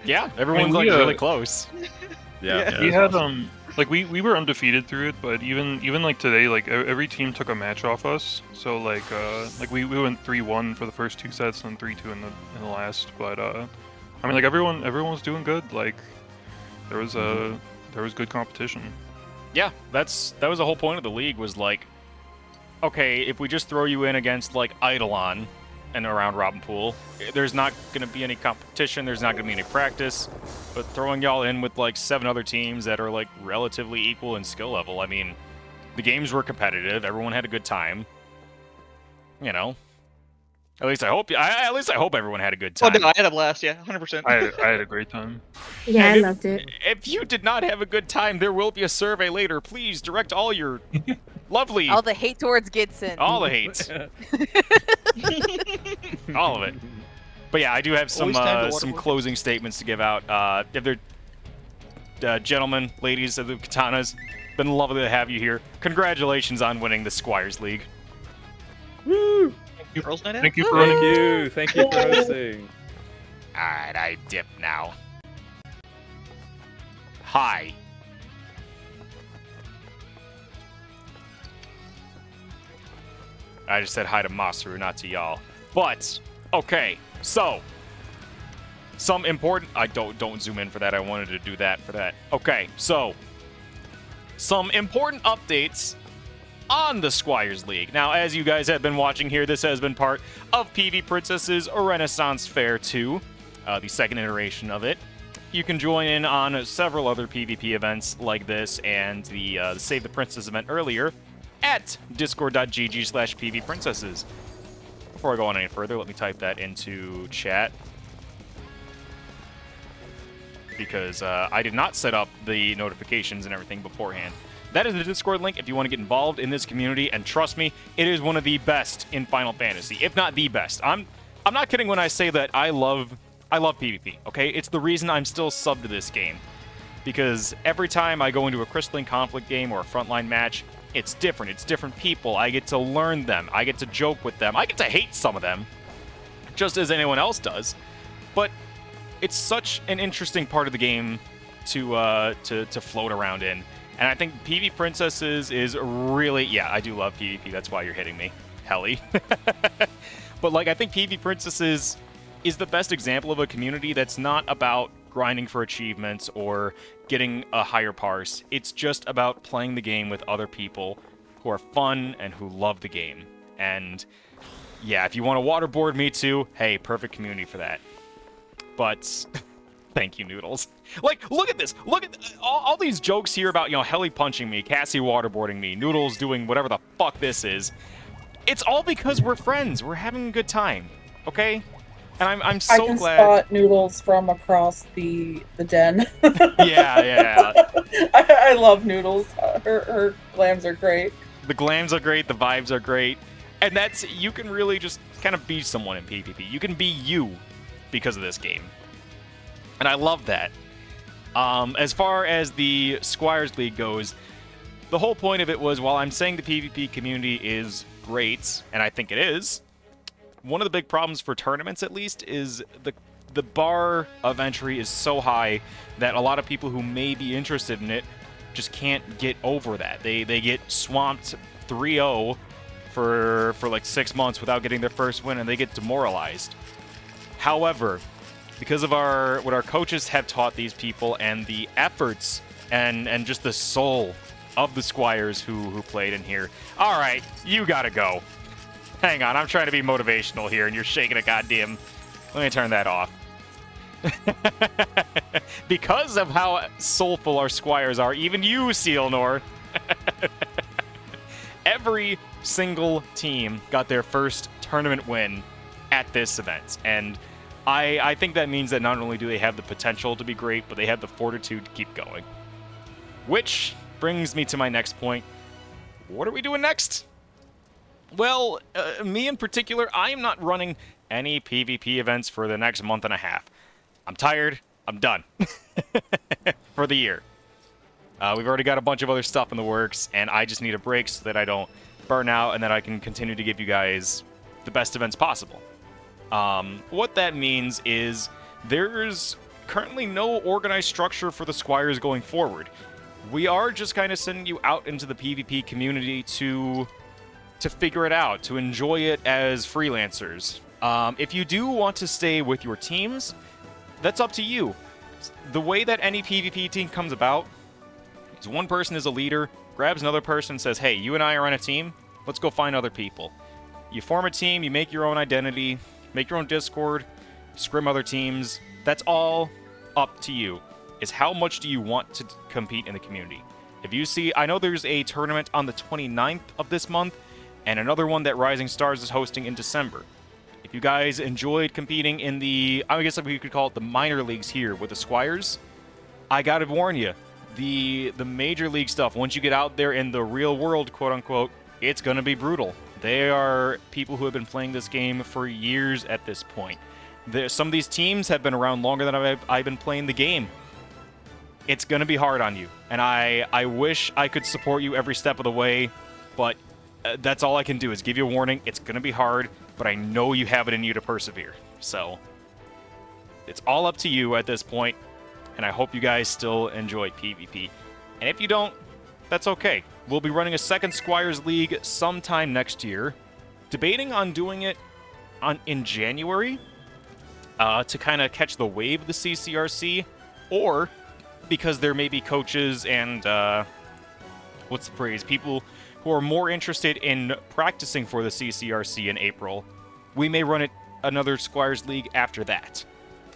Speaker 1: Yeah, everyone's
Speaker 10: we,
Speaker 1: like really close.
Speaker 9: Yeah.
Speaker 10: we had like we were undefeated through it, but even like today, like every team took a match off us. So like we went 3-1 for the first 2 sets and 3-2 in the last. But I mean, like everyone was doing good. Like there was good competition.
Speaker 1: Yeah, that was the whole point of the league, was like, okay, if we just throw you in against like Eidolon and around Robin Pool, there's not gonna be any competition, there's not gonna be any practice. But throwing y'all in with like 7 other teams that are like relatively equal in skill level, I mean, the games were competitive, everyone had a good time. You know. At least I hope everyone had a good
Speaker 8: Oh
Speaker 1: time.
Speaker 8: no, I had a blast, yeah, 100%.
Speaker 10: I had a great time.
Speaker 13: Yeah, I
Speaker 1: And
Speaker 13: loved it.
Speaker 1: If you did not have a good time, there will be a survey later. Please direct all your lovely,
Speaker 7: All the hate towards Gidson.
Speaker 1: all the hate, all of it. But yeah, I do have some
Speaker 8: Always time to
Speaker 1: some
Speaker 8: waterboard.
Speaker 1: closing statements to give out. If they're gentlemen, ladies of the Katanas, been lovely to have you here. Congratulations on winning the Squires League.
Speaker 8: Girls' night out?
Speaker 10: Thank you for running.
Speaker 9: Thank you for hosting.
Speaker 1: All right, I dip now. Hi. I just said hi to Masaru, not to y'all. But, okay, so some important... I don't zoom in for that. I wanted to do that for that. Okay, so some important updates on the Squires League. Now, as you guys have been watching here, this has been part of PvPrincess's Renaissance Faire 2, the second iteration of it. You can join in on several other PvP events like this and the Save the Princess event earlier at discord.gg/PvPrincesses. Before I go on any further, let me type that into chat, because I did not set up the notifications and everything beforehand. That is the Discord link if you want to get involved in this community, and trust me, it is one of the best in Final Fantasy, if not the best. I'm not kidding when I say that I love PvP, okay? It's the reason I'm still subbed to this game, because every time I go into a Crystalline Conflict game or a frontline match, it's different. It's different people. I get to learn them. I get to joke with them. I get to hate some of them, just as anyone else does. But it's such an interesting part of the game to float around in. And I think PvPrincesses is really... Yeah, I do love PvP. That's why you're hitting me. Helly. But, like, I think PvPrincesses is the best example of a community that's not about grinding for achievements or getting a higher parse. It's just about playing the game with other people who are fun and who love the game. And yeah, if you want to waterboard me too, hey, perfect community for that. But thank you, Noodles. Like, look at this. Look at all these jokes here about, you know, Helly punching me, Cassie waterboarding me, Noodles doing whatever the fuck this is. It's all because we're friends. We're having a good time, okay? And I'm so glad.
Speaker 14: I can spot Noodles from across the den.
Speaker 1: Yeah.
Speaker 14: I love Noodles. Her glams are great.
Speaker 1: The glams are great. The vibes are great. And that's... You can really just kind of be someone in PvP. You can be you because of this game. And I love that. As far as the Squires League goes, the whole point of it was, while I'm saying the PvP community is great, and I think it is, one of the big problems for tournaments, at least, is the bar of entry is so high that a lot of people who may be interested in it just can't get over that. They get swamped 3-0 for like 6 months without getting their first win, and they get demoralized. However, because of what our coaches have taught these people and the efforts and just the soul of the Squires who played in here. All right, you gotta go. Hang on, I'm trying to be motivational here, and you're shaking a goddamn... Let me turn that off. Because of how soulful our Squires are, even you, Sealnor. Every single team got their first tournament win at this event, and I think that means that not only do they have the potential to be great, but they have the fortitude to keep going. Which brings me to my next point. What are we doing next? Well, me in particular, I am not running any PvP events for the next month and a half. I'm tired. I'm done. For the year. We've already got a bunch of other stuff in the works, and I just need a break so that I don't burn out and that I can continue to give you guys the best events possible. What that means is there's currently no organized structure for the Squires going forward. We are just kind of sending you out into the PvP community to figure it out, to enjoy it as freelancers. If you do want to stay with your teams, that's up to you. The way that any PvP team comes about is one person is a leader, grabs another person, says, hey, you and I are on a team, let's go find other people. You form a team, you make your own identity, make your own Discord, scrim other teams. That's all up to you, is how much do you want to compete in the community. If you see, I know there's a tournament on the 29th of this month, and another one that Rising Stars is hosting in December. If you guys enjoyed competing in the, I guess we could call it the minor leagues here with the Squires, I gotta warn you, the major league stuff, once you get out there in the real world, quote unquote, it's gonna be brutal. They are people who have been playing this game for years at this point. Some of these teams have been around longer than I've been playing the game. It's gonna be hard on you, and I wish I could support you every step of the way, but that's all I can do is give you a warning. It's going to be hard, but I know you have it in you to persevere. So it's all up to you at this point, and I hope you guys still enjoy PvP. And if you don't, that's okay. We'll be running a second Squires League sometime next year. debating on doing it in January to kind of catch the wave of the CCRC, or because there may be coaches and what's the phrase? People who are more interested in practicing for the CCRC in April, we may run it another Squires League after that.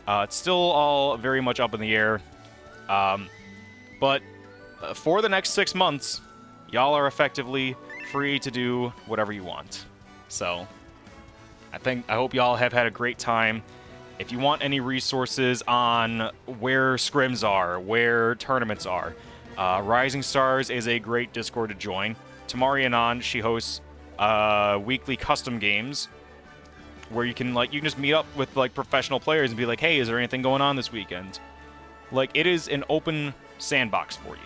Speaker 1: It's still all very much up in the air, but for the next 6 months, y'all are effectively free to do whatever you want. So, I hope y'all have had a great time. If you want any resources on where scrims are, where tournaments are, Rising Stars is a great Discord to join. Tamari Anon, she hosts weekly custom games where you can just meet up with professional players and be like, hey, is there anything going on this weekend? It is an open sandbox for you.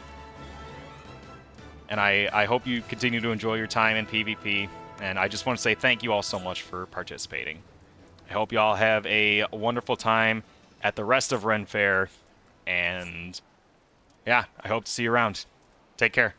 Speaker 1: And I hope you continue to enjoy your time in PvP. And I just want to say thank you all so much for participating. I hope you all have a wonderful time at the rest of Ren Fair. And yeah, I hope to see you around. Take care.